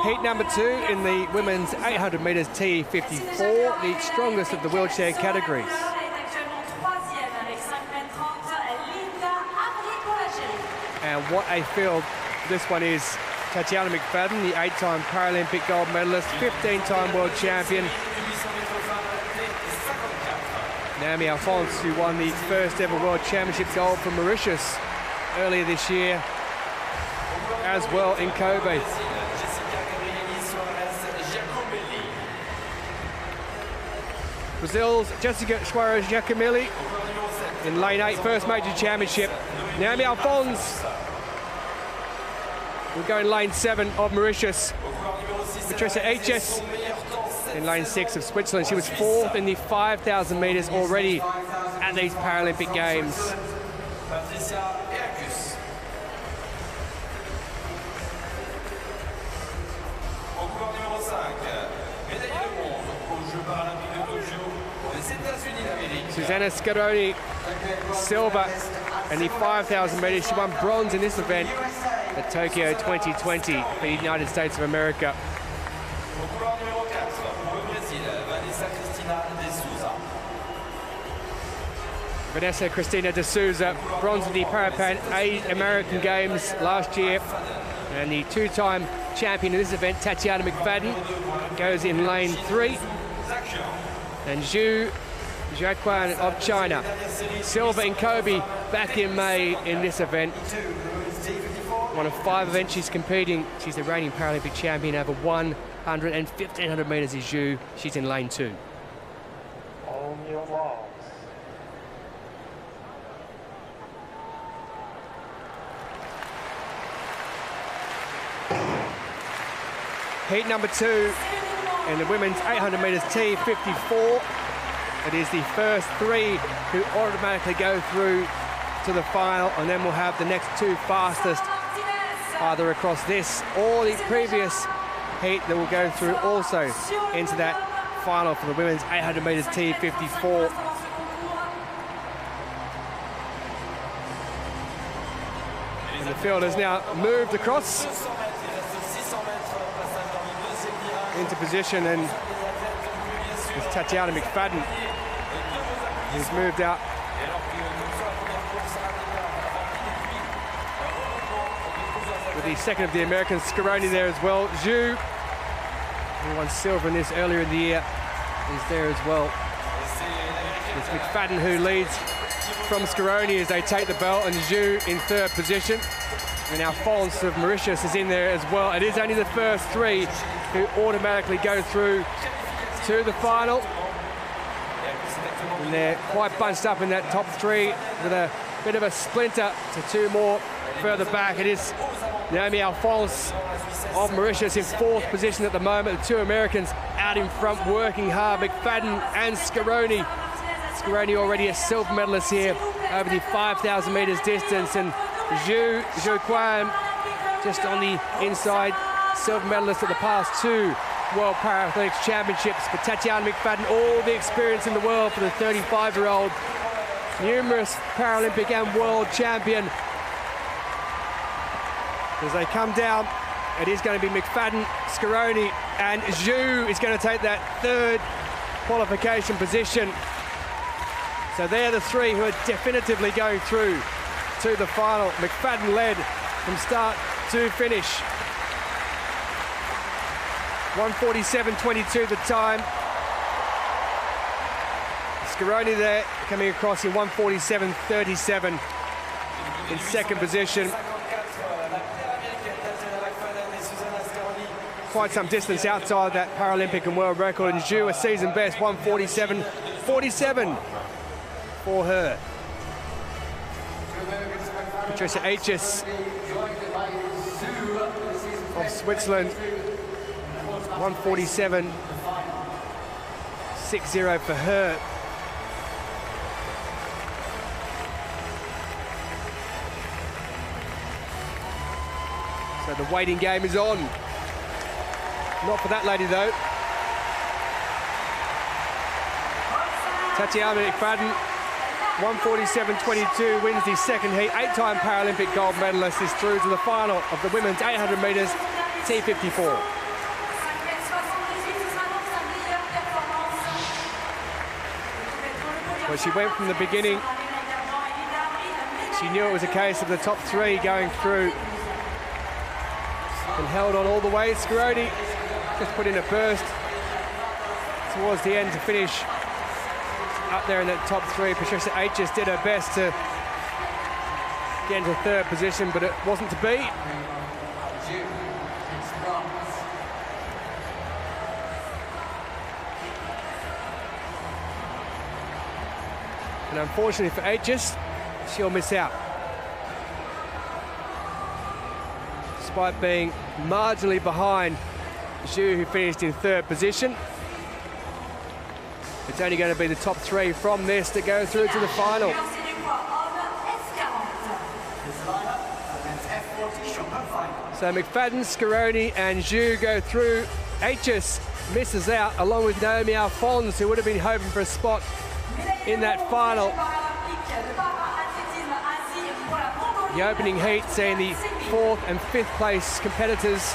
B: Heat number 2 in the women's 800 metres T54, the strongest of the wheelchair categories. And what a field this one is. Tatiana McFadden, the 8-time Paralympic gold medalist, 15-time world champion. Naomi Alphonse, who won the first ever world championship gold for Mauritius earlier this year, as well in Kobe. Brazil's Jessica Suarez-Giacomelli in lane 8, first major championship. Naomi Alphonse will go in lane 7 of Mauritius. Patricia Hs in lane 6 of Switzerland. She was 4th in the 5,000 metres already at these Paralympic Games. Susanna Scaroni, silver in the 5,000 metres. She won bronze in this event at Tokyo 2020 for the United States of America. Vanessa Cristina de Souza, bronze in the Parapan American Games last year. And the 2-time champion in this event, Tatiana McFadden, goes in lane 3. And Zhu Jiaquan of China, silver in Kobe back in May in this event. One of 5 events she's competing. She's the reigning Paralympic champion over 100 and 1,500 metres is Zhu. She's in lane 2.
F: On your marks.
B: Heat number 2 in the women's 800 metres T54. It is the first 3 who automatically go through to the final, and then we'll have the next 2 fastest either across this or the previous heat that will go through also into that final for the women's 800 metres T54. And the field has now moved across into position, and it's Tatiana McFadden who's moved out. With the second of the Americans, Scaroni there as well. Zhu, who won silver in this earlier in the year, is there as well. It's McFadden who leads from Scaroni as they take the belt, and Zhu in 3rd position. And Alphonse of Mauritius is in there as well. It is only the first 3 who automatically go through to the final. And they're quite bunched up in that top 3 with a bit of a splinter to 2 more further back. It is Naomi Alphonse of Mauritius in 4th position at the moment. The 2 Americans out in front, working hard. McFadden and Scaroni. Scaroni already a silver medalist here over the 5,000 metres distance, and Zhu Quan just on the inside, silver medalist at the past 2 World Paralympics Championships. But Tatiana McFadden, all the experience in the world for the 35-year-old, numerous Paralympic and world champion. As they come down, it is going to be McFadden, Scaroni, and Zhu is going to take that 3rd qualification position. So they're the 3 who are definitively going through to the final. McFadden led from start to finish. 1:47.22 the time. Scaroni there coming across in 1:47.37 in 2nd position. Quite some distance outside that Paralympic and world record, and Zhu a season best 1:47.47 for her. Patricia Aitchis of Switzerland, 1:47.60 for her. So the waiting game is on. Not for that lady though. Tatiana McFadden, 1:47.22, wins the 2nd heat. 8-time Paralympic gold medalist, is through to the final of the women's 800 metres T54. Well, she went from the beginning. She knew it was a case of the top 3 going through, and held on all the way. Scaroni just put in a burst towards the end to finish up there in the top 3. Patricia Aitchis did her best to get into 3rd position, but it wasn't to be. And unfortunately for Aitchis, she'll miss out. Despite being marginally behind Zhu, who finished in 3rd position. It's only going to be the top 3 from this to go through to the final. So McFadden, Scaroni and Zhu go through. Aitchis misses out, along with Naomi Alphonse, who would have been hoping for a spot in that final. The opening heat seeing the 4th and 5th place competitors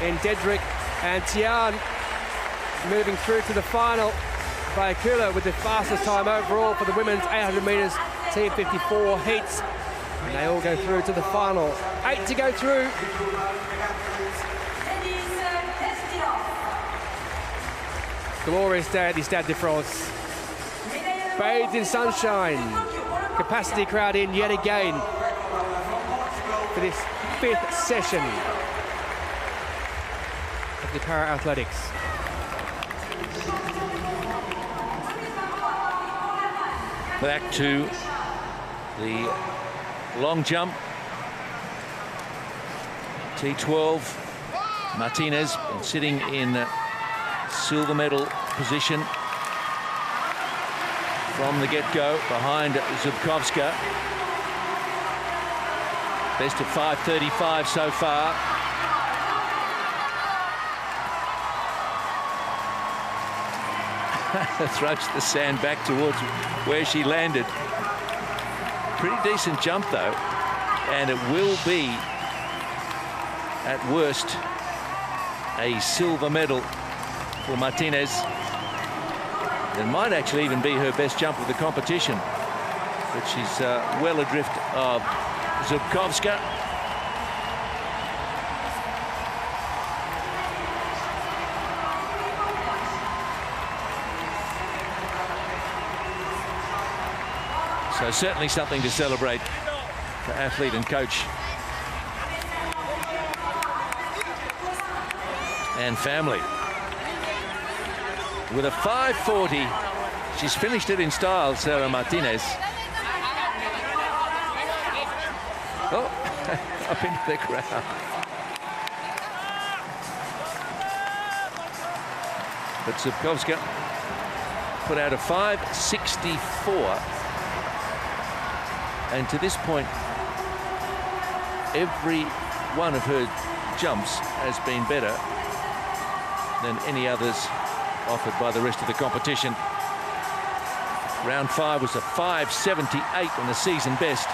B: in Dedrick and Tian moving through to the final. Bayakula with the fastest time overall for the women's 800 metres T54 heats. And they all go through to the final. 8 to go through. Glorious day at the Stade de France. Bathed in sunshine. Capacity crowd in yet again for this 5th session of the para-athletics.
A: Back to the long jump. T12. Martinez sitting in silver medal position from the get-go behind Zubkovska. Best of 5:35 so far. Throws the sand back towards where she landed. Pretty decent jump though, and it will be at worst a silver medal for Martinez. It might actually even be her best jump of the competition, but she's well adrift of Zubkovska. So certainly something to celebrate for athlete and coach and family. With a 5:40, she's finished it in style, Sarah Martinez. Oh, up into the crowd. 1:47.22 But Zubkovska put out a 5.64. And to this point, every one of her jumps has been better than any others offered by the rest of the competition. Round 5 was a 5.78 and the season best.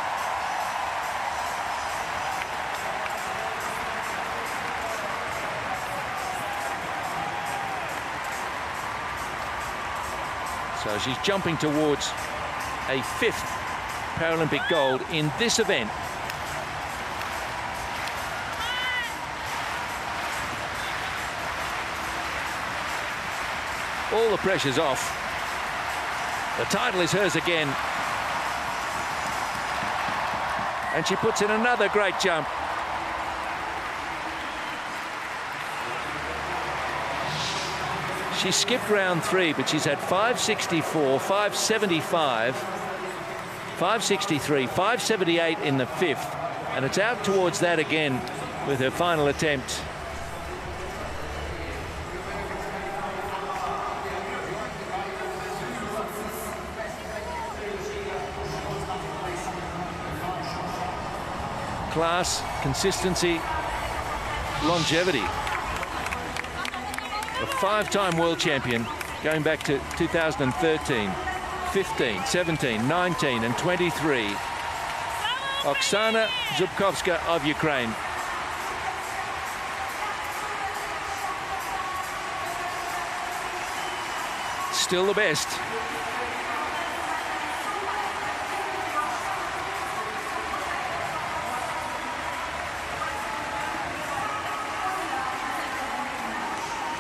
A: So she's jumping towards a 5th Paralympic gold in this event. All the pressure's off. The title is hers again. And she puts in another great jump. She skipped round 3, but she's had 5.64, 5.75, 5.63, 5.78 in the 5th. And it's out towards that again with her final attempt. Class, consistency, longevity. A 5-time world champion going back to 2013, 15, 17, 19 and 23. Oksana Zubkovska of Ukraine. Still the best.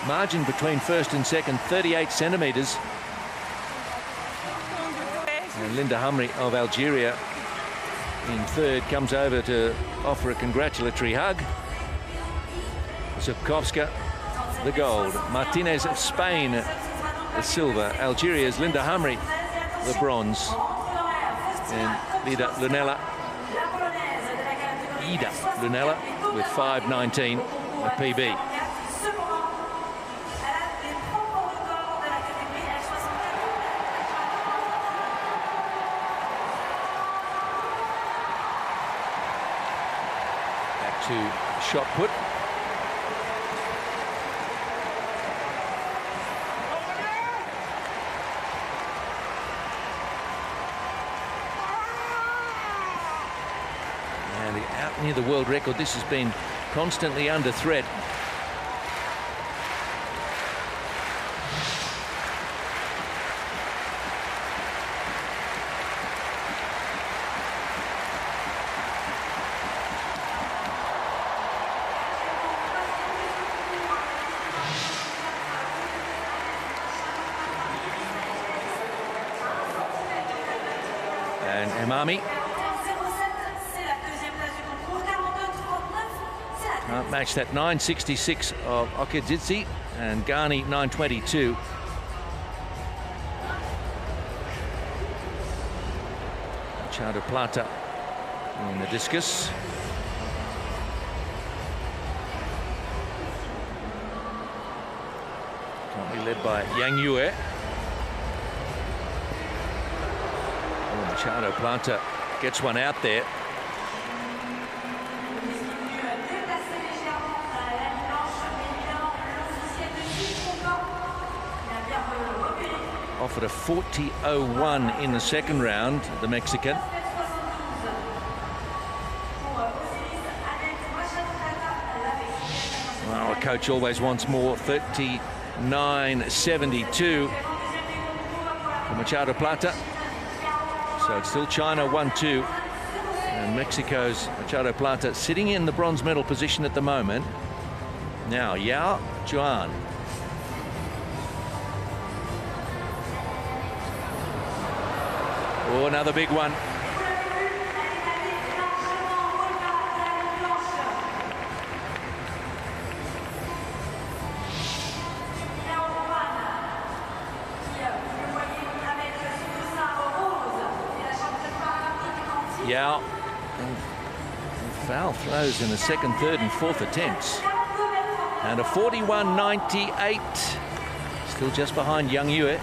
A: Margin between first and second, 38 centimetres. And Linda Humry of Algeria in third comes over to offer a congratulatory hug. Zubkovska, the gold. Martinez of Spain, the silver. Algeria's Linda Humry, the bronze. And Ida Lunella with 5.19, a PB. To shot put. And out near the world record. This has been constantly under threat. Emami can't match that 9.66 of Okedzidze, and Ghani 9.22. Chateau Plata in the discus. Can't be led by Yang Yue. Chateau Plata gets one out there. Offered a 40.01 in the second round, the Mexican. Well, a coach always wants more. 39.72 for Machado Plata. So it's still China 1-2, and Mexico's Machado Plata sitting in the bronze medal position at the moment. Now Yao Juan. Oh, another big one. Yao, foul throws in the second, third and fourth attempts. And a 41.98 Still just behind Young Yue.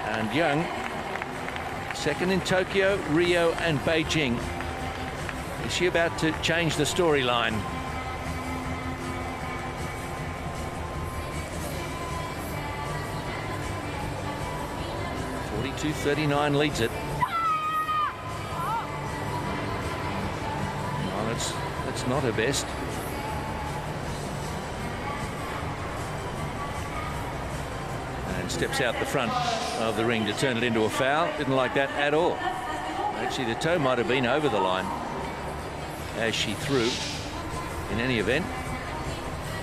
A: And Young, second in Tokyo, Rio and Beijing. Is she about to change the storyline? .42.39 leads it. No, that's not her best. And steps out the front of the ring to turn it into a foul. Didn't like that at all. Actually, the toe might have been over the line as she threw. In any event,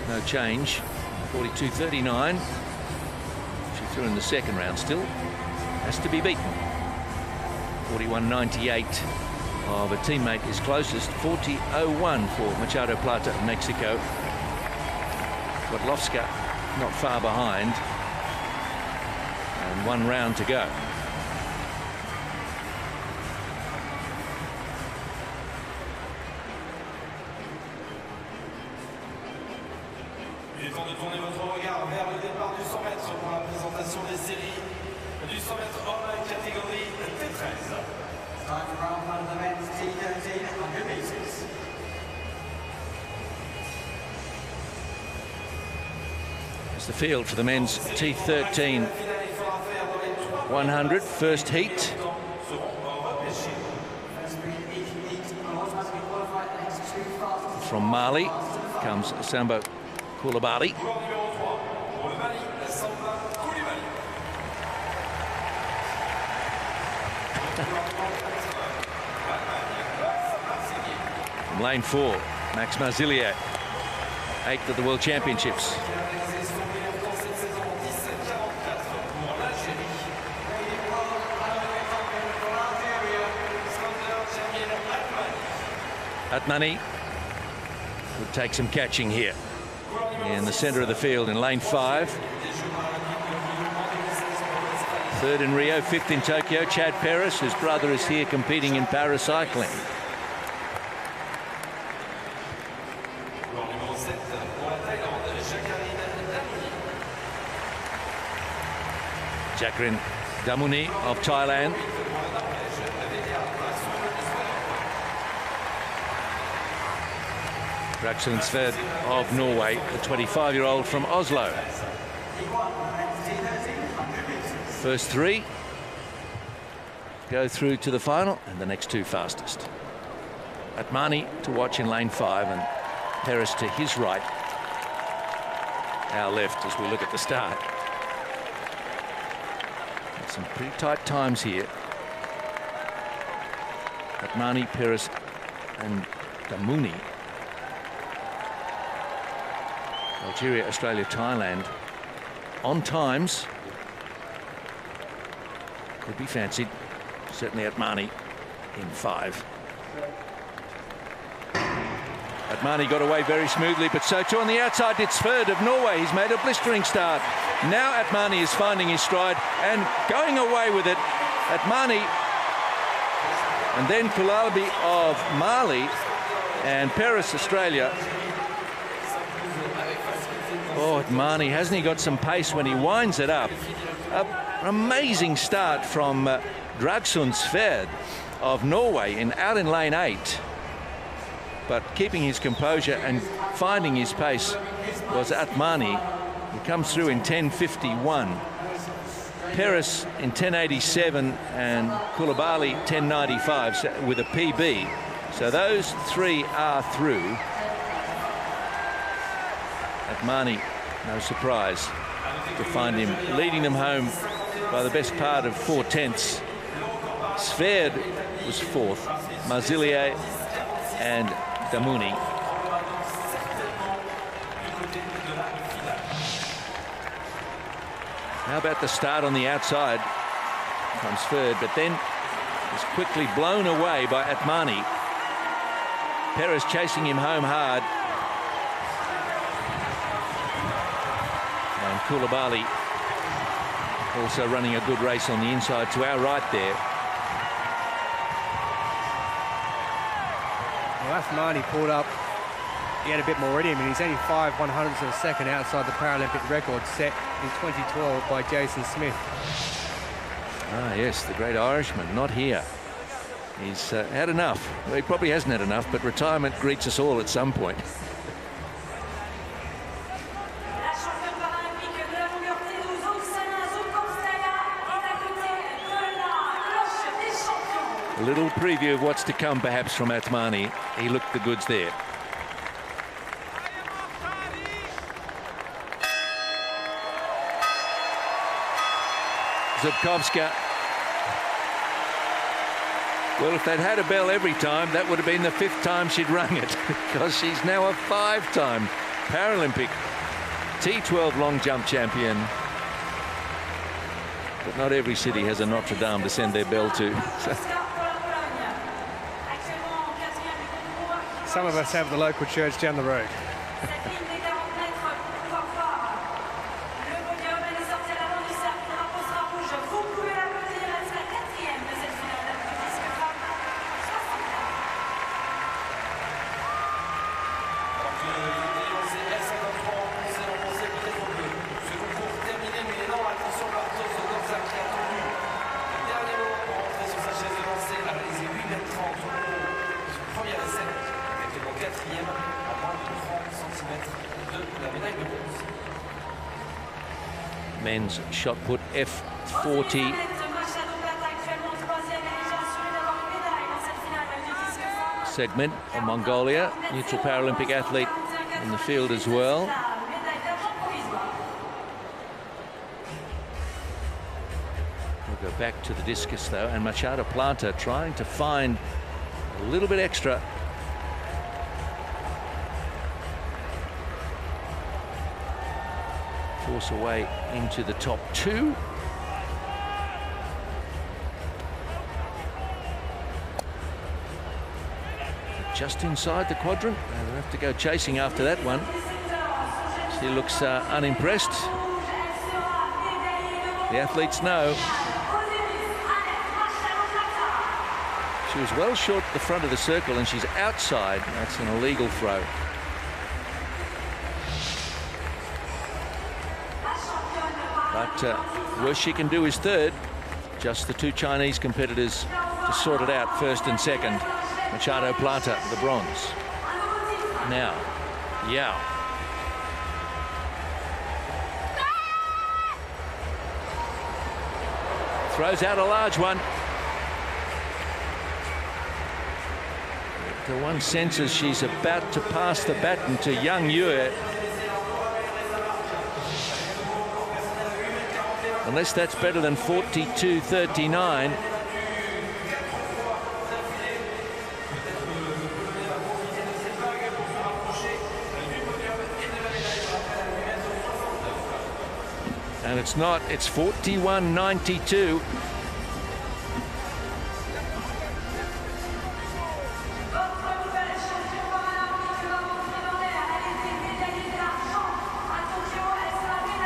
A: no change. 42.39. She threw in the second round still. Has to be beaten. 41.98 of a teammate is closest. 40.01 for Machado Plata of Mexico. Kotlovska not far behind. And 1 round to go.
D: Il est temps de tourner votre regard vers le départ du 100 mètres pour la présentation des séries du 100 mètres homme catégorie T13.
C: Time for round one of the men's T13 100 meters.
A: It's the field for the men's T13 100 first heat. From Mali comes Sambo Koulibaly. From lane 4, Max Marzillier, 8th at the World Championships. Atmani would take some catching here in the center of the field in lane 5. 3rd in Rio, 5th in Tokyo. Chad Perez, whose brother is here competing in paracycling. Jacqueline Damuni of Thailand. Draxel Sved of Norway, the 25-year-old from Oslo. First 3 go through to the final, and the next 2 fastest. Atmani to watch in lane 5, and Perez to his right, our left, as we look at the start. Some pretty tight times here. Atmani, Perez, and Damuni. Algeria, Australia, Thailand on times. Could be fancied. Certainly Atmani in 5. Atmani got away very smoothly, but so too on the outside did Sverd of Norway. He's made a blistering start. Now Atmani is finding his stride and going away with it. Atmani, and then Koulibaly of Mali, and Perez, Australia. Oh, Atmani, hasn't he got some pace when he winds it up? An amazing start from Dragsund Sverd of Norway out in lane 8. But keeping his composure and finding his pace was Atmani. He comes through in 10.51. Perez in 10.87 and Koulibaly 10.95 with a PB. So those 3 are through. Atmani, no surprise to find him leading them home by the best part of 4/10. Sverd was 4th, Marzillier and Damuni. How about the start on the outside from Sverd, but then is quickly blown away by Atmani. Perez chasing him home hard. And Koulibaly Also running a good race on the inside to our right there.
B: Well, Afmani pulled up. He had a bit more in him, and he's only 5/100ths of a second outside the Paralympic record set in 2012 by Jason Smith.
A: Ah, yes, the great Irishman, not here. He's had enough. Well, he probably hasn't had enough, but retirement greets us all at some point. A little preview of what's to come, perhaps, from Atmani. He looked the goods there. Zubkovska. Well, if they'd had a bell every time, that would have been the 5th time she'd rung it, because she's now a 5-time Paralympic T12 long jump champion. But not every city has a Notre Dame to send their bell to.
B: Some of us have the local church down the road.
A: Men's shot put F40. Segment of Mongolia, neutral Paralympic athlete in the field as well. We'll go back to the discus though, and Machado Planta trying to find a little bit extra. Force away into the top 2. Just inside the quadrant. They'll have to go chasing after that one. She looks unimpressed. The athletes know. She was well short at the front of the circle, and she's outside. That's an illegal throw. But worst she can do is 3rd. Just the 2 Chinese competitors to sort it out, 1st and 2nd. Machado Planta, the bronze. Now, Yao. Throws out a large one. The one senses she's about to pass the baton to Yang Yue. Unless that's better than 42.39. And it's not, it's 41.92.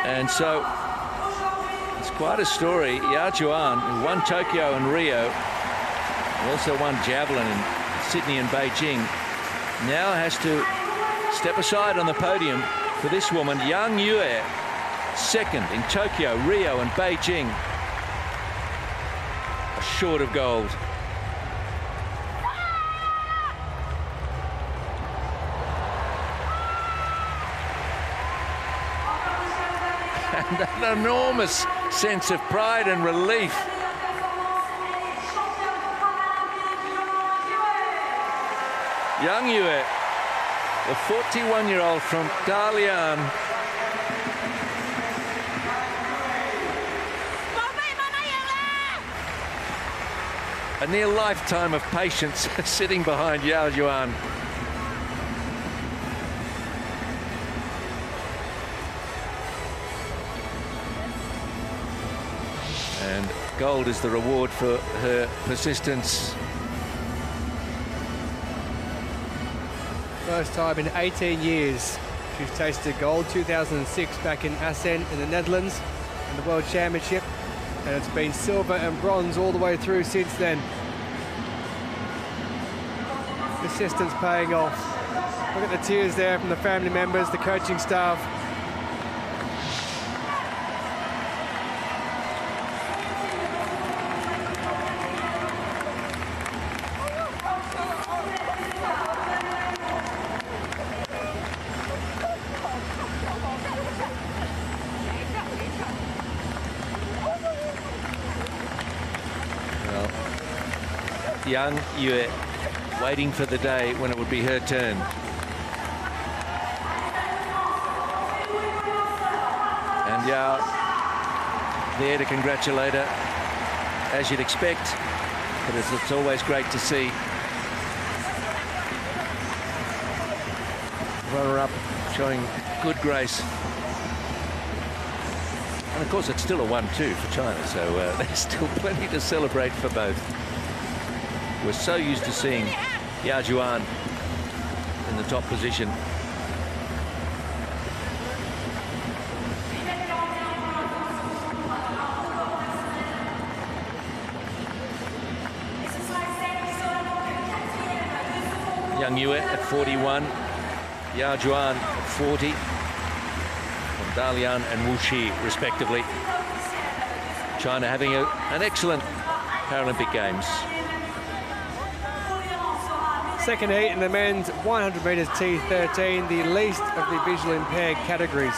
A: And so it's quite a story. Yao Juan, who won Tokyo and Rio, also won Javelin in Sydney and Beijing, now has to step aside on the podium for this woman, Yang Yue, 2nd in Tokyo, Rio and Beijing, short of gold. And an enormous sense of pride and relief. Yang Yue, the 41-year-old from Dalian. A near lifetime of patience sitting behind Yao Juan. And gold is the reward for her persistence.
B: First time in 18 years she's tasted gold. 2006 back in Assen in the Netherlands in the World Championship. And it's been silver and bronze all the way through since then. Persistence paying off. Look at the tears there from the family members, the coaching staff.
A: Young Yue waiting for the day when it would be her turn. And Yao there to congratulate her, as you'd expect, but it's always great to see. Runner-up showing good grace. And of course it's still a 1-2 for China, so there's still plenty to celebrate for both. We're so used to seeing Yao Juan in the top position. Young Yue at 41, Yao Juan at 40, from Dalian and Wu Shi respectively. China having an excellent Paralympic Games.
B: Second heat in the men's 100 metres T13, the least of the visually impaired categories.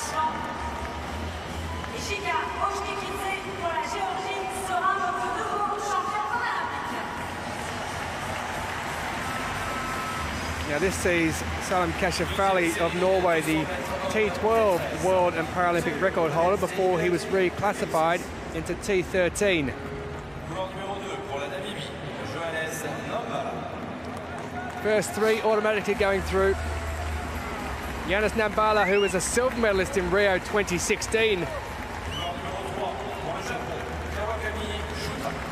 B: Now this sees Salam Kashafali of Norway, the T12 world and Paralympic record holder, before he was reclassified into T13. First three automatically going through. Yanis Nambala, who was a silver medalist in Rio 2016.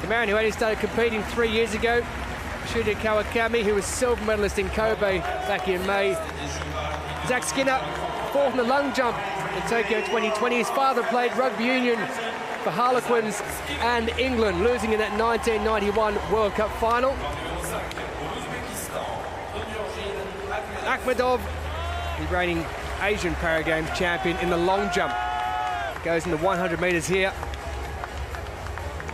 B: The man who only started competing 3 years ago. Shuji Kawakami, who was silver medalist in Kobe back in May. Zach Skinner, fourth in the long jump in Tokyo 2020. His father played rugby union for Harlequins and England, losing in that 1991 World Cup final. Akhmedov, the reigning Asian Para Games champion in the long jump, goes in the 100 metres here.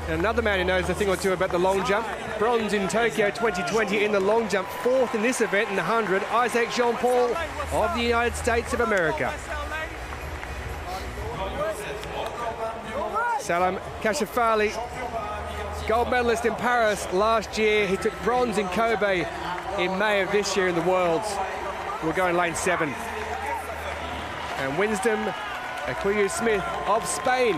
B: And another man who knows a thing or two about the long jump, bronze in Tokyo 2020 in the long jump, fourth in this event in the 100, Isaac Jean-Paul of the United States of America. Salam Kashafali, gold medalist in Paris last year. He took bronze in Kobe in May of this year in the Worlds. We'll go in lane 7. And Winston Akuyu Smith of Spain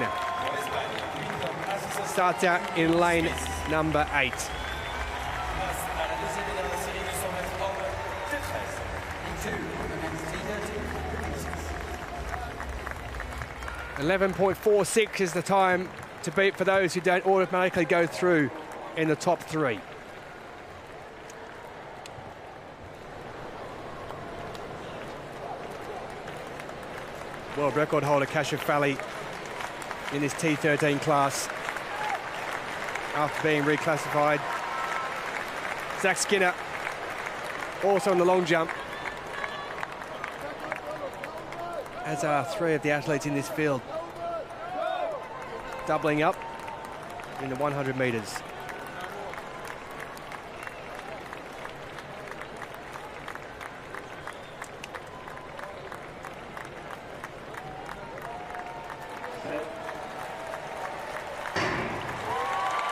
B: starts out in lane number 8. .11.46 is the time to beat for those who don't automatically go through in the top 3. World record holder Kashafali in this T13 class after being reclassified. Zach Skinner also in the long jump, as are 3 of the athletes in this field, doubling up in the 100 metres.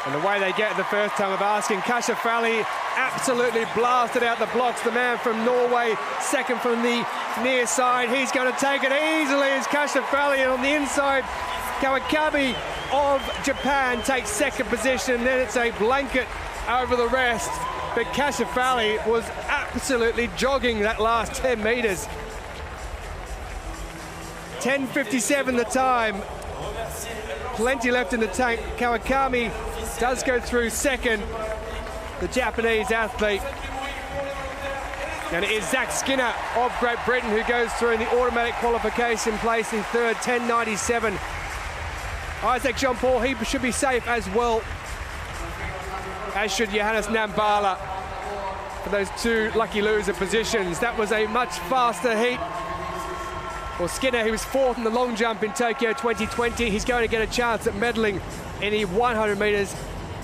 B: And the way they get it the first time of asking, Kashafali absolutely blasted out the blocks. The man from Norway, second from the near side. He's going to take it easily as Kashafali, and on the inside, Kawakami of Japan takes second position. Then it's a blanket over the rest. But Kashafali was absolutely jogging that last 10 metres. 10:57 the time. Plenty left in the tank. Kawakami does go through second, the Japanese athlete. And it is Zach Skinner of Great Britain who goes through in the automatic qualification, placing third, 10:97. Isaac Jean-Paul, he should be safe as well, as should Johannes Nambala, for those two lucky loser positions. That was a much faster heat. Well, Skinner, he was fourth in the long jump in Tokyo 2020. He's going to get a chance at medaling in the 100 metres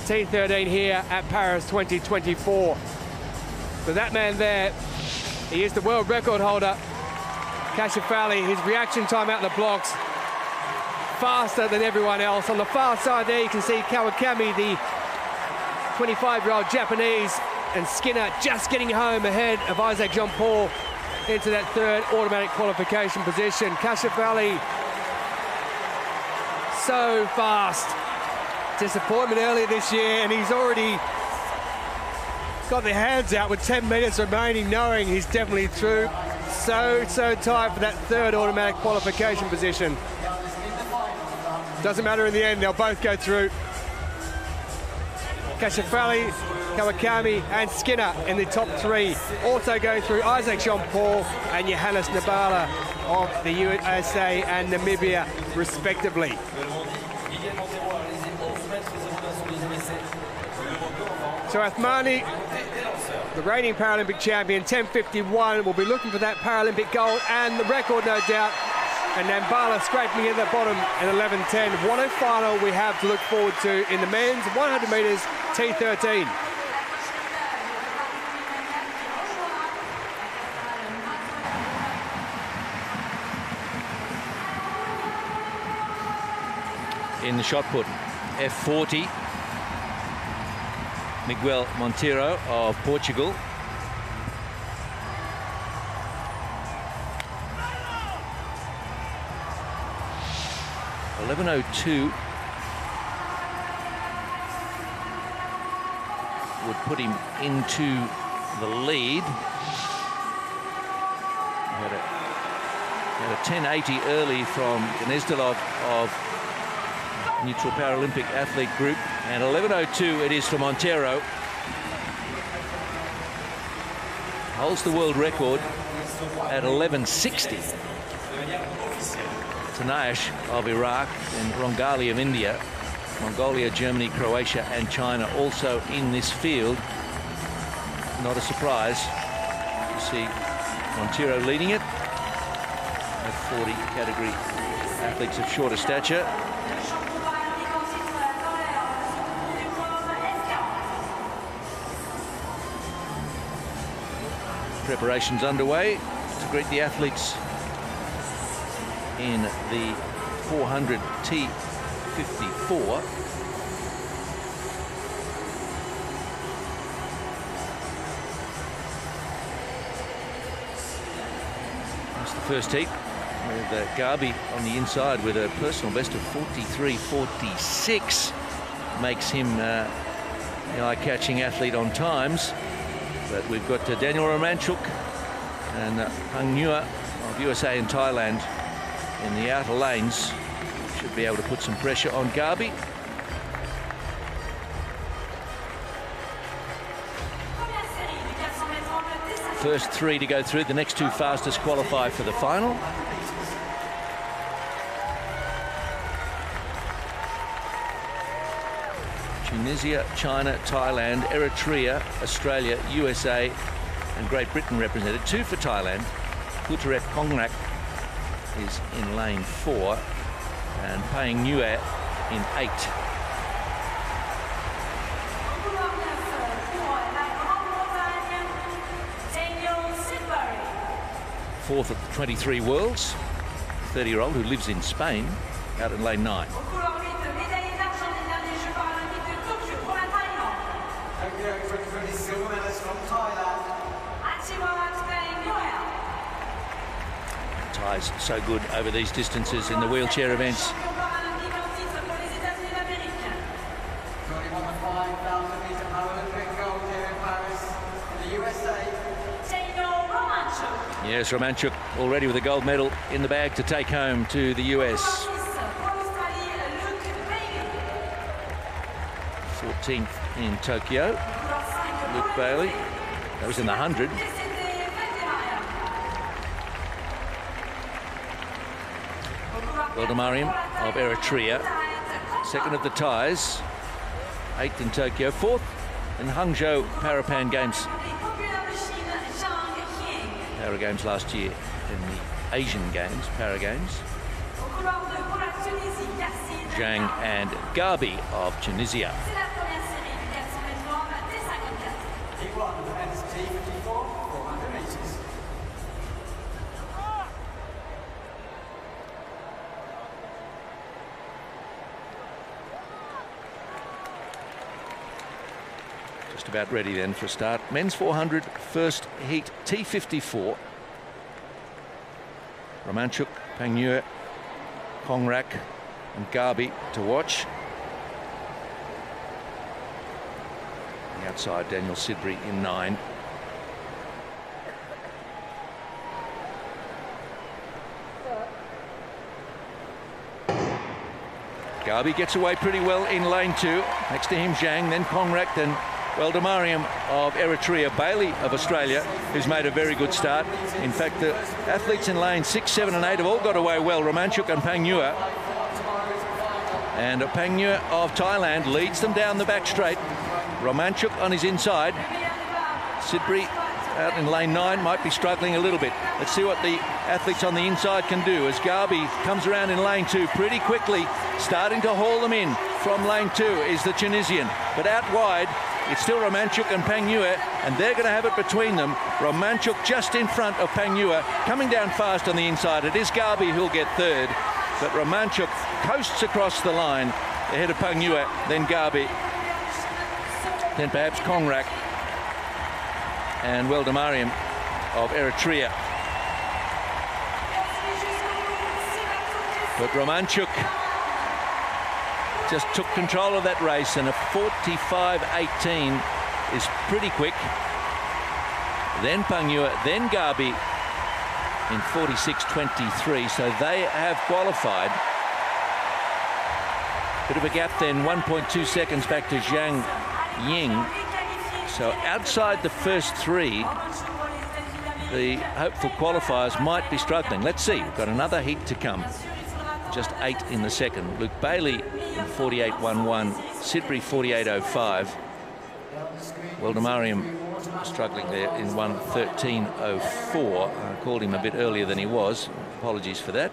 B: T13 here at Paris 2024. But that man there, he is the world record holder. Kashifali, his reaction time out the blocks, faster than everyone else. On the far side there, you can see Kawakami, the 25-year-old Japanese, and Skinner just getting home ahead of Isaac Jean-Paul into that third automatic qualification position. Kashifali, so fast. Disappointment earlier this year, and he's already got the hands out with 10 minutes remaining, knowing he's definitely through. So tight for that third automatic qualification position. Doesn't matter in the end, they'll both go through. Kashifali, Kawakami and Skinner in the top three. Also going through Isaac Jean-Paul and Johannes Nambala of the USA and Namibia, respectively. So Athmani, the reigning Paralympic champion, 10:51, will be looking for that Paralympic gold and the record, no doubt. And Nambala scraping in the bottom in 11:10. What a final we have to look forward to in the men's 100 metres T13.
A: In the shot put, F40, Miguel Monteiro of Portugal. .11.02 would put him into the lead. Had a 10.80 early from Gnezdilov of Neutral Paralympic Athlete Group, and 11.02 it is for Monteiro. Holds the world record at 11.60. Tanash of Iraq and Rongali of India, Mongolia, Germany, Croatia and China also in this field. Not a surprise to see Monteiro leading it. At 40 category athletes of shorter stature. Preparations underway to greet the athletes in the 400 T54. That's the first heat with Gabi on the inside with a personal best of 43.46. Makes him the eye-catching athlete on times. But we've got Daniel Romanchuk and Hung Nhua of USA and Thailand in the outer lanes. Should be able to put some pressure on Gabi. First three to go through. The next two fastest qualify for the final. Tunisia, China, Thailand, Eritrea, Australia, USA and Great Britain represented. Two for Thailand. Putaret Kongrak is in lane 4 and Paying Nhua in 8. Fourth at the 23 Worlds, 30-year-old who lives in Spain, out in lane 9. Thai's so good over these distances in the wheelchair events. Yes, Romanchuk already with a gold medal in the bag to take home to the US. 14th in Tokyo. Luke Bailey. That was in the 100. Goldemariam of Eritrea second of the ties, 8th in Tokyo, 4th in Hangzhou Parapan Games. Para Games last year in the Asian Games, Para Games. Zhang and Gabi of Tunisia. Just about ready then for a start. Men's 400 first heat T54. Romanchuk, Pangnue, Kongrak and Gabi to watch. On the outside, Daniel Sidbury in 9. Gabi gets away pretty well in lane 2. Next to him, Zhang, then Kongrak, then Weldemariam of Eritrea, Bailey of Australia, who's made a very good start. In fact, the athletes in lane 6, 7 and 8 have all got away well. Romanchuk and Pangnue. And Pangnue of Thailand leads them down the back straight. Romanchuk on his inside. Sidbury out in lane 9 might be struggling a little bit. Let's see what the athletes on the inside can do as Gabi comes around in lane 2 pretty quickly. Starting to haul them in from lane 2 is the Tunisian. But out wide, it's still Romanchuk and Pangnue, and they're going to have it between them. Romanchuk just in front of Pangnue, coming down fast on the inside. It is Gabi who'll get 3rd, but Romanchuk coasts across the line ahead of Pangnue, then Gabi, then perhaps Kongrak and Weldemariam of Eritrea. But Romanchuk just took control of that race, and a 45.18 is pretty quick. Then Pangnue, then Gabi in 46.23, so they have qualified. Bit of a gap then, 1.2 seconds back to Zhang Ying. So outside the first 3, the hopeful qualifiers might be struggling. Let's see, we've got another heat to come. Just 8 in the second. Luke Bailey in 48.11, Sidbury 48.05. Weldemariam struggling there in 1:13.04. I called him a bit earlier than he was. Apologies for that.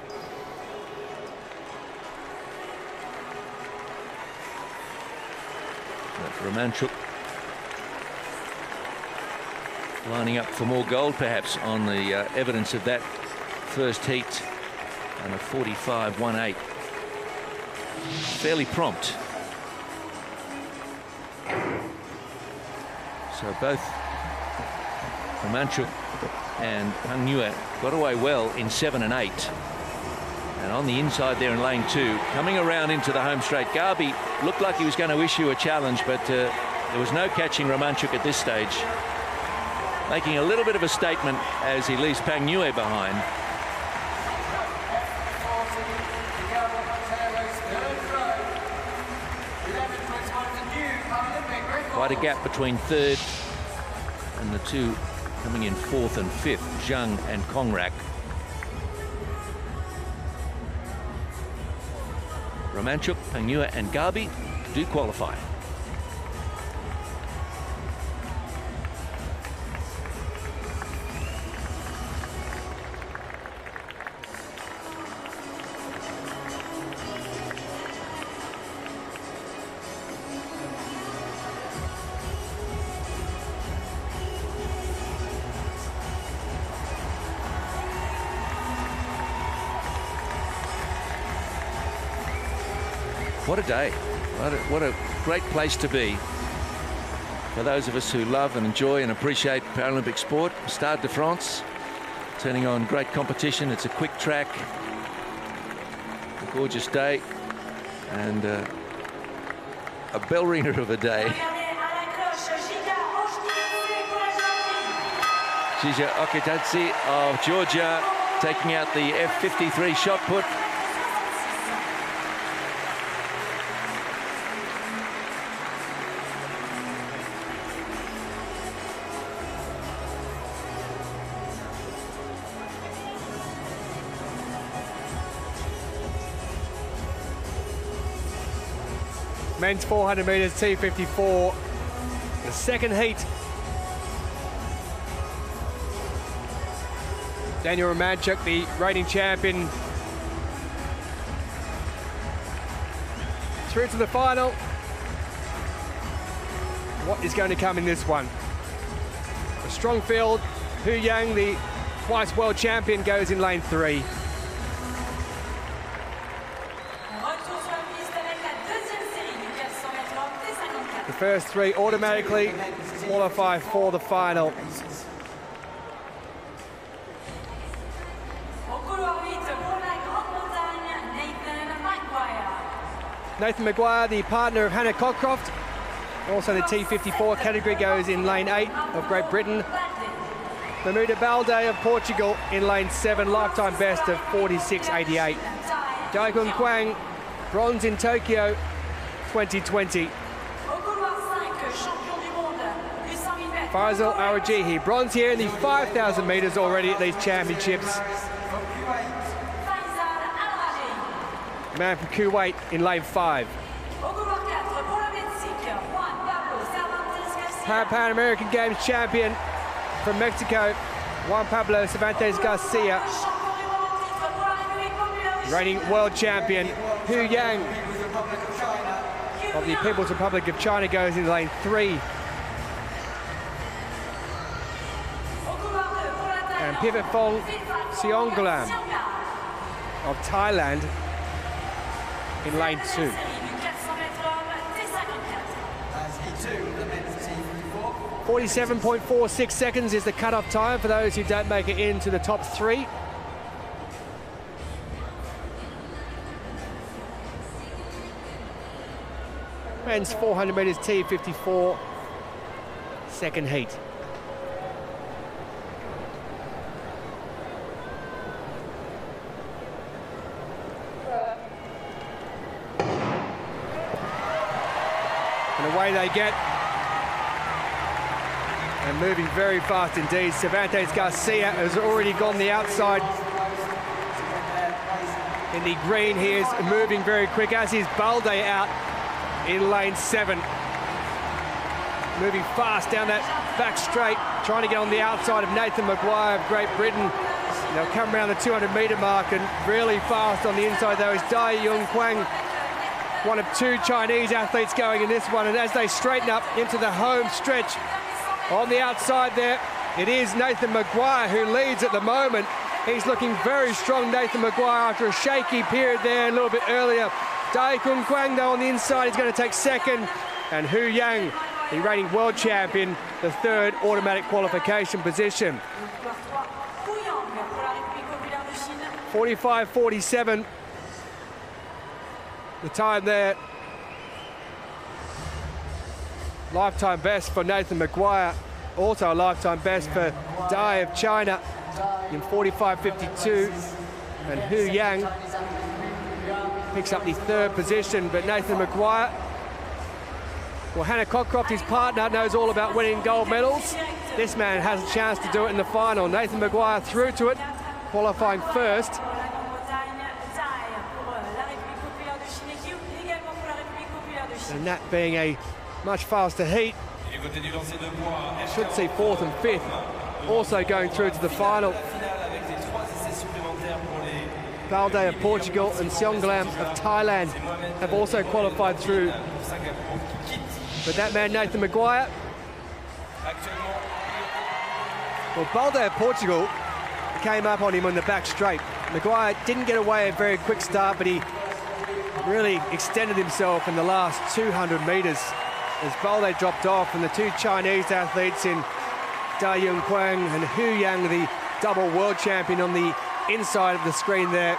A: Romanchuk lining up for more gold, perhaps, on the evidence of that first heat. And a 45.18. Fairly prompt. So both Romanchuk and Pangnue got away well in 7 and 8. And on the inside there in lane 2, coming around into the home straight, Gabi looked like he was going to issue a challenge, but there was no catching Romanchuk at this stage. Making a little bit of a statement as he leaves Pangnue behind. Quite a gap between 3rd and the 2 coming in 4th and 5th, Zhang and Kongrak. Romanchuk, Pangnue and Gabi do qualify. What a day. What a great place to be for those of us who love and enjoy and appreciate Paralympic sport. Stade de France, turning on great competition. It's a quick track, a gorgeous day, and a bell ringer of a day. Giga Okitadze of Georgia taking out the F-53 shot put.
B: Men's 400 metres T54, the second heat. Daniel Romanchuk, the reigning champion, through to the final. What is going to come in this one? A strong field. Hu Yang, the twice world champion, goes in lane 3. The first 3 automatically qualify for the final. Nathan Maguire, the partner of Hannah Cockcroft, also the T54 category, goes in lane 8 of Great Britain. Bermuda Balde of Portugal in lane 7, lifetime best of 46.88. Daikun Kwang, bronze in Tokyo 2020. Faisal Arajihi, bronze here in the 5,000 metres already at these championships. Man from Kuwait in lane 5. Pan American Games champion from Mexico, Juan Pablo Cervantes Garcia. Reigning world champion Hu Yang of the People's Republic of China goes in lane 3. And Pivotphong Seonglam of Thailand in lane 2. 47.46 seconds is the cut-off time for those who don't make it into the top 3. Men's 400 metres T54, second heat. And away they get. And moving very fast indeed. Cervantes Garcia has already gone the outside. In the green, he is moving very quick, as is Balde out in lane 7. Moving fast down that back straight, trying to get on the outside of Nathan Maguire of Great Britain. They'll come around the 200-metre mark, and really fast on the inside though is Dai Yung Kwang, one of 2 Chinese athletes going in this one. And as they straighten up into the home stretch, on the outside there, it is Nathan Maguire who leads at the moment. He's looking very strong, Nathan Maguire, after a shaky period there a little bit earlier. Daikun Kwang, though, on the inside is going to take second. And Hu Yang, the reigning world champion, the 3rd automatic qualification position. 45.47, the time there. Lifetime best for Nathan Maguire, also a lifetime best for Dai of China in 45.52. And Hu Yang picks up the 3rd position, but Nathan Maguire, well, Hannah Cockcroft, his partner, knows all about winning gold medals. This man has a chance to do it in the final. Nathan Maguire through to it, qualifying first. And that being a much faster heat, should see 4th and 5th also going through to the final. Balde of Portugal and Seonglam of Thailand have also qualified through. But that man, Nathan Maguire, well, Balde of Portugal came up on him on the back straight. Maguire didn't get away a very quick start, but he really extended himself in the last 200 metres as Balde dropped off, and the 2 Chinese athletes in Dai Yung Kwang and Hu Yang, the double world champion, on the inside of the screen there,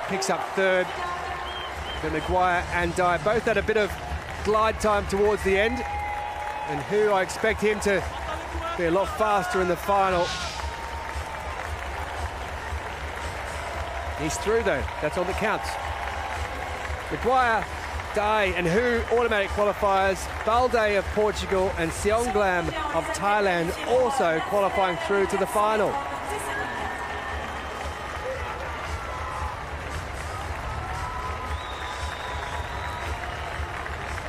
B: picks up 3rd. But Maguire and Dai both had a bit of glide time towards the end, and Hu, I expect him to be a lot faster in the final. He's through though, that's all that counts. Maguire, Dai and Hu automatic qualifiers. Balde of Portugal and Seonglam of Thailand also qualifying through to the final.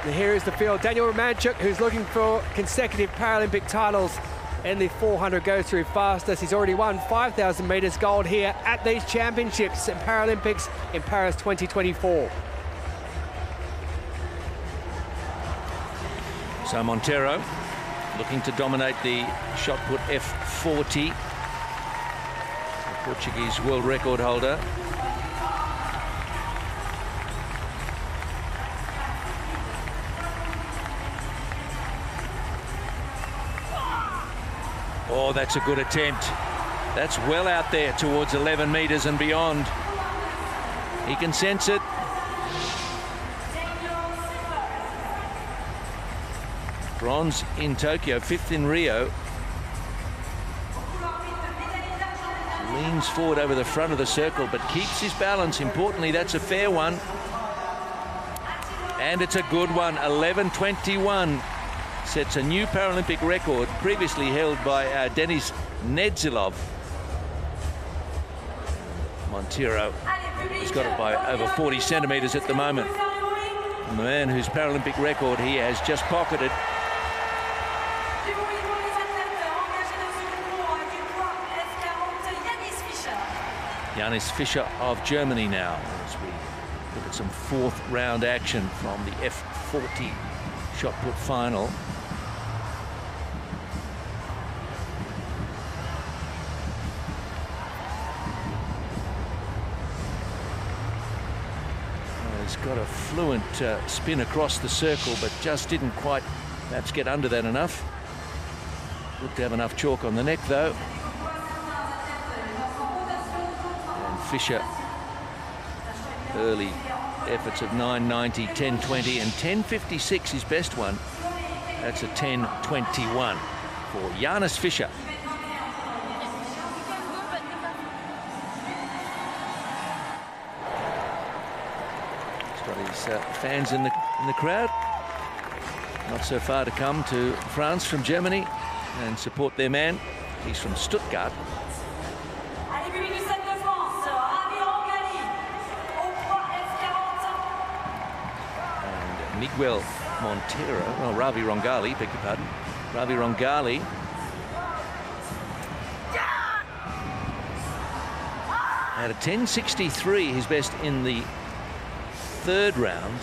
B: And here is the field. Daniel Romanchuk, who's looking for consecutive Paralympic titles in the 400 goes through fastest. He's already won 5,000 metres gold here at these championships and Paralympics in Paris 2024.
A: So Monteiro looking to dominate the shot put F40. The Portuguese world record holder. Oh, that's a good attempt. That's well out there towards 11 metres and beyond. He can sense it. Bronze in Tokyo, 5th in Rio. Leans forward over the front of the circle, but keeps his balance. Importantly, that's a fair one. And it's a good one, 11:21. Sets a new Paralympic record, previously held by Denis Nedzilov. Monteiro has got it by over 40 centimetres at the moment. And the man whose Paralympic record he has just pocketed. Janis Fischer of Germany now, as we look at some 4th round action from the F40 shot put final. He's got a fluent spin across the circle, but just didn't quite perhaps get under that enough. Looked to have enough chalk on the neck though. And Fischer, early efforts of 9:90, 10:20 and 10:56 his best one. That's a 10:21 for Janis Fischer. Fans in the crowd. Not so far to come to France from Germany and support their man. He's from Stuttgart. And Miguel Monteiro, oh, Ravi Rongali, beg your pardon. Ravi Rongali. At a 10:63, his best in the 3rd round.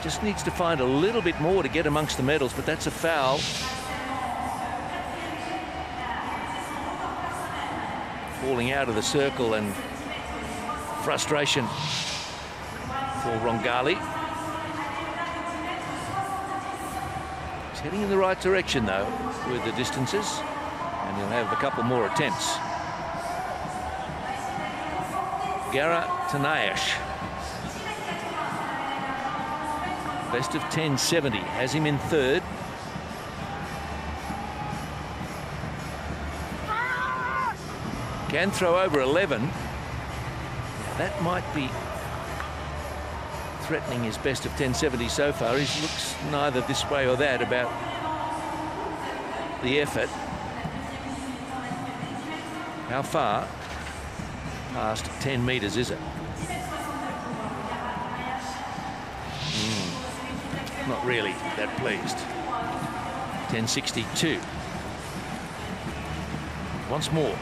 A: Just needs to find a little bit more to get amongst the medals, but that's a foul. Falling out of the circle and frustration for Rongali. He's heading in the right direction though with the distances, and he'll have a couple more attempts. Gara Tanayash. Best of 10:70, has him in 3rd. Can throw over 11. That might be threatening his best of 10:70 so far. He looks neither this way or that about the effort. How far past 10 metres is it? Not really that pleased. 10:62. Once more.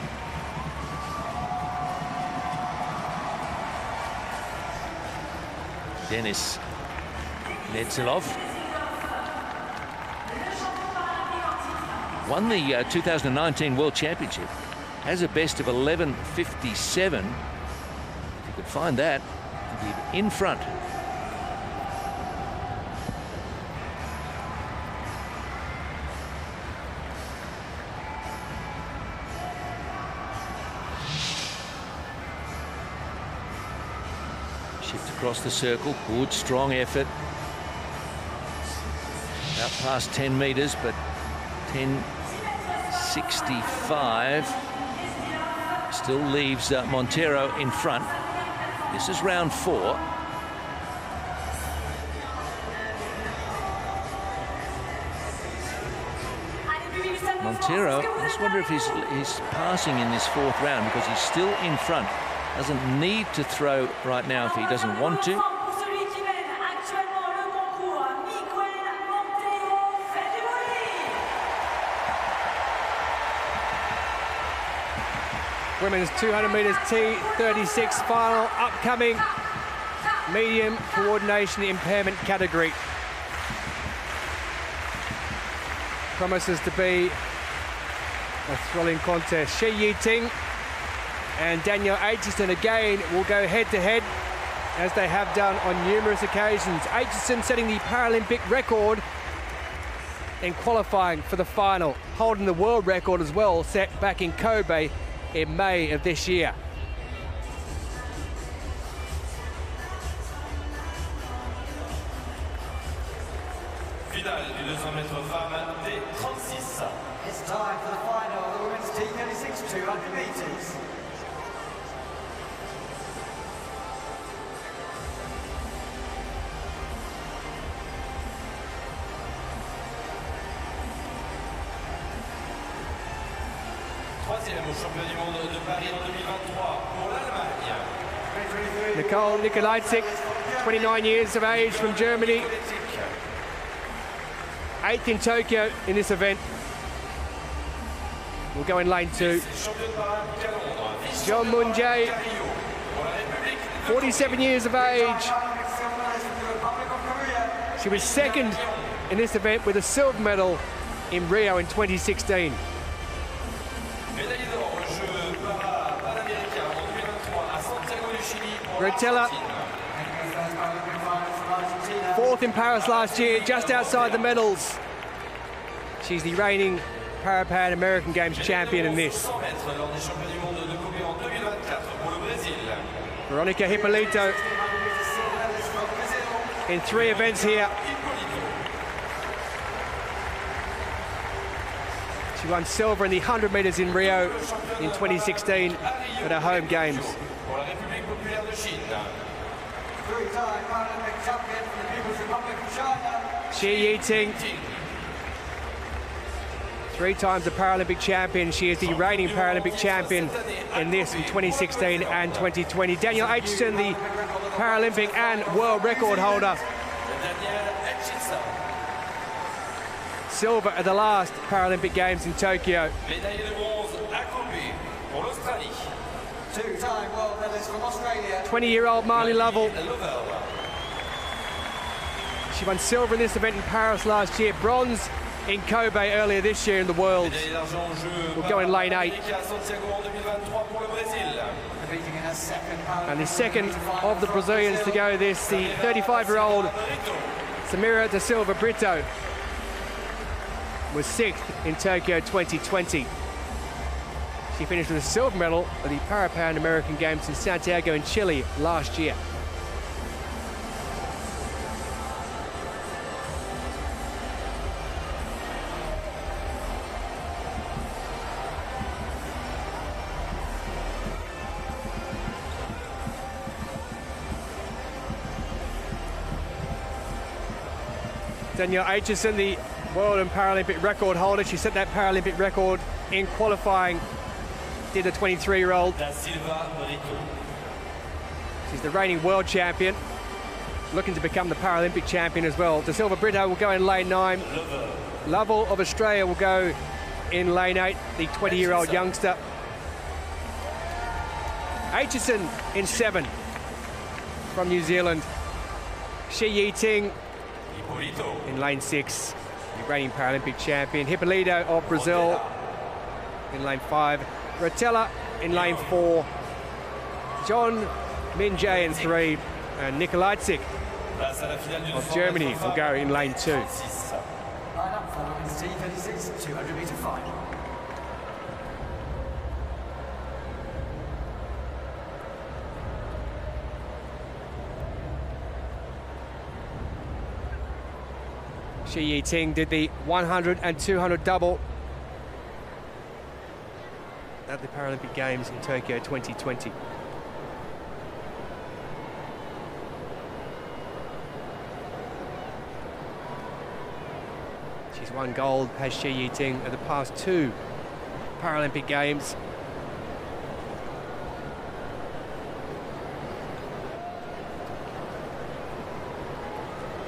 A: Denis Nedzilov won the 2019 World Championship. Has a best of 11:57. If you could find that, he'd be in front. Across the circle, good strong effort. Out past 10 metres, but 10:65 still leaves Monteiro in front. This is round 4. Monteiro, I just wonder if he's passing in this 4th round because he's still in front. Doesn't need to throw right now if he doesn't want to.
B: Women's 200 metres T36 final upcoming. Medium coordination impairment category. Promises to be a thrilling contest. Shi Yiting and Danielle Aitchison again will go head-to-head, as they have done on numerous occasions. Aitchison setting the Paralympic record in qualifying for the final, holding the world record as well, set back in Kobe in May of this year.
D: Finale du 200 mètres femmes T36.
C: It's time for the final of the women's T36 200 metres.
D: Troisième au championnat du monde de Paris en 2023 pour l'Allemagne.
B: Nicole Nikolaitzik, 29 years of age from Germany. 8th in Tokyo in this event. We'll go in lane 2. John Moon-jae, 47 years of age. She was second in this event with a silver medal in Rio in 2016. Rotella, 4th in Paris last year, just outside the medals. She's the reigning Pan American Games champion in this. Veronica Hippolito in 3 events here. She won silver in the 100 metres in Rio in 2016 at her home games. Shi Yiting, 3 times a Paralympic champion. She is the reigning Paralympic champion in this in 2016 and 2020. Danielle Aitchison, the Paralympic and world record holder. Silver at the last Paralympic Games in Tokyo.
C: 2-time world medalist from Australia.
B: 20-year-old Marley Lovell. She won silver in this event in Paris last year, bronze in Kobe earlier this year in the Worlds. We'll go in lane 8. And the second of the Brazilians to go this, the 35-year-old Samira da Silva Brito, was 6th in Tokyo 2020. She finished with a silver medal at the Pan American Games in Santiago in Chile last year. Danielle Aitchison, the world and Paralympic record holder. She set that Paralympic record in qualifying. Did a 23-year-old. She's the reigning world champion, looking to become the Paralympic champion as well. Da Silva Brito will go in lane 9. Lovell of Australia will go in lane 8, the 20-year-old youngster. Aitchison in 7 from New Zealand. Shi Yiting in lane 6, the reigning Paralympic champion. Hippolito of Brazil in lane 5. Rotella in lane 4. John Moon-jae in 3. And Nikolaitzik of Germany will go in lane 2.
C: Line up for women's T36 200 metre final.
B: Shi Yiting did the 100 and 200 double at the Paralympic Games in Tokyo 2020. She's won gold, has Shi Yiting, at the past 2 Paralympic Games.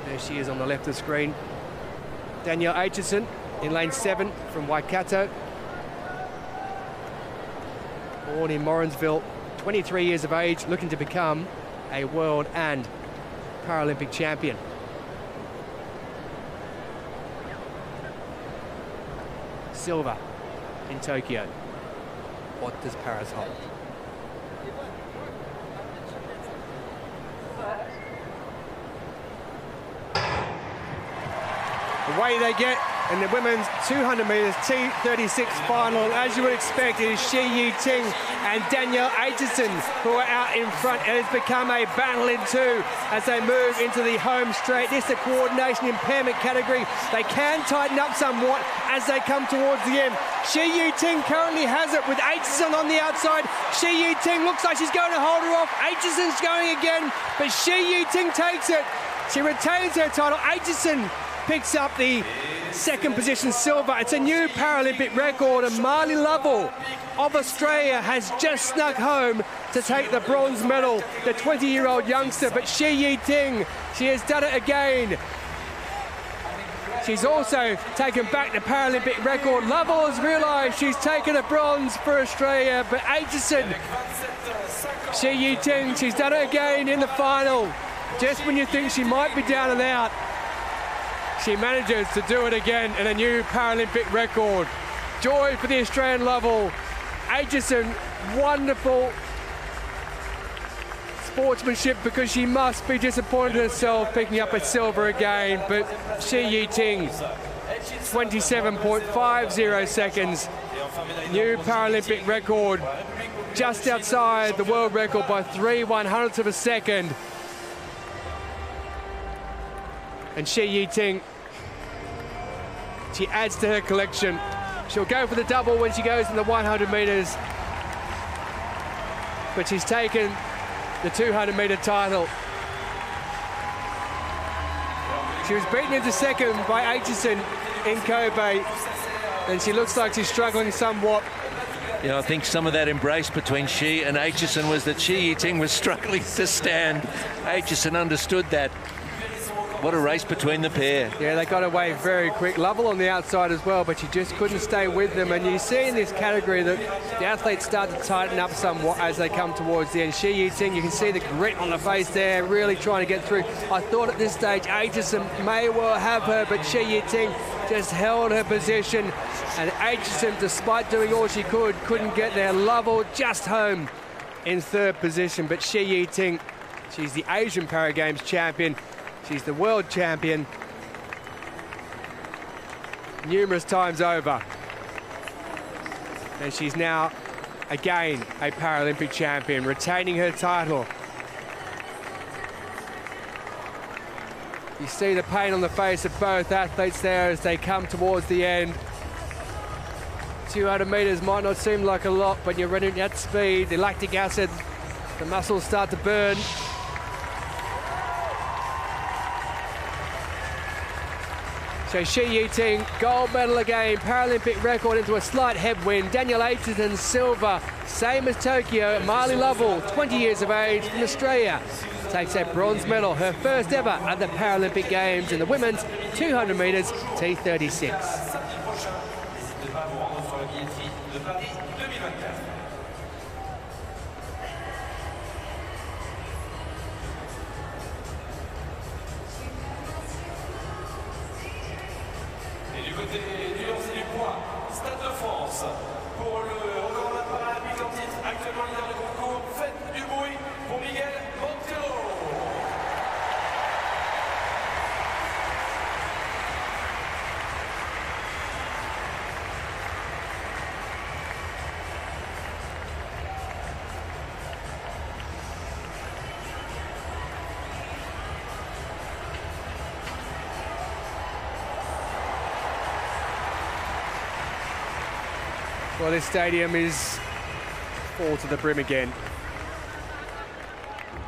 B: There she is on the left of the screen. Danielle Aitchison in lane 7 from Waikato. Born in Morrinsville, 23 years of age, looking to become a world and Paralympic champion. Silver in Tokyo. What does Paris hold? Away they get in the women's 200 metres T36 final. As you would expect, it is Shi Yiting and Danielle Aitchison who are out in front. It has become a battle in two as they move into the home straight. This is the coordination impairment category. They can tighten up somewhat as they come towards the end. Shi Yiting currently has it with Aitchison on the outside. Shi Yiting looks like she's going to hold her off. Aitchison's going again, but Shi Yiting takes it. She retains her title. Aitchison picks up the second position silver. It's a new Paralympic record, and Marley Lovell of Australia has just snuck home to take the bronze medal, the 20-year-old youngster. But Shi Yiting, she has done it again. She's also taken back the Paralympic record. Lovell has realised she's taken a bronze for Australia, but Aitchison, Shi Yiting, she's done it again in the final. Just when you think she might be down and out, she manages to do it again in a new Paralympic record. Joy for the Australian Lovell. Aitchison, wonderful sportsmanship, because she must be disappointed in herself picking up a silver again. But Shi Yiting, 27.50 seconds. New Paralympic record, just outside the world record by 3/100ths of a second. And Shi Yiting, she adds to her collection. She'll go for the double when she goes in the 100 metres. But she's taken the 200-metre title. She was beaten into second by Aitchison in Kobe, and she looks like she's struggling somewhat.
A: Yeah, I think some of that embrace between Shi and Aitchison was that Shi Yiting was struggling to stand. Aitchison understood that. What a race between the pair.
B: Yeah, they got away very quick. Lovell on the outside as well, but she just couldn't stay with them. And you see in this category that the athletes start to tighten up somewhat as they come towards the end. Shi Yiting, you can see the grit on the face there, really trying to get through. I thought at this stage Aitchison may well have her, but Shi Yiting just held her position. And Aitchison, despite doing all she could, couldn't get there. Lovell just home in third position, but Shi Yiting, she's the Asian Para Games champion. She's the world champion numerous times over. And she's now, again, a Paralympic champion, retaining her title. You see the pain on the face of both athletes there as they come towards the end. 200 metres might not seem like a lot, but you're running at speed, the lactic acid, the muscles start to burn. So Shi Yiting, gold medal again, Paralympic record into a slight headwind. Danielle Aitchison, silver, same as Tokyo. Marley Lovell, 20 years of age from Australia, takes a bronze medal, her first ever at the Paralympic Games in the women's 200 metres T36.
D: Côté du lancer du poids, Stade de France pour le record paralympique en titre, actuellement leader du concours. Faites du bruit pour Miguel Montero.
B: Well, this stadium is full to the brim again.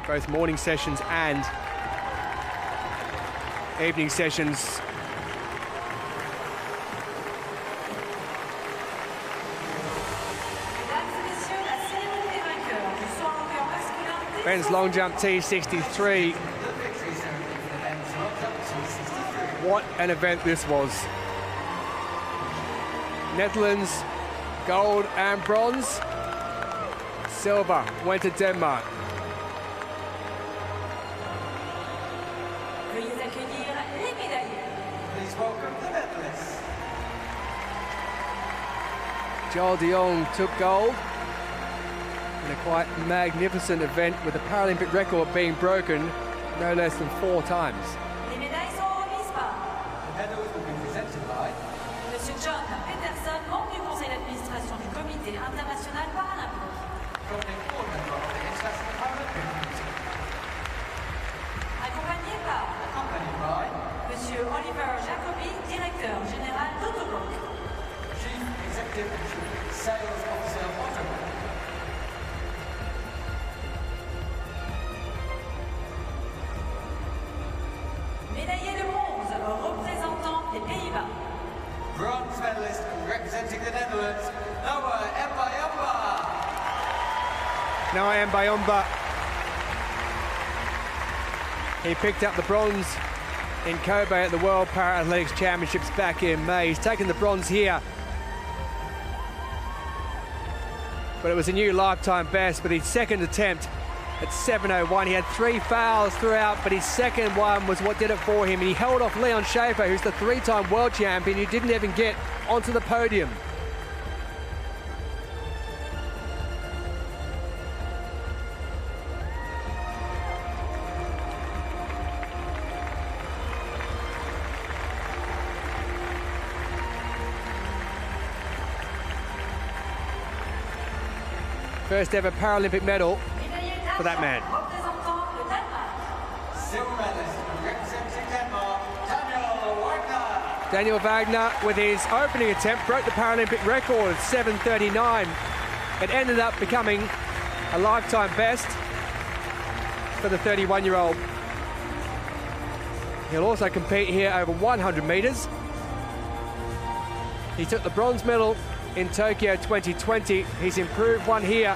B: Both morning sessions and evening sessions. Men's long jump T63. What an event this was. Netherlands, gold and bronze. Silver went to Denmark.
E: Veuillez accueillir les médaillés.
C: Please welcome the medalists.
B: Joel de Jong took gold in a quite magnificent event with the Paralympic record being broken no less than 4 times.
E: Les médailles sont remises par
C: The medals will be presented by
E: Monsieur John Peterson, membre du conseil d'administration du Comité international paralympique.
C: governing board member of the International Paralympic Committee,
E: Accompagné par
C: accompanied by
E: Monsieur Oliver Jacobi, directeur général d'Autobloc.
C: Chief Executive and Chief Sales Officer of Autoblock.
E: Médaillé de bronze représentant les Pays-Bas.
C: Bronze medalist representing the Netherlands, Noah Mbayomba.
B: Noah Mbayomba. He picked up the bronze in Kobe at the World Paralympics Championships back in May. He's taken the bronze here. But it was a new lifetime best with his second attempt at 7:01. He had 3 fouls throughout, but his second one was what did it for him. And he held off Leon Schaefer, who's the 3-time world champion, who didn't even get onto the podium. First ever Paralympic medal
E: Médaillé
B: for that man.
E: d'argent représentant le Danemark.
C: Silver medalist representing Denmark, Daniel Wagner.
B: Daniel Wagner, with his opening attempt, broke the Paralympic record, 7:39. It ended up becoming a lifetime best for the 31-year-old. He'll also compete here over 100 metres. He took the bronze medal in Tokyo 2020. He's improved one here.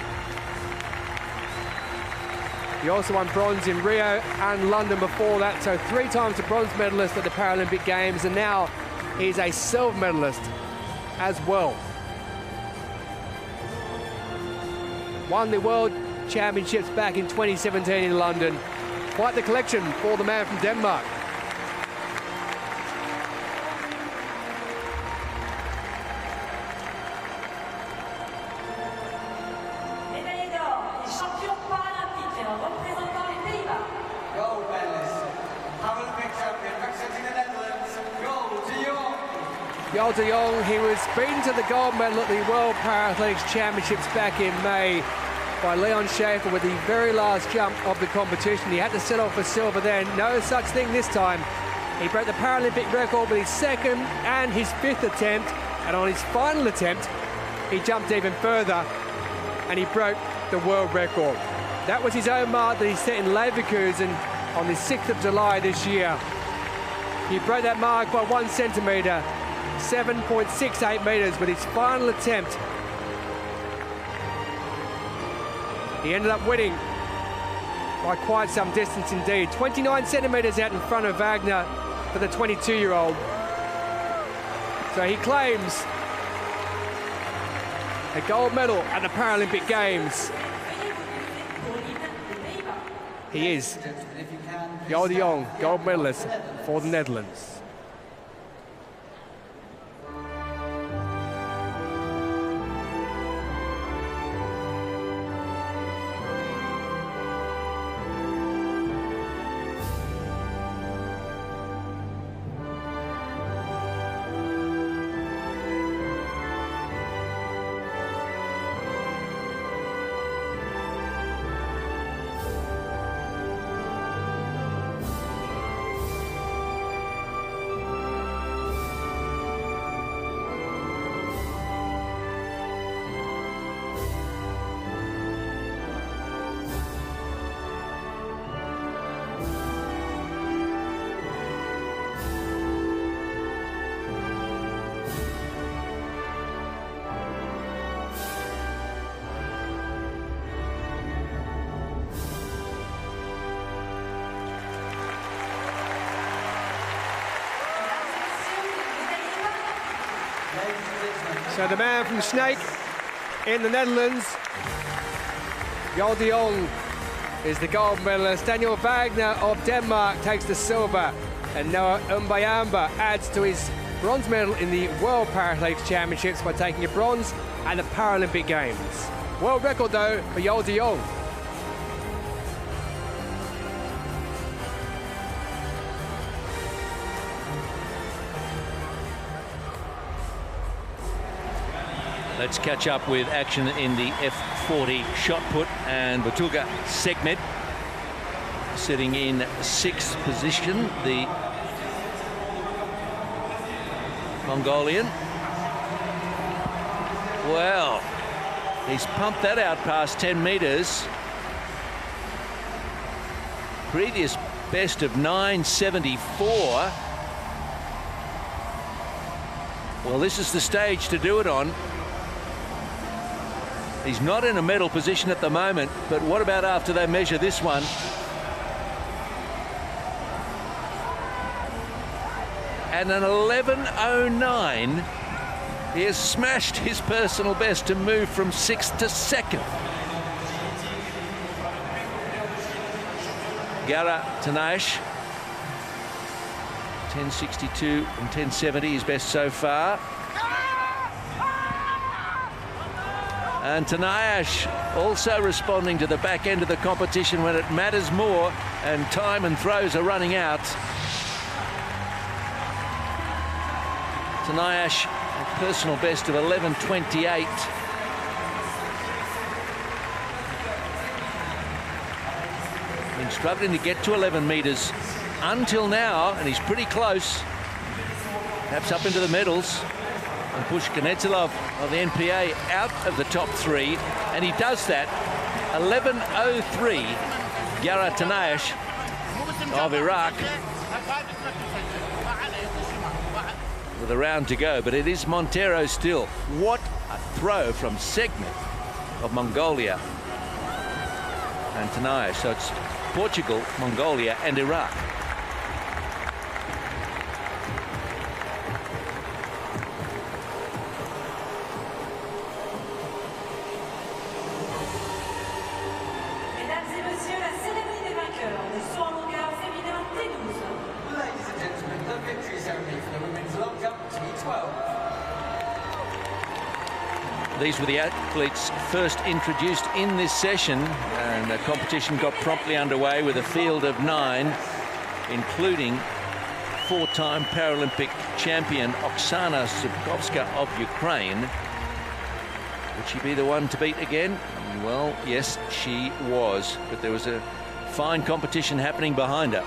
B: He also won bronze in Rio and London before that, so 3 times a bronze medalist at the Paralympic Games, and now he's a silver medalist as well. Won the World Championships back in 2017 in London. Quite the collection for the man from Denmark.
E: Médaillé d'or et champion paralympique représentant les Pays-Bas.
C: Gold medalist, Paralympic champion representing the Netherlands, Joel de Jong.
B: Joel de Jong, he was beaten to the gold medal at the World Paralympics Championships back in May by Leon Schaefer with the very last jump of the competition. He had to settle for silver then. No such thing this time. He broke the Paralympic record with his second and his 5th attempt, and on his final attempt, he jumped even further and he broke the world record. That was his own mark that he set in Leverkusen on the 6th of July this year. He broke that mark by 1 centimetre, 7.68 metres with his final attempt. He ended up winning by quite some distance indeed. 29 centimetres out in front of Wagner for the 22-year-old. So he claims a gold medal at the Paralympic Games. He is Joel de Jong, gold medalist for the Netherlands. So the man from Snake in the Netherlands Jong is the gold medalist. Daniel Wagner of Denmark takes the silver. And Noah Umbayamba adds to his bronze medal in the World Paralympics Championships by taking a bronze at the Paralympic Games. World record, though, for Jong.
A: Let's catch up with action in the F40 shot put, and Batuga Segmed sitting in 6th position, the Mongolian. Well, he's pumped that out past 10 meters. Previous best of 9.74. Well, this is the stage to do it on. He's not in a medal position at the moment, but what about after they measure this one? And an 11.09. He has smashed his personal best to move from 6th to 2nd. Gara Tanash, 10.62 and 10.70, his best so far. And Tanayash also responding to the back end of the competition when it matters more and time and throws are running out. Tanayash, a personal best of 11.28. Been struggling to get to 11 meters until now, and he's pretty close. Perhaps up into the medals. And push Kanetsilov of the NPA out of the top 3, and he does that. 11.03. Yara Tanayash of Iraq with a round to go, but it is Montero still. What a throw from Segmed of Mongolia and Tanayash. So it's Portugal, Mongolia and Iraq. These were the athletes first introduced in this session, and the competition got promptly underway with a field of 9, including 4-time Paralympic champion Oksana Zubkovska of Ukraine. Would she be the one to beat again? Well, yes, she was, but there was a fine competition happening behind her.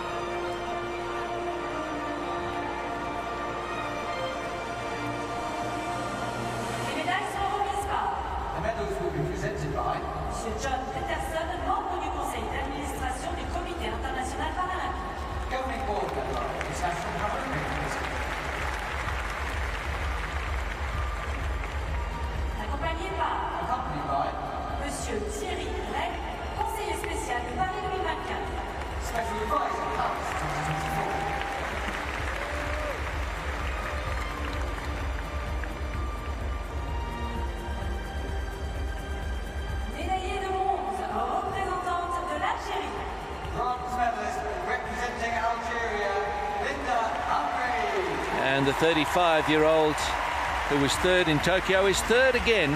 A: And the 35-year-old who was 3rd in Tokyo is 3rd again,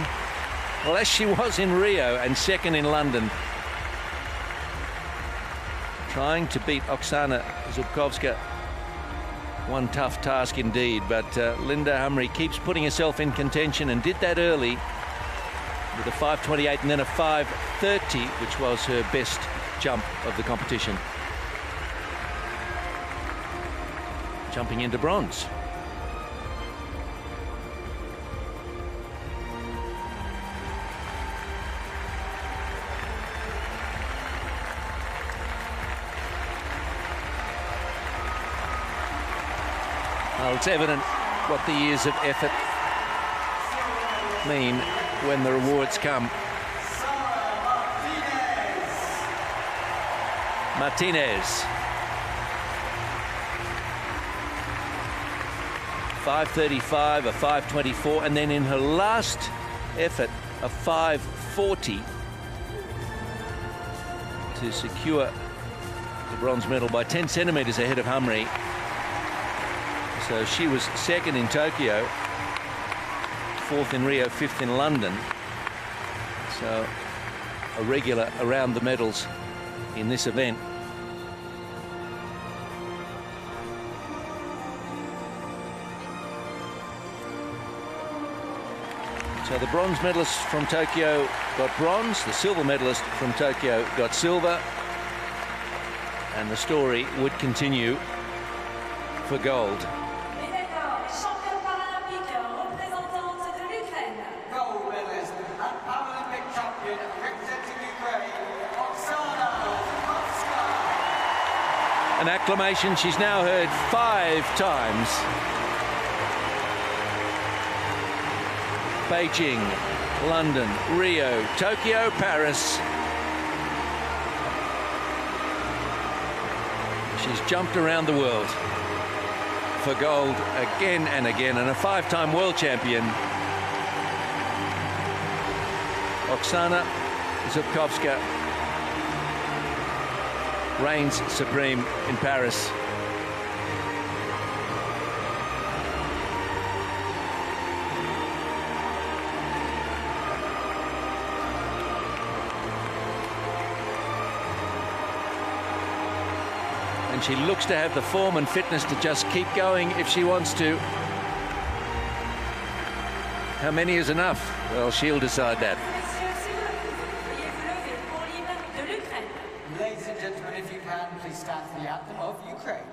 A: well, as she was in Rio, and 2nd in London. Trying to beat Oksana Zubkovska, one tough task indeed, but Linda Humry keeps putting herself in contention, and did that early with a 5.28 and then a 5.30, which was her best jump of the competition. Jumping into bronze. Well, it's evident what the years of effort mean when the rewards come. Martinez. 5.35, a 5.24, and then in her last effort, a 5.40. to secure the bronze medal by 10 centimetres ahead of Humry. So she was second in Tokyo, fourth in Rio, fifth in London. So a regular around the medals in this event. So the bronze medalist from Tokyo got bronze, the silver medalist from Tokyo got silver, and the story would continue for gold.
C: Gold medalist and Paralympic champion representing Ukraine, Oksana Zukovska.
A: An acclamation she's now heard 5 times. Beijing, London, Rio, Tokyo, Paris. She's jumped around the world for gold again and again, and a 5-time world champion. Oksana Zukovska reigns supreme in Paris. And she looks to have the form and fitness to just keep going if she wants to. How many is enough? Well, she'll decide that.
C: Ladies and gentlemen, if you can, please stand for the anthem of Ukraine.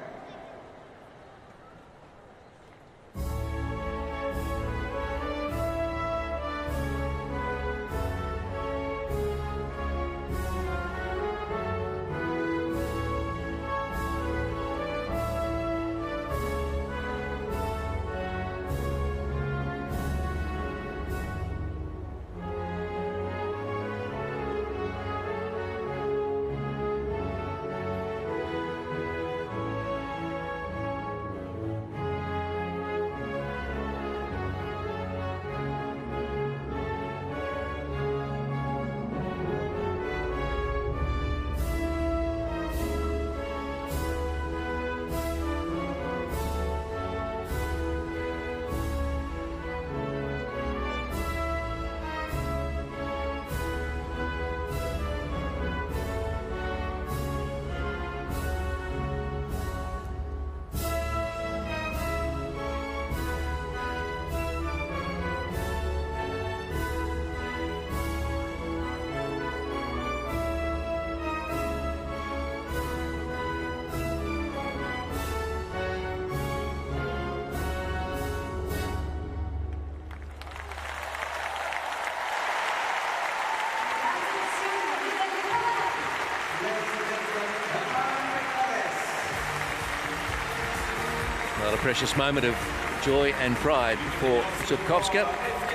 A: Well, a precious moment of joy and pride for Zukovska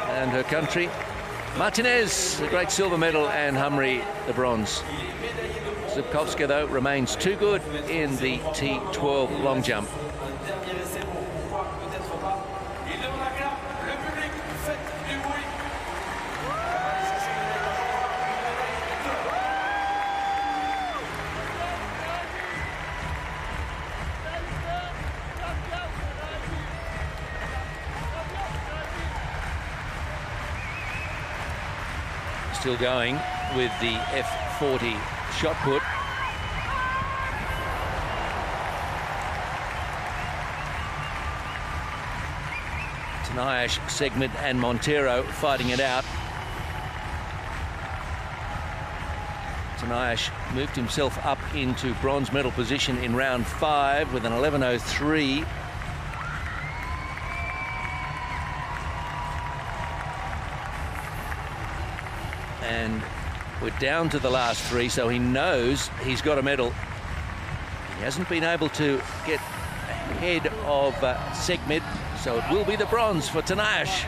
A: and her country. Martinez, the great silver medal, and Humry, the bronze. Zukovska, though, remains too good in the T12 long jump. Still going with the F40 shot put. Tanayash, Segment and Montero fighting it out. Tanayash moved himself up into bronze medal position in round 5 with an 11:03. And we're down to the last 3, so he knows he's got a medal. He hasn't been able to get ahead of Segmed, so it will be the bronze for Tanayash.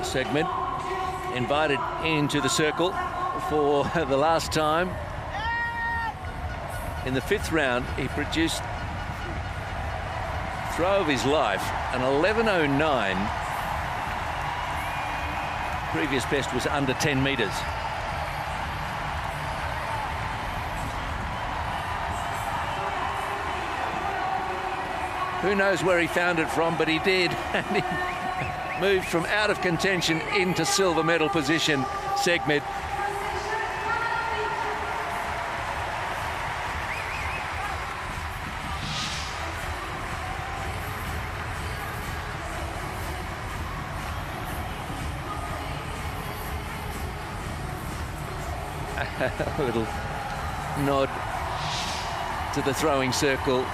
A: Segmed invited into the circle for the last time In the 5th round, he produced throw of his life, an 11.09. Previous best was under 10 metres. Who knows where he found it from, but he did. And he moved from out of contention into silver medal position, Segmed. A little nod to the throwing circle.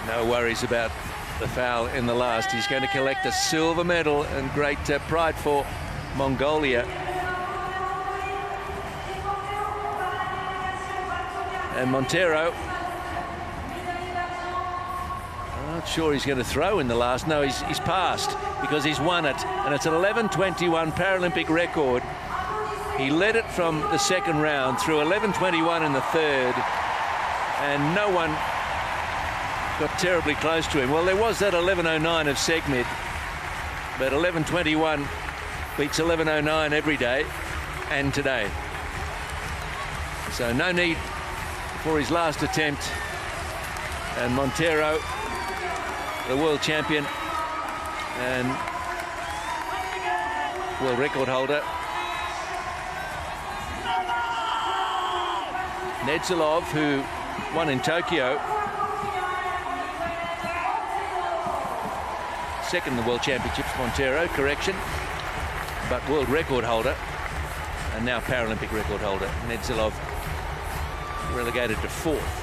A: No worries about the foul in the last. He's going to collect a silver medal, and great pride for Mongolia. And Montero, I'm not sure he's going to throw in the last. No, he's passed because he's won it, and it's an 11.21 Paralympic record. He led it from the 2nd round through 11.21 in the 3rd, and no one got terribly close to him. Well, there was that 11.09 of Segmed, but 11.21 beats 11.09 every day and today. So no need for his last attempt. And Montero, the world champion and world record holder, Nedzilov, who won in Tokyo, 2nd in the World Championships, Montero, correction, but world record holder and now Paralympic record holder. Nedzilov relegated to 4th.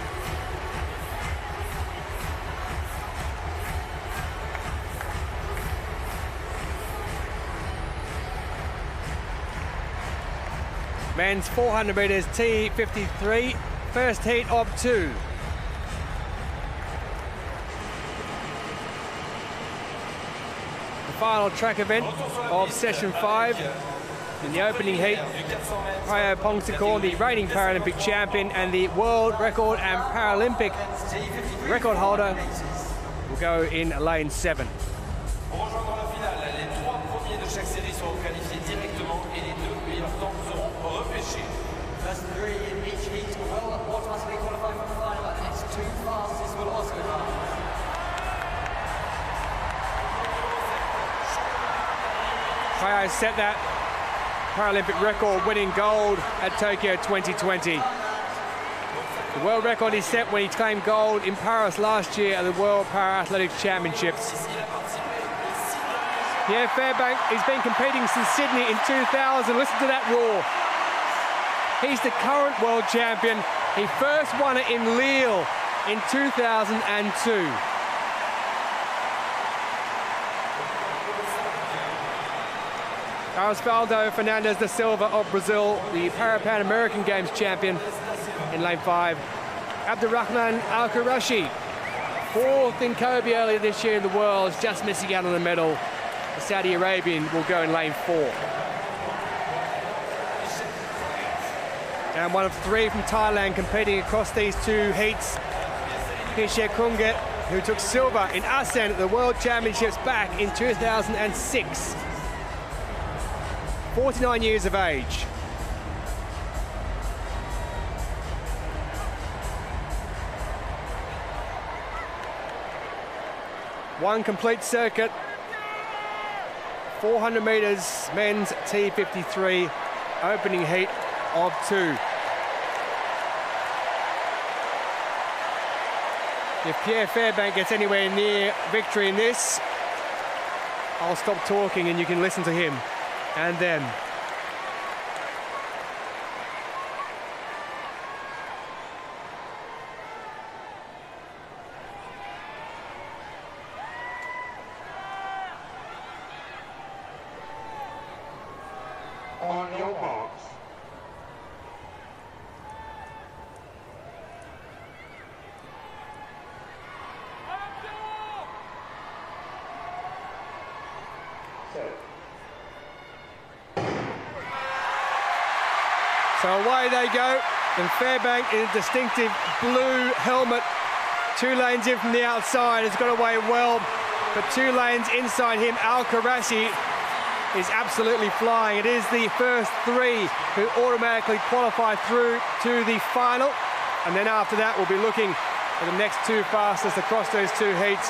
B: Men's 400 metres T53, first heat of 2. The final track event of session 5. In the opening heat, Ryo Pongsakorn, the reigning Paralympic champion and the world record and Paralympic record holder, will go in lane 7.
C: First 3 in each heat will automatically qualify for the final, and the next 2 fastest will also advance.
B: Ryo set that Paralympic record, winning gold at Tokyo 2020. The world record he set when he claimed gold in Paris last year at the World Para-Athletics Championships. Pierre Fairbank, he's been competing since Sydney in 2000. Listen to that roar. He's the current world champion. He first won it in Lille in 2002. Osvaldo Fernandes da Silva of Brazil, the Pan American Games champion, in lane 5. Abdurrahman Al-Qurashi, 4th in Kobe earlier this year in the Worlds, just missing out on the medal. The Saudi Arabian will go in lane 4. And one of 3 from Thailand competing across these 2 heats. Pishe Kunget, who took silver in Assen at the World Championships back in 2006. 49 years of age. One complete circuit, 400 metres, men's T53, opening heat of 2. If Pierre Fairbank gets anywhere near victory in this, I'll stop talking and you can listen to him and them.
F: On your marks. Set.
B: So away they go, and Fairbank in a distinctive blue helmet. 2 lanes in from the outside, has got away well, but 2 lanes inside him. Al-Qurashi is absolutely flying. It is the first 3 who automatically qualify through to the final, and then after that we'll be looking at the next 2 fastest across those 2 heats.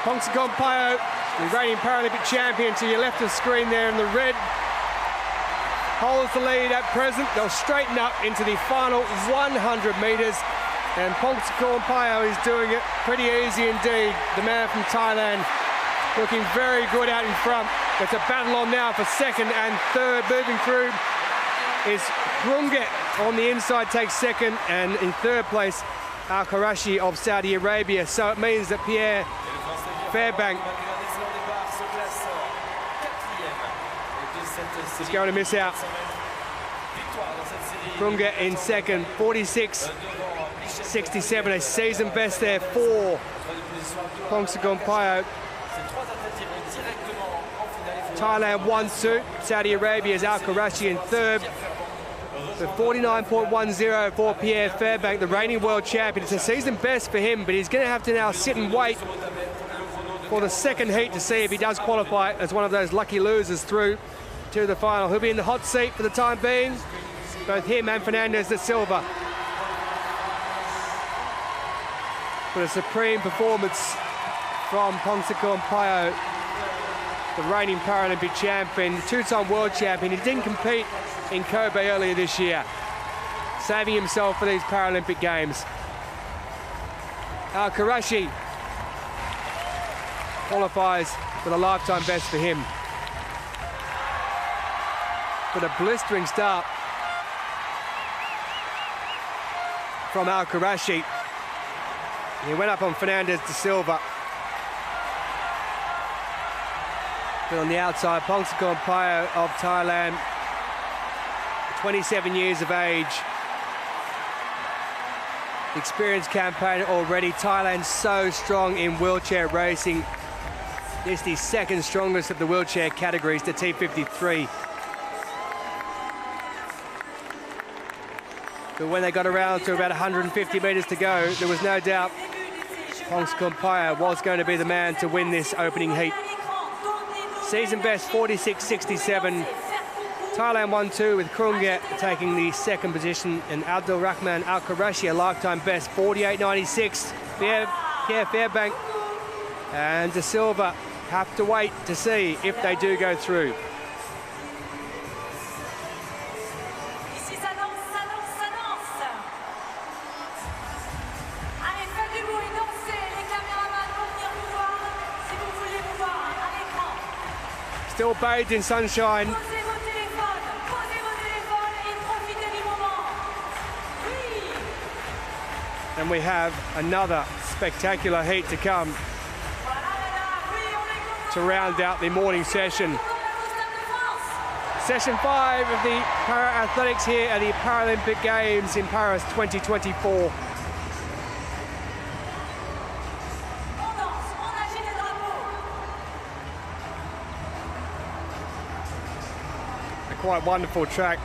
B: Pongsakorn Payo, the reigning Paralympic champion, to your left of screen there in the red, holds the lead at present. They'll straighten up into the final 100 metres, and Pongsakorn Payo is doing it pretty easy indeed. The man from Thailand looking very good out in front. There's a battle on now for second and third. Moving through is Krunget on the inside, takes second, and in third place Al-Qurashi of Saudi Arabia. So it means that Pierre Fairbank is going to miss out. Krunget in second, 46.67, a season best there for Pongsakorn Payo. Thailand 1-2, Saudi Arabia's Al-Qurashi in third. The 49.10 for Pierre Fairbank, the reigning world champion. It's a season best for him, but he's going to have to now sit and wait for the second heat to see if he does qualify as one of those lucky losers through to the final. He'll be in the hot seat for the time being, both him and Fernandez da Silva. But a supreme performance from Pongsakorn Payo, the reigning Paralympic champion, 2-time world champion. He didn't compete in Kobe earlier this year, saving himself for these Paralympic Games. Al-Qurashi qualifies with a lifetime best for him. But a blistering start from Al-Qurashi. He went up on Fernandez da Silva. But on the outside, Pongsakorn Payo of Thailand, 27 years of age. Experienced campaigner already. Thailand so strong in wheelchair racing. It's the second strongest of the wheelchair categories, the T53. But when they got around to about 150 metres to go, there was no doubt Pongsakorn Payo was going to be the man to win this opening heat. Season best 46.67. Thailand 1-2 with Krunget taking the second position, and Abdul Rahman Al-Qurashi a lifetime best 48.96. Pierre Fairbank and da Silva have to wait to see if they do go through. Still bathed in sunshine. And we have another spectacular heat to come to round out the morning session. Session 5 of the para-athletics here at the Paralympic Games in Paris 2024. A quite wonderful track.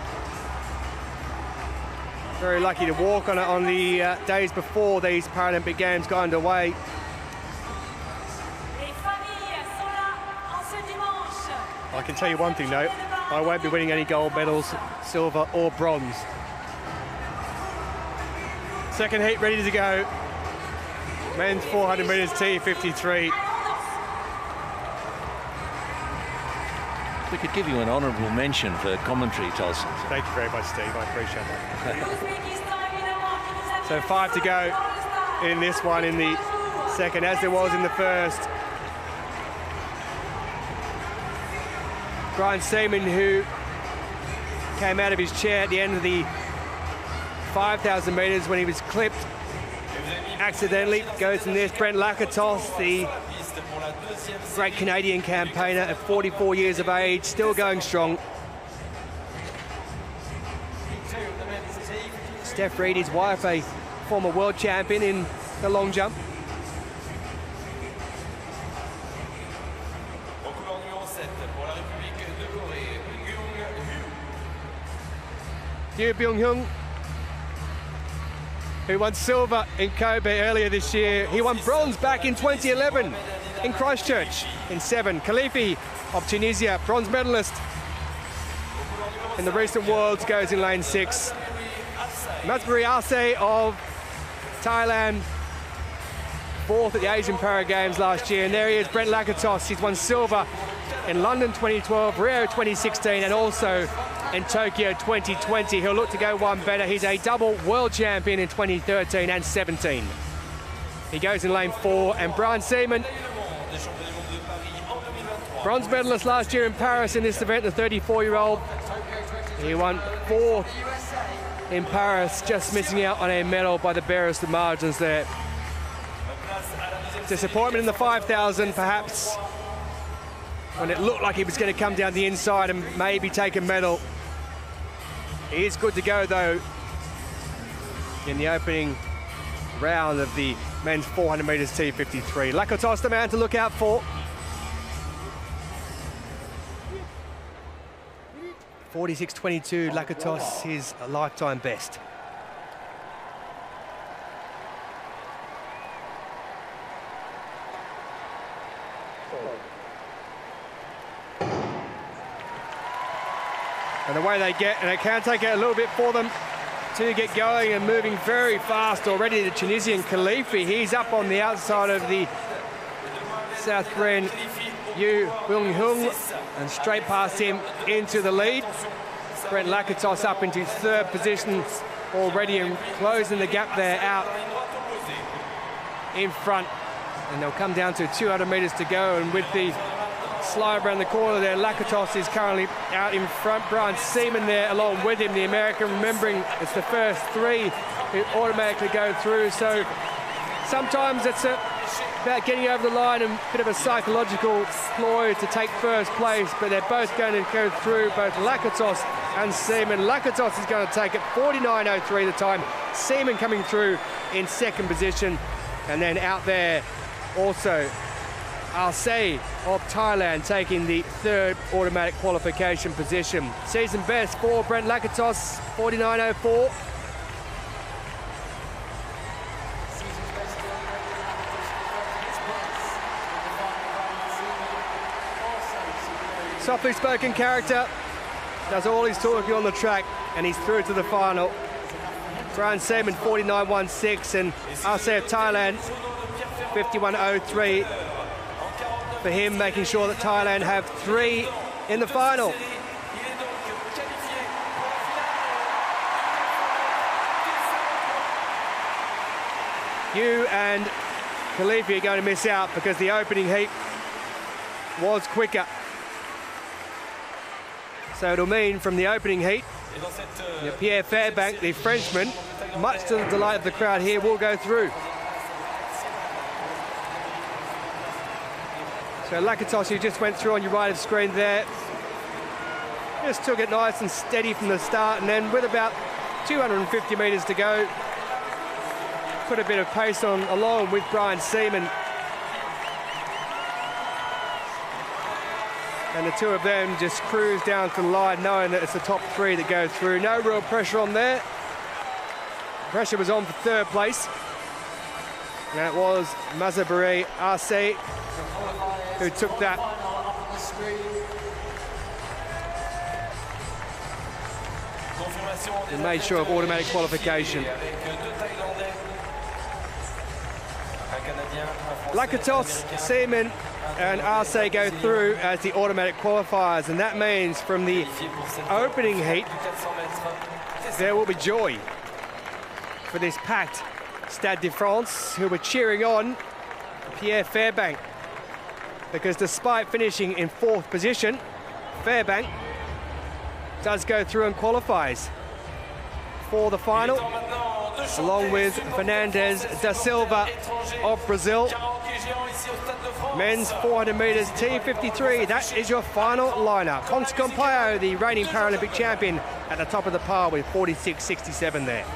B: Very lucky to walk on it on the days before these Paralympic Games got underway. I can tell you one thing though, I won't be winning any gold medals, silver or bronze. Second heat ready to go. Men's 400 metres T53.
A: We could give you an honourable mention for commentary, Tolson.
B: Thank you very much, Steve. I appreciate that. So 5 to go in this one in the second, as there was in the first. Brian Seaman, who came out of his chair at the end of the 5,000 metres when he was clipped accidentally, goes in this. Brent Lakatos, the great Canadian campaigner at 44 years of age, still going strong. Steph Reed, his wife, a former world champion in the long jump. Yu Byung-hyun, who won silver in Kobe earlier this year. He won bronze back in 2011 in Christchurch in 7. Khalifi of Tunisia, bronze medalist in the recent Worlds, goes in lane 6. Masburi Arce of Thailand, 4th at the Asian Para Games last year. And there he is, Brent Lakatos. He's won silver in London 2012, Rio 2016, and also in Tokyo 2020. He'll look to go one better. He's a double world champion in 2013 and 17. He goes in lane 4, and Brian Seaman, bronze medalist last year in Paris in this event, the 34-year-old. He won 4th in Paris, just missing out on a medal by the barest of margins there. Disappointment in the 5,000, perhaps, when it looked like he was going to come down the inside and maybe take a medal. He is good to go, though, in the opening round of the men's 400 metres T53. Lakatos, the man to look out for. 46.22, Lakatos, his lifetime best. And away they get, and it can take it a little bit for them to get going and moving very fast already. The Tunisian Khalifi, he's up on the outside of the South Korean Yu Byung-hyun and straight past him into the lead. Brent Lakatos up into 3rd position already and closing the gap there out in front. And they'll come down to 200 metres to go, and with the slide around the corner there, Lakatos is currently out in front. Brian Seaman there along with him, the American, remembering it's the first 3 who automatically go through. So sometimes it's about getting over the line and a bit of a psychological ploy to take first place, but they're both going to go through, both Lakatos and Seaman. Lakatos is going to take it 49.03 the time. Seaman coming through in 2nd position, and then out there also Arce of Thailand taking the 3rd automatic qualification position. Season best for Brent Lakatos, 49.04. Softly spoken character, does all his talking on the track, and he's through to the final. Brian Seaman, 49.16, and Arce of Thailand, 51.03. For him, making sure that Thailand have 3 in the final. Yu and Khalifi are going to miss out because the opening heat was quicker. So it'll mean from the opening heat, Pierre Fairbank, the Frenchman, much to the delight of the crowd here, will go through. So Lakatos, who just went through on your right of screen there, just took it nice and steady from the start, and then with about 250 metres to go, put a bit of pace on along with Brian Seaman. And the 2 of them just cruise down to the line, knowing that it's the top 3 that go through. No real pressure on there. Pressure was on for 3rd place. And it was Masburi Arce who took that. And made sure of automatic qualification. Lakatos, Seaman and Arce go through as the automatic qualifiers, and that means from the opening heat there will be joy for this packed Stade de France, who were cheering on Pierre Fairbank, because despite finishing in 4th position, Fairbank does go through and qualifies for the final, along with Fernandez da Silva of Brazil. Men's 400 metres T53, that is your final lineup. Ponce Compao, the reigning Paralympic champion, at the top of the pile with 46.67 there.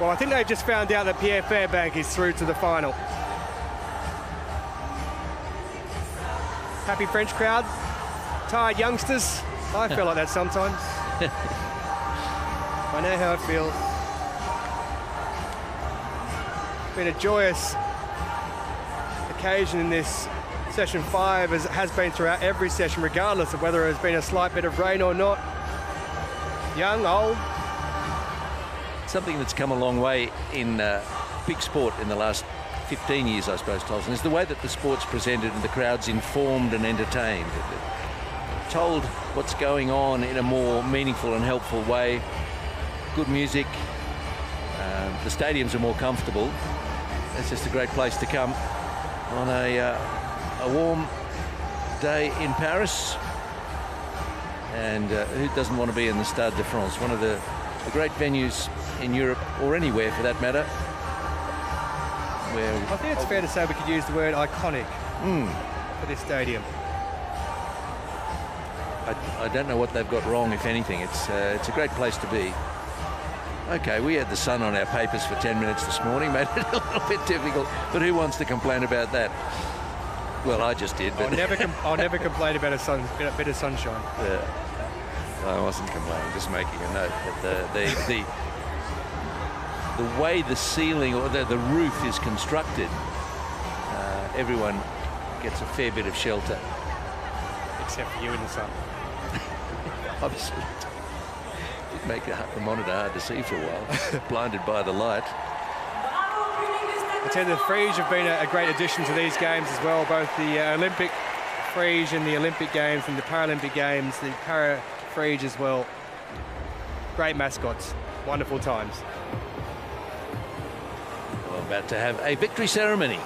B: Well, I think they've just found out that Pierre Fairbank is through to the final. Happy French crowd, tired youngsters. I feel like that sometimes. I know how it feels. Been a joyous occasion in this session 5, as it has been throughout every session, regardless of whether there's been a slight bit of rain or not. Young, old.
A: Something that's come a long way in big sport in the last 15 years, I suppose, Tolson, is the way that the sport's presented and the crowd's informed and entertained. Told what's going on in a more meaningful and helpful way. Good music. The stadiums are more comfortable. It's just a great place to come on a warm day in Paris. And who doesn't want to be in the Stade de France, one of the great venues in Europe, or anywhere for that matter. Where
B: I think it's fair to say we could use the word iconic for this stadium.
A: I don't know what they've got wrong, if anything. It's a great place to be. Okay, we had the sun on our papers for 10 minutes this morning, made it a little bit difficult, but who wants to complain about that? Well, I just did. But
B: I'll never complain about a bit of sunshine.
A: I wasn't complaining, just making a note. But the way the ceiling or the roof is constructed, everyone gets a fair bit of shelter.
B: Except for you in the sun.
A: Obviously. Did make the monitor hard to see for a while, blinded by the light.
B: I tell you, the Friege have been a great addition to these games as well, both the Olympic Friege and the Olympic Games and the Paralympic Games, the Para Friege as well. Great mascots, wonderful times.
A: We're about to have a victory ceremony.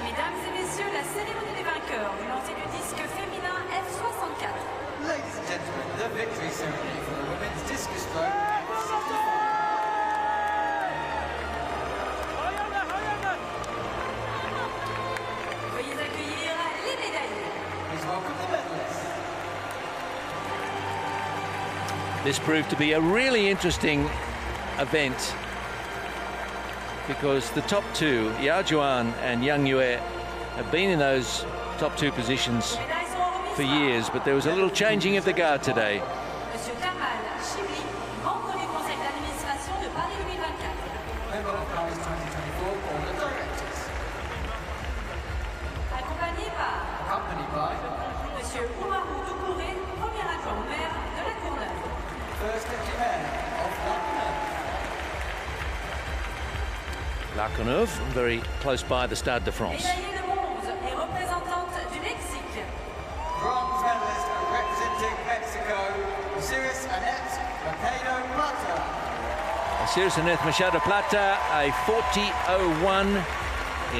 E: Mesdames et messieurs, la cérémonie des vainqueurs du lancer du disque féminin F64.
C: Ladies and gentlemen, the victory ceremony for the women's discus throw.
E: Veuillez accueillir les médaillés.
C: Please welcome the medalists.
A: This proved to be a really interesting event because the top two, Yao Juan and Yang Yue, have been in those top two positions for years, but there was a little changing of the guard today.
E: Monsieur Kamal Chibli, membre du conseil d'administration de Paris 2024.
C: Member of Paris 2024 Board of Directors.
E: Accompagné par
C: Accompanied by
E: Monsieur Oumarou Doucouré, premier adjoint au maire de La Courneuve.
C: First Deputy Mayor of
A: La Courneuve, very close by the Stade de France.
E: Médaillée de bronze et représentante du Mexique.
C: bronze medalist representing Mexico, Osiris Annette Machado-Plata.
A: Osiris Annette Machado-Plata, a 40.01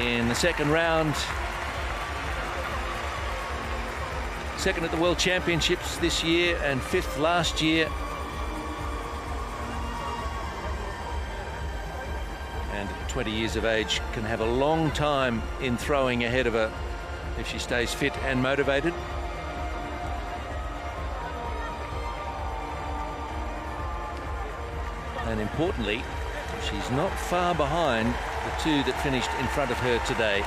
A: in the second round. Second at the World Championships this year and fifth last year. And at 20 years of age, can have a long time in throwing ahead of her if she stays fit and motivated. And importantly, she's not far behind the two that finished in front of her today.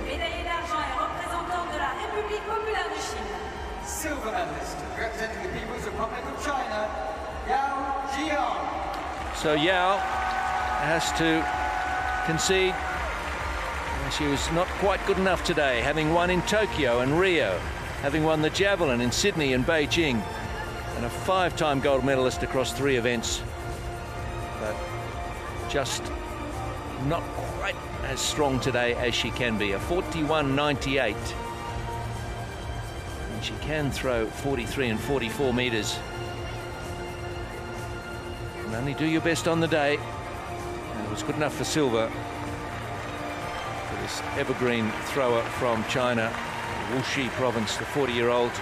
E: Médaillée d'argent et représentante de la République populaire de Chine.
C: Silver medalist representing the People's Republic of China, Yao Jian.
A: So Yao has to concede. She was not quite good enough today, having won in Tokyo and Rio, having won the Javelin in Sydney and Beijing, and a 5-time gold medalist across 3 events. But just not quite as strong today as she can be. A 41.98. And she can throw 43 and 44 meters. And only do your best on the day. And it was good enough for silver. For this evergreen thrower from China, Wuxi province, the 40-year-old.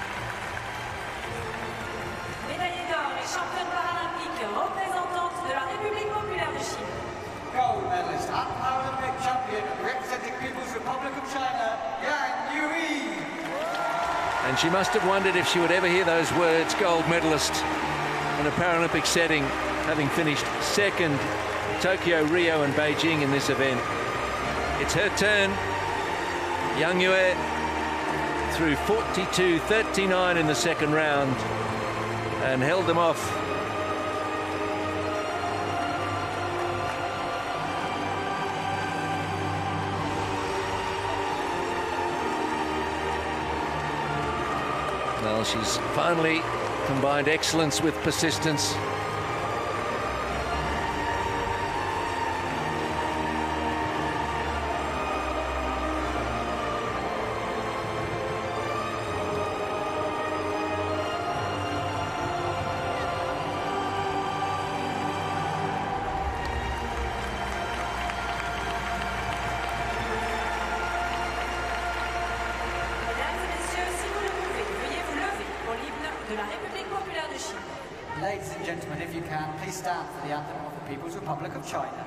E: Médaillée d'or et championne paralympique représentante de la République populaire de Chine.
C: Gold medalist and Paralympic champion
A: And she must have wondered if she would ever hear those words, gold medalist in a Paralympic setting, having finished second Tokyo, Rio and Beijing in this event. It's her turn. Yang Yue through 42.39 in the second round and held them off. Well, she's finally combined excellence with persistence.
C: Ladies and gentlemen, if you can, please stand for the anthem of the People's Republic of China.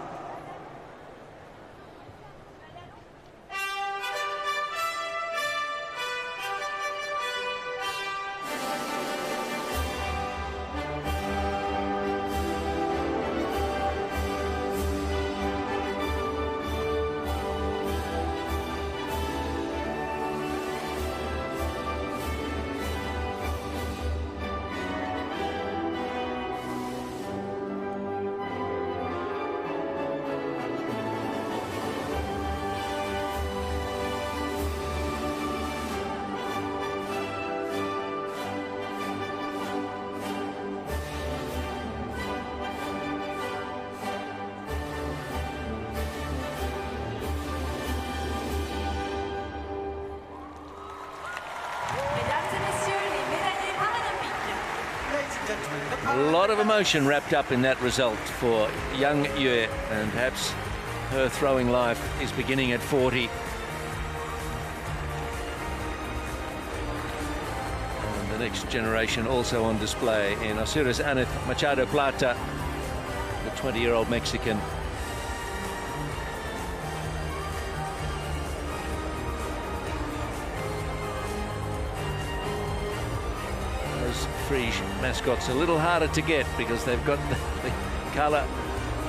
A: A lot of emotion wrapped up in that result for Yang Yue, and perhaps her throwing life is beginning at 40. And the next generation also on display in Osiris Aneth Machado Plata, the 20-year-old Mexican. Free mascots a little harder to get because they've got the colour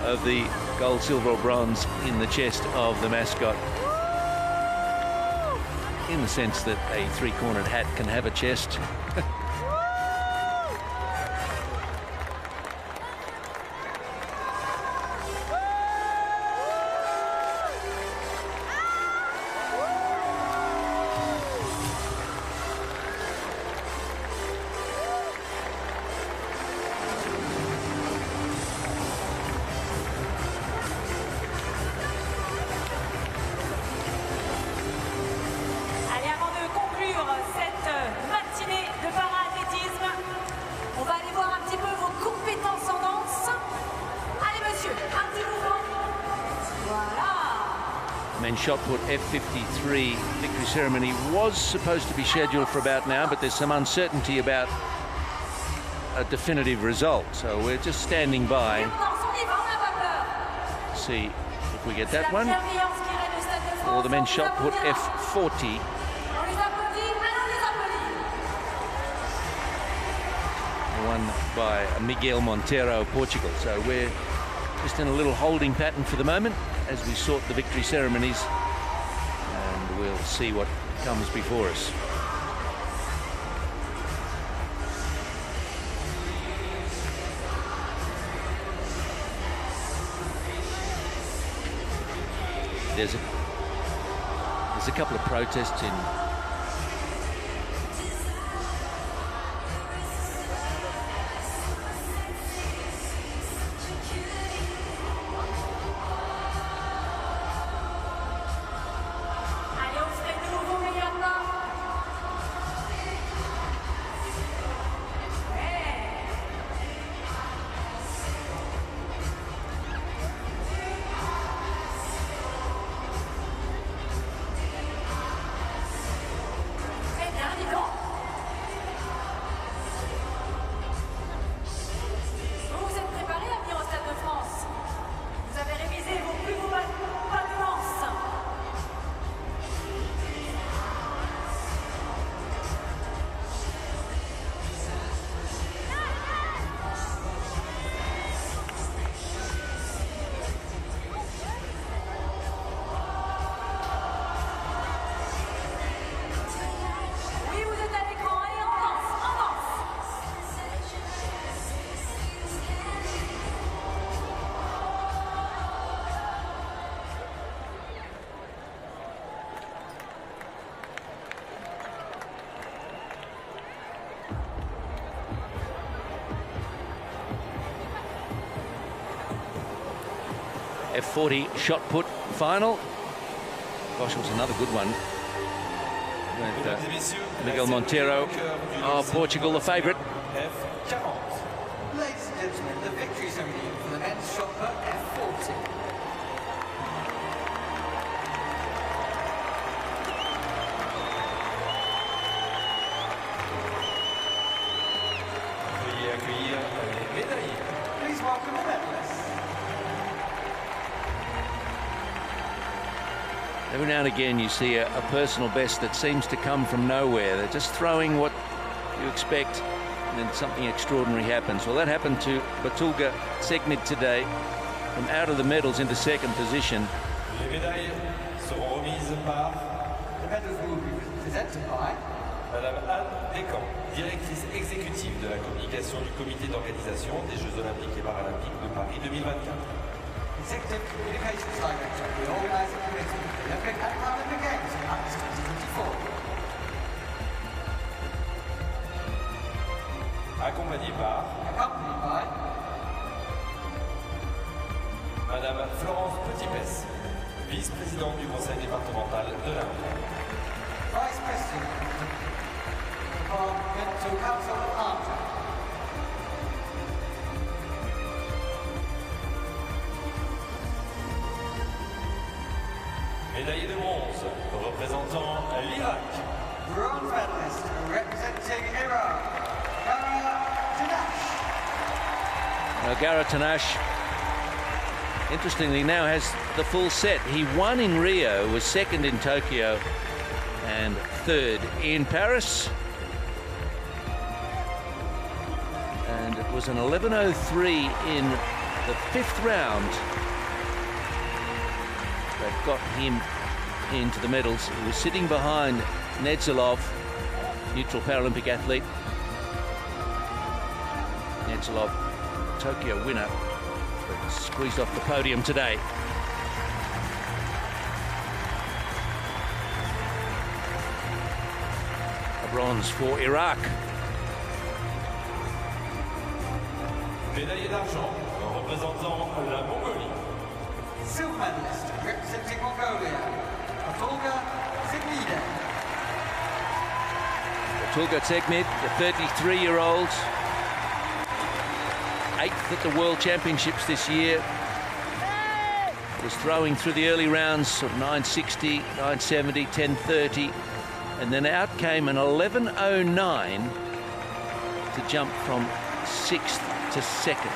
A: of the gold, silver or bronze in the chest of the mascot, in the sense that a three-cornered hat can have a chest. Men's shot put F53 victory ceremony was supposed to be scheduled for about now, but there's some uncertainty about a definitive result, so we're just standing by. See if we get that one. Or the men's shot put F40. Won by Miguel Monteiro, Portugal. So we're just in a little holding pattern for the moment as we sort the victory ceremonies, and we'll see what comes before us. There's a couple of protests in F40 shot put final. Gosh, it was another good one. With, Miguel Monteiro of Portugal, the favourite.
C: Ladies and gentlemen, the victory ceremony for the men's shot put F40.
D: Veuillez accueillir les médaillés.
C: Please welcome the medalists.
A: Every now and again you see a personal best that seems to come from nowhere. They're just throwing what you expect and then something extraordinary happens. Well, that happened to Batulga Segmid today, from out of the medals into second position.
D: Les médailles seront remises par
C: The medals will be presented by
D: Madame Anne Descamps, directrice exécutive de la communication du comité d'organisation des Jeux Olympiques et Paralympiques de Paris 2024.
C: Executive Communications Director of the Organising Committee of the Olympic and Paralympic Games in Paris 2024.
D: Accompagnée par
C: Accompanied by
D: Madame Florence Petitpès, vice-présidente du conseil départemental de l'Inde.
C: Vice President of the Departmental Council of Art.
D: Médaillé de bronze représentant l'Irak.
C: Bronze medalist representing Iraq,
A: Gara Tanash, interestingly, now has the full set. He won in Rio, was second in Tokyo, and third in Paris. And it was an 11:03 in the fifth round that got him into the medals. He was sitting behind Nedzalov, neutral Paralympic athlete. Nedzalov, Tokyo winner, but squeezed off the podium today. A bronze for Iraq.
D: Médaillé d'argent représentant la Mongolie.
C: Silver medalist representing Mongolia, Batulga Segmid.
A: Batulga Segmid, the 33-year-old, 8th at the World Championships this year. Was throwing through the early rounds of 960, 970, 1030, and then out came an 11:09 to jump from 6th to 2nd.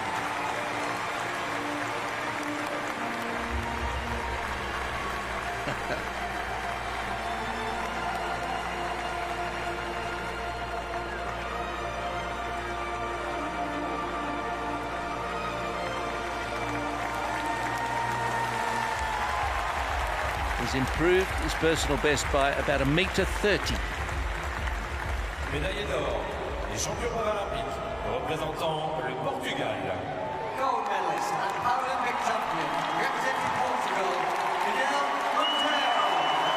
A: He's improved his personal best by about 1.30 meters.
D: Médaillé d'or, les champions paralympiques représentant le Portugal.
C: Gold medalist and Paralympic champion representing Portugal, Miguel Monteiro.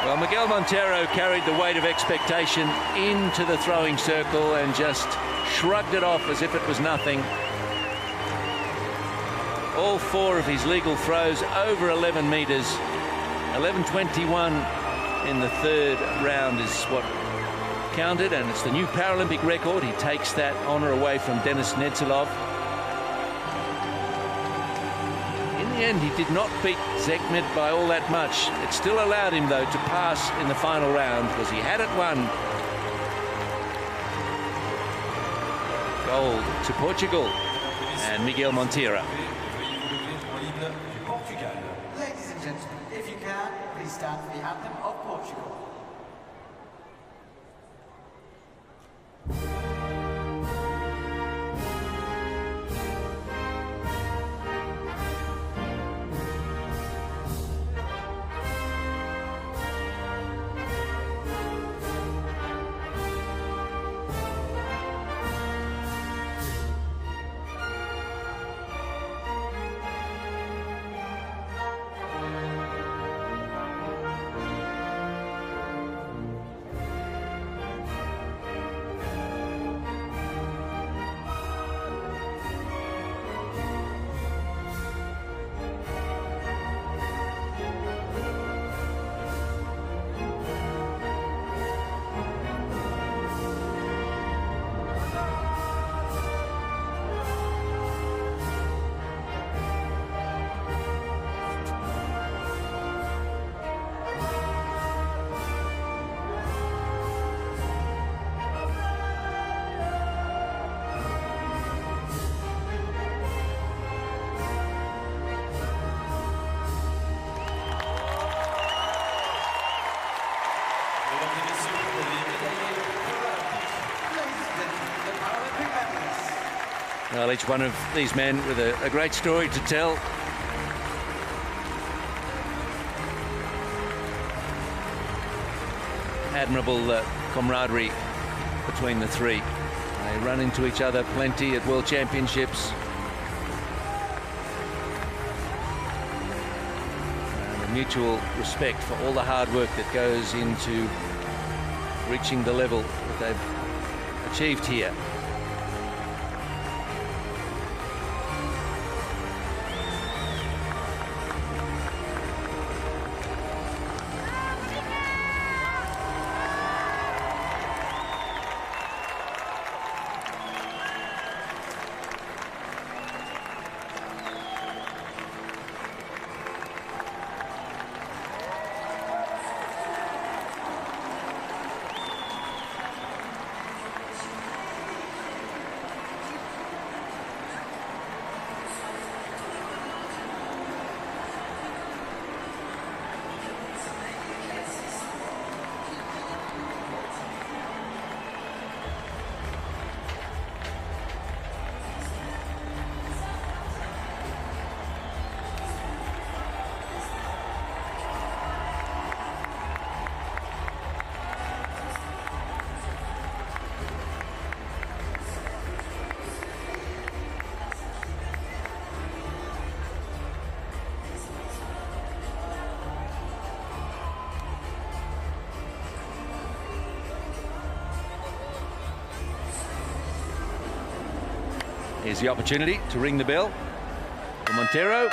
A: Well, Miguel Monteiro carried the weight of expectation into the throwing circle and just shrugged it off as if it was nothing. All four of his legal throws over 11 meters. 11:21 in the third round is what counted, and it's the new Paralympic record. He takes that honour away from Denis Nedzalov. In the end, he did not beat Segmid by all that much. It still allowed him, though, to pass in the final round because he had it won. Gold to Portugal and Miguel Monteiro.
C: Ladies and gentlemen, if you can, please stand for the anthem of Portugal.
A: Well, each one of these men with a great story to tell. Admirable camaraderie between the three. They run into each other plenty at World Championships. And a mutual respect for all the hard work that goes into reaching the level that they've achieved here. Here's the opportunity to ring the bell for Montero.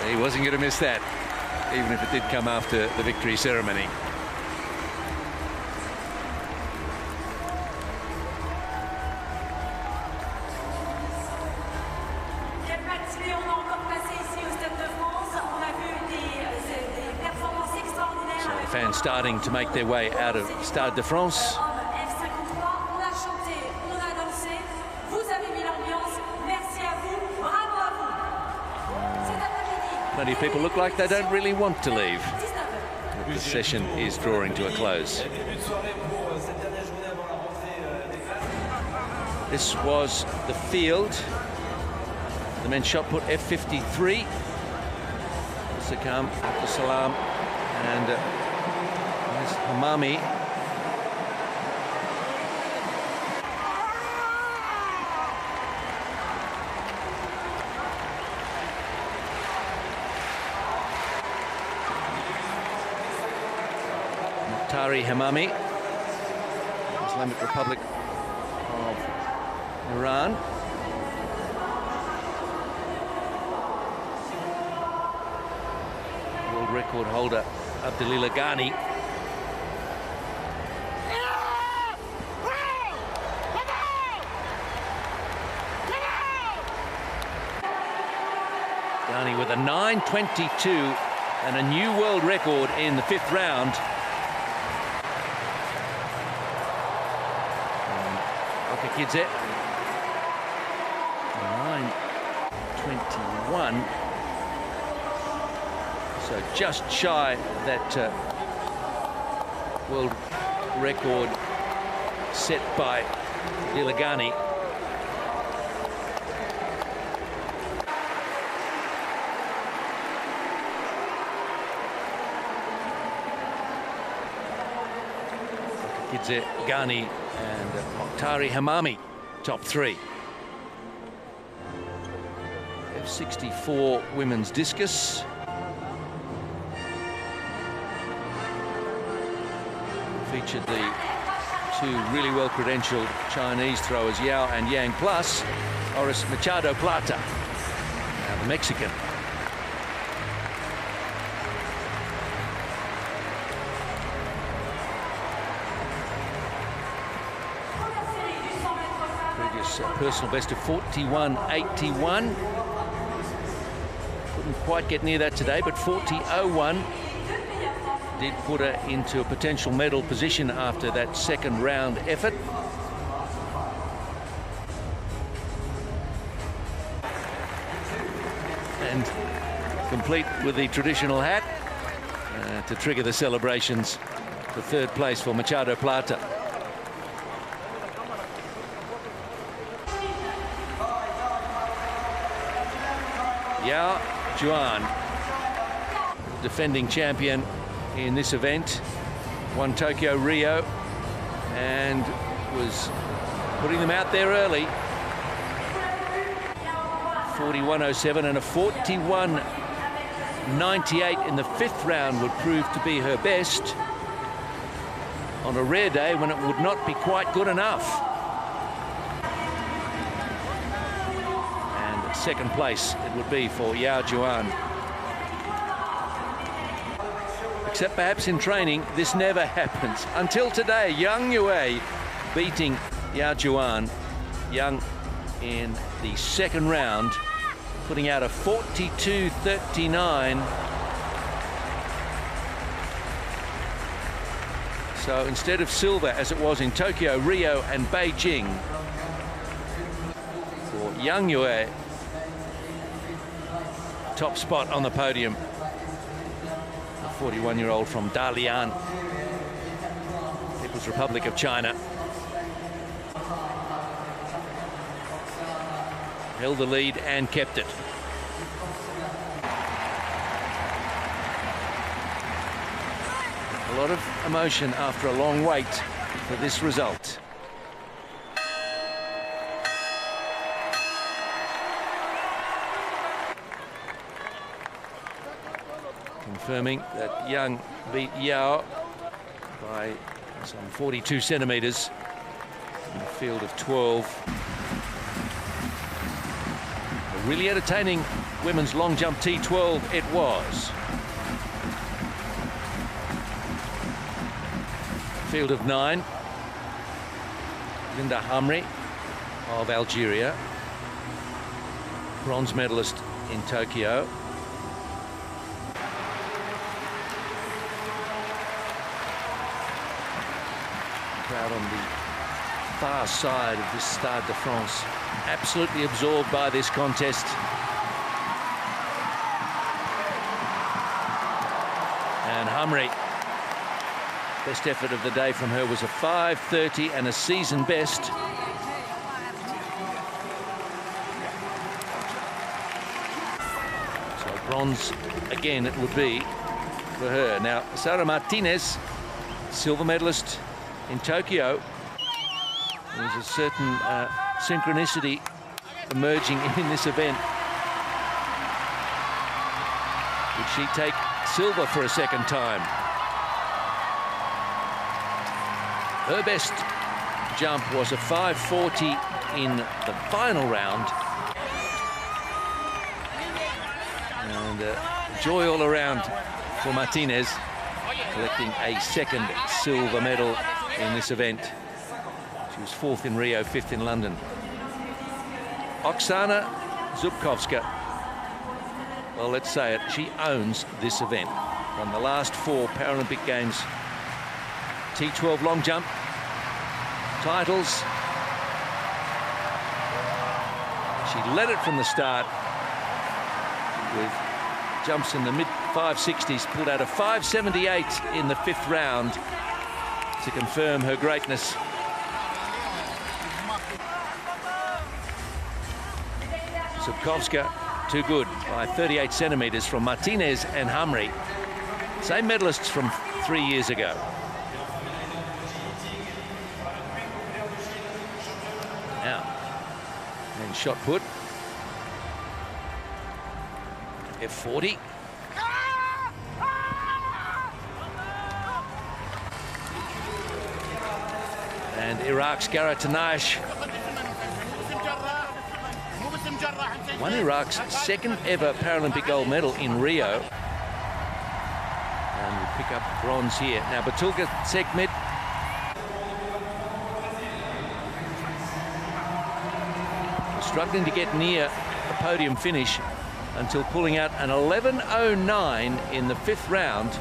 A: He wasn't going to miss that, even if it did come after the victory ceremony. Fans starting to make their way out of Stade de France. Plenty of people look like they don't really want to leave. The session is drawing to a close. This was the field. The men's shot put F53. Sakam, Salam, and Hamami. Hamami, Islamic Republic of Iran. World record holder Abdelila Ghani. Ghani with a 9:22 and a new world record in the 5th round. Kids it 9:21, so just shy that world record set by Dilagani. Kids it, Ghani and Mokhtari Hamami, top 3. F64 women's discus. Featured the 2 really well-credentialed Chinese throwers, Yao and Yang, plus Oris Machado Plata, now the Mexican. Personal best of 41.81. Couldn't quite get near that today, but 40.01 did put her into a potential medal position after that 2nd round effort. And complete with the traditional hat to trigger the celebrations the third place for Machado Plata. Yao Juan, defending champion in this event, won Tokyo, Rio, and was putting them out there early. 41.07 and a 41.98 in the fifth round would prove to be her best on a rare day when it would not be quite good enough. And second place it would be for Yao Juan. Except perhaps in training, this never happens. Until today, Yang Yue beating Yao Juan. Yang in the second round, putting out a 42.39. So instead of silver, as it was in Tokyo, Rio and Beijing, for Yang Yue, top spot on the podium. The 41-year-old from Dalian, People's Republic of China. Held the lead and kept it. A lot of emotion after a long wait for this result. Confirming that Yang beat Yao by some 42 centimetres in a field of 12. A really entertaining women's long jump T12 it was. Field of 9. Linda Hamri of Algeria, bronze medalist in Tokyo. Crowd on the far side of this Stade de France, absolutely absorbed by this contest. And Hamri, best effort of the day from her was a 5:30 and a season best. So bronze again it would be for her. Now Sara Martinez, silver medalist in Tokyo. There's a certain synchronicity emerging in this event. Would she take silver for a second time? Her best jump was a 5:40 in the final round. And joy all around for Martinez, collecting a second silver medal in this event. She was 4th in Rio, 5th in London. Oksana Zubkovska, well, let's say it, she owns this event. Won the last 4 Paralympic Games T12 long jump titles. She led it from the start with jumps in the mid 560s, pulled out a 578 in the 5th round to confirm her greatness. Zubkovska too good by 38 centimetres from Martinez and Hamri, same medalists from 3 years ago. Now, and shot put. F40. And Iraq's Gara Tanash won Iraq's second ever Paralympic gold medal in Rio. And we pick up bronze here. Now Batulga Sekmit struggling to get near a podium finish until pulling out an 11.09 in the 5th round.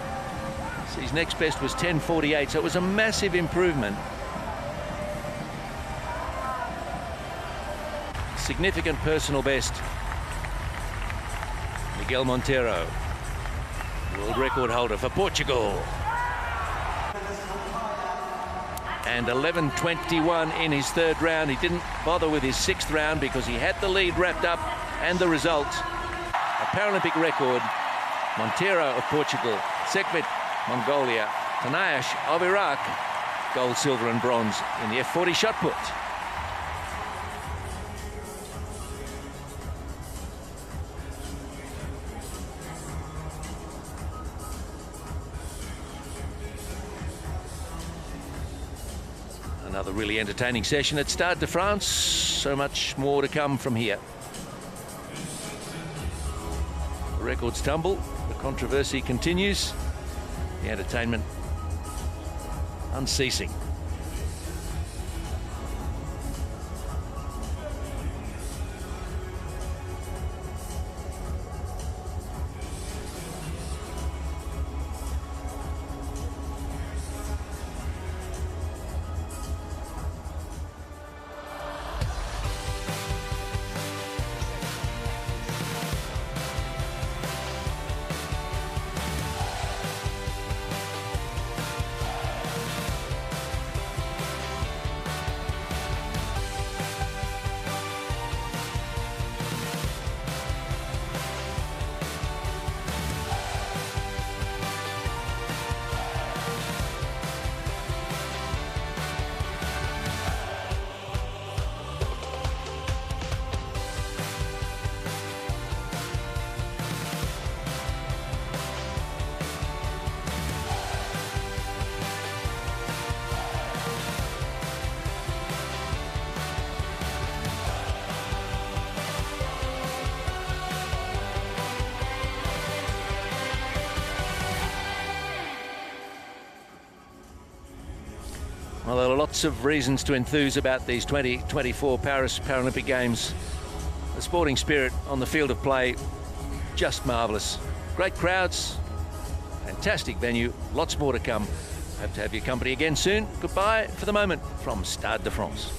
A: So his next best was 10.48, so it was a massive improvement. Significant personal best. Miguel Monteiro, world record holder for Portugal. and 11:21 in his third round. He didn't bother with his sixth round because he had the lead wrapped up, and the result, a Paralympic record. Monteiro of Portugal, Sekbet, Mongolia, Tanayash of Iraq, gold, silver and bronze in the F40 shot put. Another really entertaining session at Stade de France. So much more to come from here. The records tumble, the controversy continues, the entertainment unceasing. Well, there are lots of reasons to enthuse about these 2024 Paris Paralympic Games. The sporting spirit on the field of play, just marvellous. Great crowds, fantastic venue, lots more to come. Hope to have your company again soon. Goodbye for the moment from Stade de France.